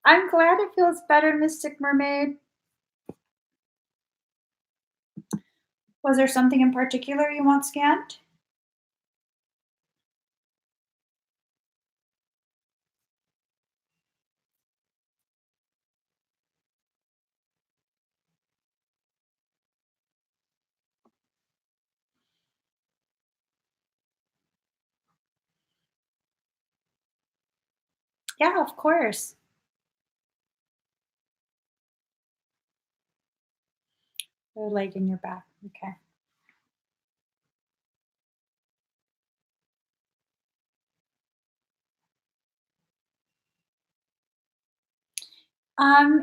I'm glad it feels better, Mystic Mermaid. Was there something in particular you want scanned? Yeah, of course. The leg in your back. Okay.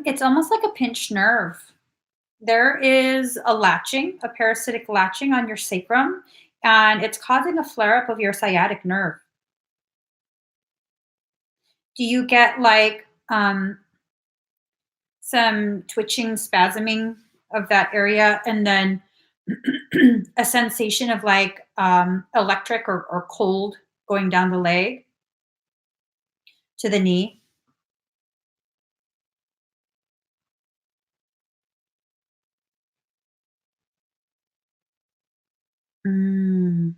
It's almost like a pinched nerve. There is a latching, a parasitic latching on your sacrum, and it's causing a flare up of your sciatic nerve. Do you get like some twitching, spasming of that area, and then a sensation of like electric or cold going down the leg to the knee? Mm,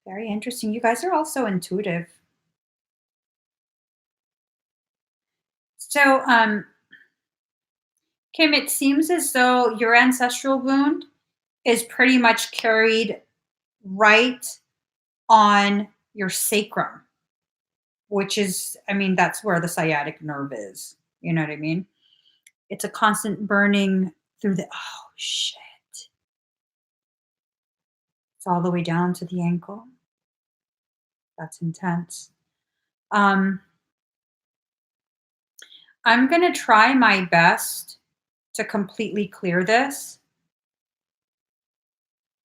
very interesting. You guys are also intuitive. So, Kim, it seems as though your ancestral wound is pretty much carried right on your sacrum, which is, I mean, that's where the sciatic nerve is. You know what I mean? It's a constant burning through the, oh shit. It's all the way down to the ankle. That's intense. Um, I'm going to try my best to completely clear this.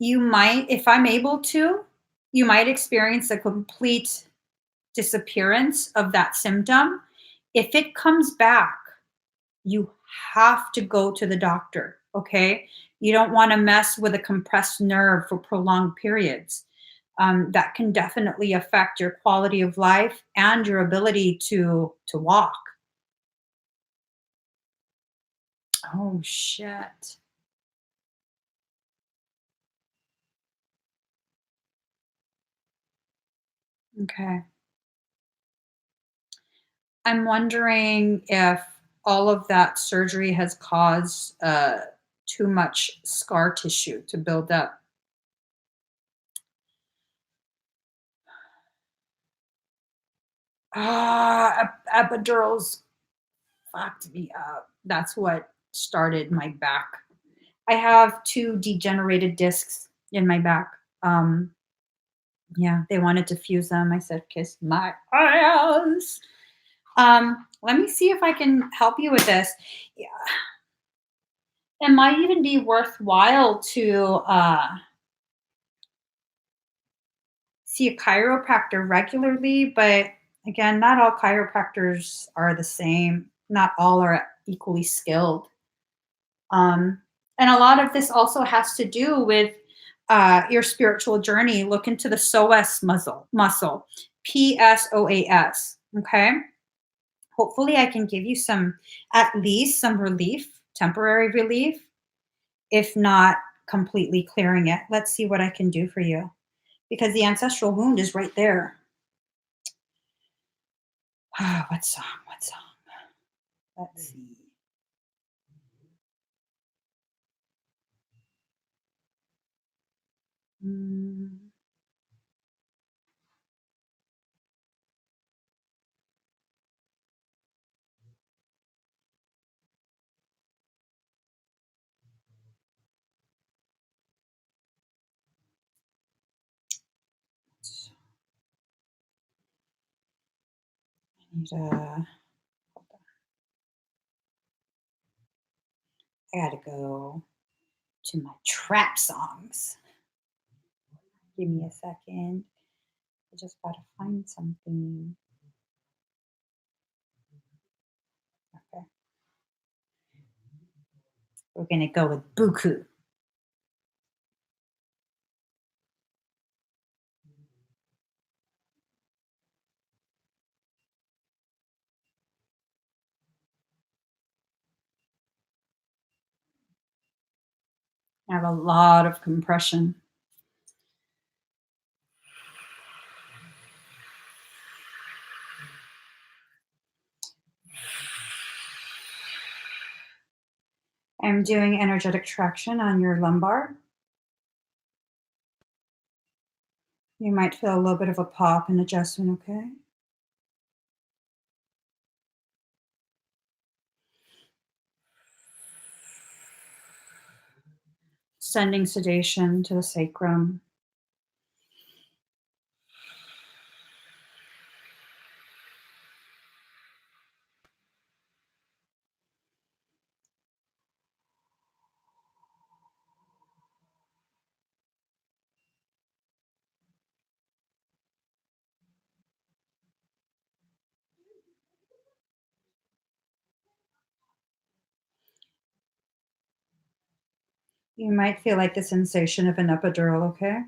You might, if I'm able to, you might experience a complete disappearance of that symptom. If it comes back, you have to go to the doctor, okay? You don't want to mess with a compressed nerve for prolonged periods. That can definitely affect your quality of life and your ability to walk. Oh shit. Okay. I'm wondering if all of that surgery has caused too much scar tissue to build up. Epidurals fucked me up. That's what started my back. I have two degenerated discs in my back. Yeah, they wanted to fuse them. I said, kiss my ass. Let me see if I can help you with this. Yeah, it might even be worthwhile to see a chiropractor regularly, but again, not all chiropractors are the same. Not all are equally skilled. Um, and a lot of this also has to do with your spiritual journey. Look into the psoas muscle, PSOAS. Okay. Hopefully, I can give you some, at least some relief, temporary relief, if not completely clearing it. Let's see what I can do for you because the ancestral wound is right there. What song? What song? Let's see. Mm, I need I gotta go to my trap songs. Give me a second. I just gotta find something. Okay. We're gonna go with Buku. I have a lot of compression. I'm doing energetic traction on your lumbar. You might feel a little bit of a pop and adjustment, okay? Sending sedation to the sacrum. You might feel like the sensation of an epidural, okay?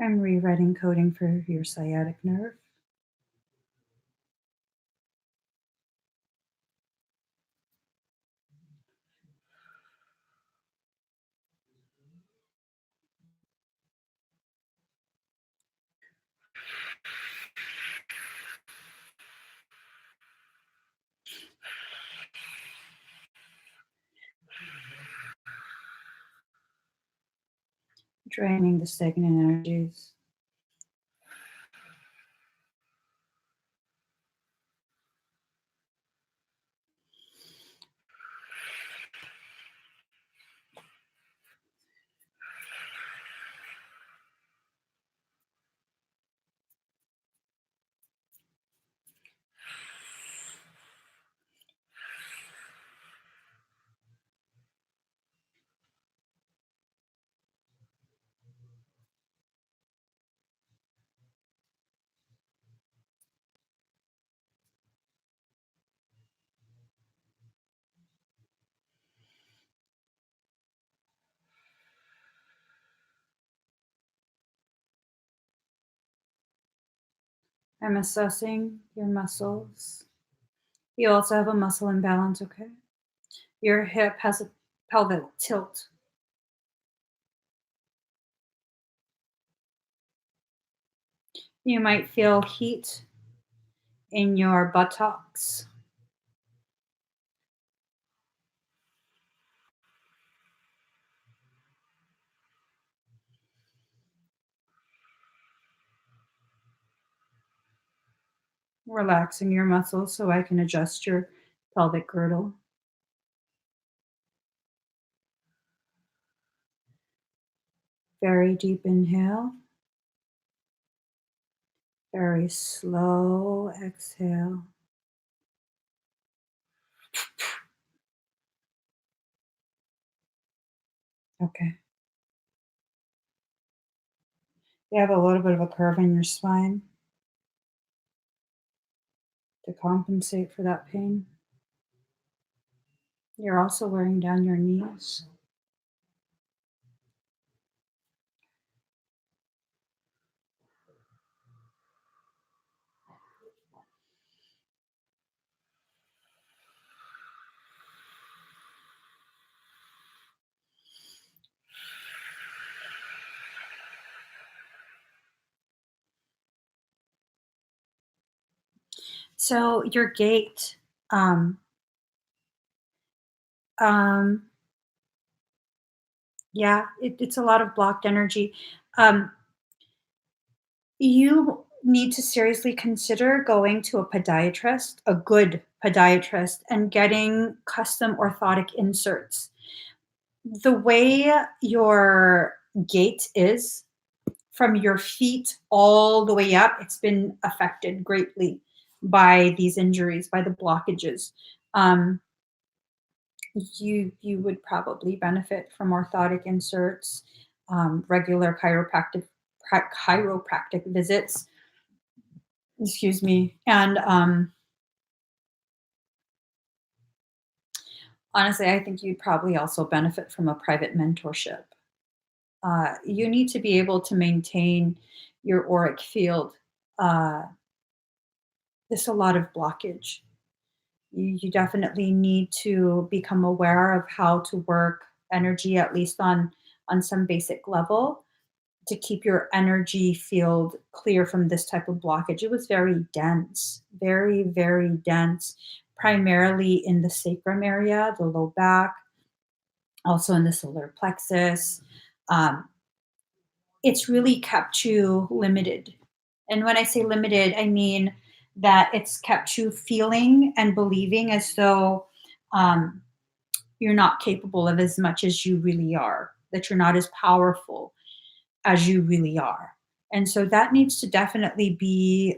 I'm rewriting coding for your sciatic nerve. Draining the stagnant energies. I'm assessing your muscles. You also have a muscle imbalance, okay? Your hip has a pelvic tilt. You might feel heat in your buttocks. Relaxing your muscles so I can adjust your pelvic girdle. Very deep inhale. Very slow exhale. Okay. You have a little bit of a curve in your spine to compensate for that pain. You're also wearing down your knees. So your gait, um, um, yeah, it's a lot of blocked energy. Um, you need to seriously consider going to a podiatrist, a good podiatrist, and getting custom orthotic inserts. The way your gait is from your feet all the way up, it's been affected greatly by these injuries, by the blockages. Um, you would probably benefit from orthotic inserts, regular chiropractic visits. Excuse me, and honestly, I think you'd probably also benefit from a private mentorship. You need to be able to maintain your auric field. Uh, there's a lot of blockage. You definitely need to become aware of how to work energy, at least on some basic level, to keep your energy field clear from this type of blockage. It was very dense, very, very dense, primarily in the sacrum area, the low back, also in the solar plexus. Um, it's really kept you limited. And when I say limited, I mean that it's kept you feeling and believing as though um, you're not capable of as much as you really are, that you're not as powerful as you really are. And so that needs to definitely be,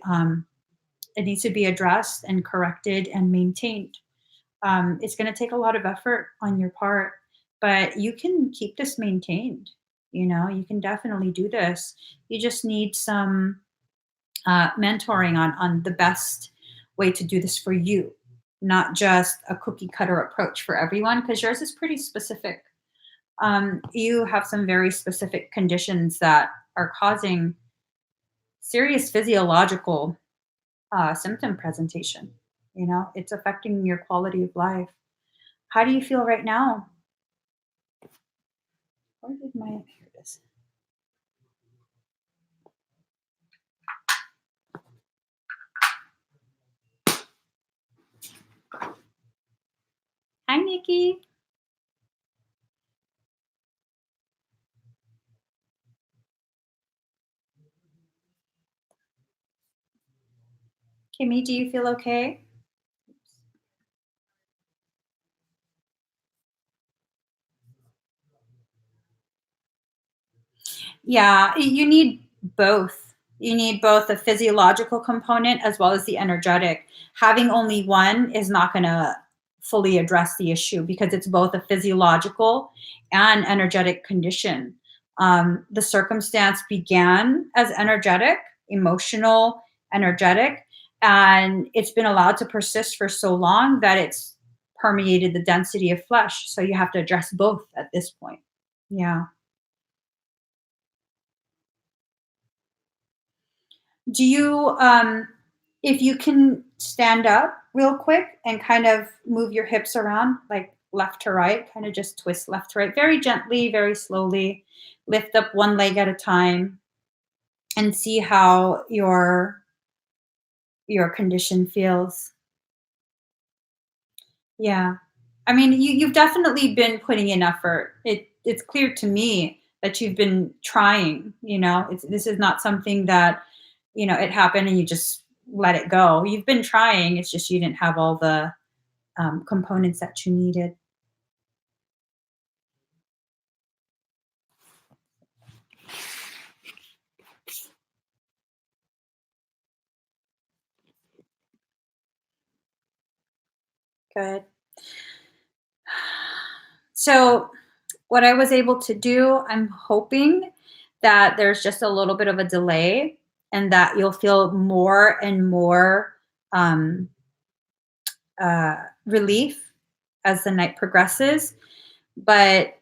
it needs to be addressed and corrected and maintained. It's going to take a lot of effort on your part, but you can keep this maintained. You know, you can definitely do this. You just need some mentoring on the best way to do this for you, not just a cookie cutter approach for everyone, because yours is pretty specific. You have some very specific conditions that are causing serious physiological symptom presentation. You know, it's affecting your quality of life. How do you feel right now? Where did my here it is. Hi, Nikki. Kimmy, do you feel okay? Yeah, you need both. You need both the physiological component as well as the energetic. Having only one is not going to fully address the issue because it's both a physiological and energetic condition. The circumstance began as energetic, emotional, energetic, and it's been allowed to persist for so long that it's permeated the density of flesh. So you have to address both at this point. Yeah. Do you, if you can stand up real quick and kind of move your hips around, like left to right, kind of just twist left to right, very gently, very slowly. Lift up one leg at a time and see how your condition feels. Yeah. I mean, you've definitely been putting in effort. It's clear to me that you've been trying, this is not something that, it happened and you just let it go. You've been trying. It's just you didn't have all the components that you needed. Good. So, what I was able to do, I'm hoping that there's just a little bit of a delay and that you'll feel more and more um, uh, relief as the night progresses. But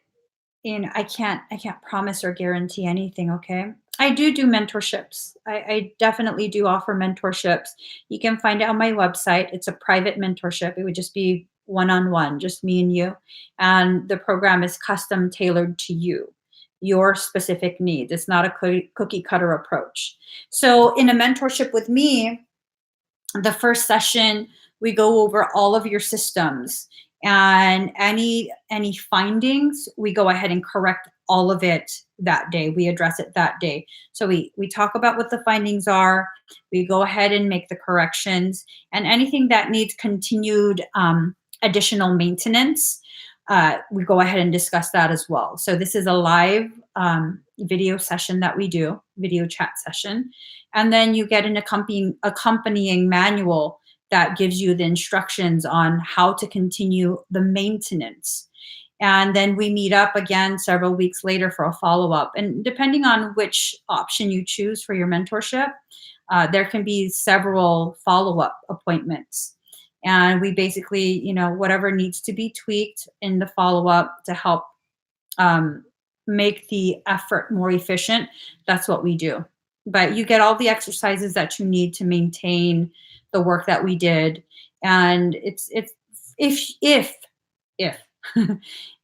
I can't promise or guarantee anything. Okay. I do mentorships. I definitely do offer mentorships. You can find it on my website. It's a private mentorship. It would just be one on one, just me and you. And the program is custom tailored to you, your specific needs. It's not a cookie cutter approach. So, in a mentorship with me, the first session we go over all of your systems, and any findings we go ahead and correct all of it that day. We address it that day. So we talk about what the findings are, we go ahead and make the corrections, and anything that needs continued additional maintenance, we go ahead and discuss that as well. So this is a live video session that we do, video chat session, and then you get an accompanying manual that gives you the instructions on how to continue the maintenance. And then we meet up again several weeks later for a follow-up. And depending on which option you choose for your mentorship, there can be several follow-up appointments. And we basically, whatever needs to be tweaked in the follow-up to help um, make the effort more efficient, that's what we do. But you get all the exercises that you need to maintain the work that we did. And it's if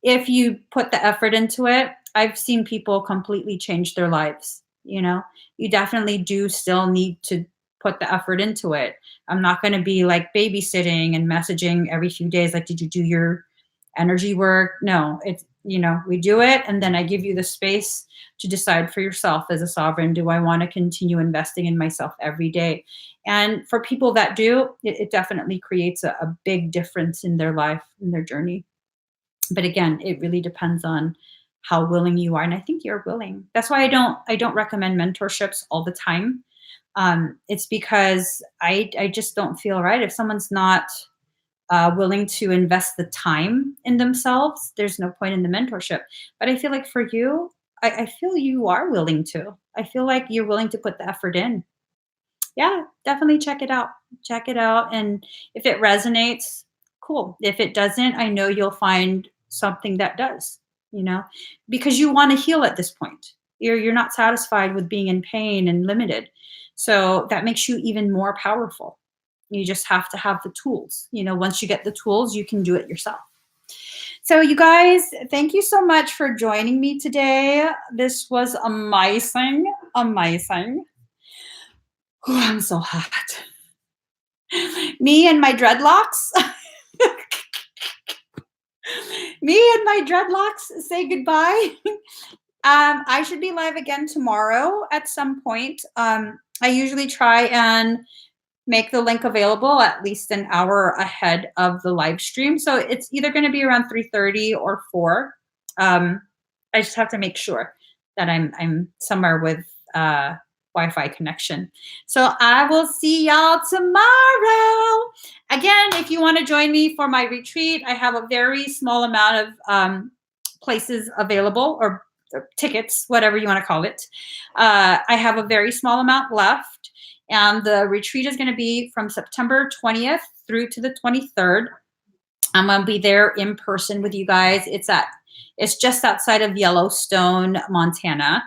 if you put the effort into it, I've seen people completely change their lives. You definitely do still need to put the effort into it. I'm not going to be like babysitting and messaging every few days like, did you do your energy work? No, it's, we do it, and then I give you the space to decide for yourself as a sovereign, do I want to continue investing in myself every day? And for people that do, it definitely creates a big difference in their life, in their journey. But again, it really depends on how willing you are, and I think you're willing. That's why I don't recommend mentorships all the time. It's because I just don't feel right if someone's not willing to invest the time in themselves. There's no point in the mentorship. But I feel like for you, I feel you are willing to. I feel like you're willing to put the effort in. Yeah, definitely check it out. Check it out. And if it resonates, cool. If it doesn't, I know you'll find something that does, you know, because you want to heal at this point. You're not satisfied with being in pain and limited. So that makes you even more powerful. You just have to have the tools. Once you get the tools, you can do it yourself. So, you guys, thank you so much for joining me today. This was amazing. Amazing. Oh, I'm so hot. Me and my dreadlocks. Me and my dreadlocks say goodbye. I should be live again tomorrow at some point. I usually try and make the link available at least an hour ahead of the live stream. So it's either going to be around 3:30 or 4. I just have to make sure that I'm somewhere with Wi-Fi connection. So I will see y'all tomorrow. Again, if you want to join me for my retreat, I have a very small amount of places available, or tickets, whatever you want to call it. I have a very small amount left. And the retreat is going to be from September 20th through to the 23rd. I'm going to be there in person with you guys. It's just outside of Yellowstone, Montana.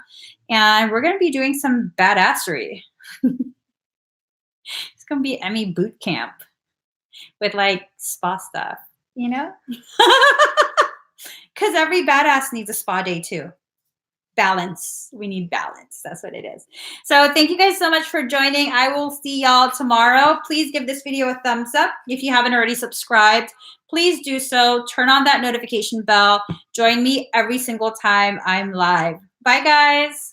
And we're going to be doing some badassery. It's going to be Emmy boot camp with like spa stuff, you know? Because every badass needs a spa day too. Balance. We need balance. That's what it is. So thank you guys so much for joining. I will see y'all tomorrow. Please give this video a thumbs up. If you haven't already subscribed, please do so. Turn on that notification bell. Join me every single time I'm live. Bye, guys.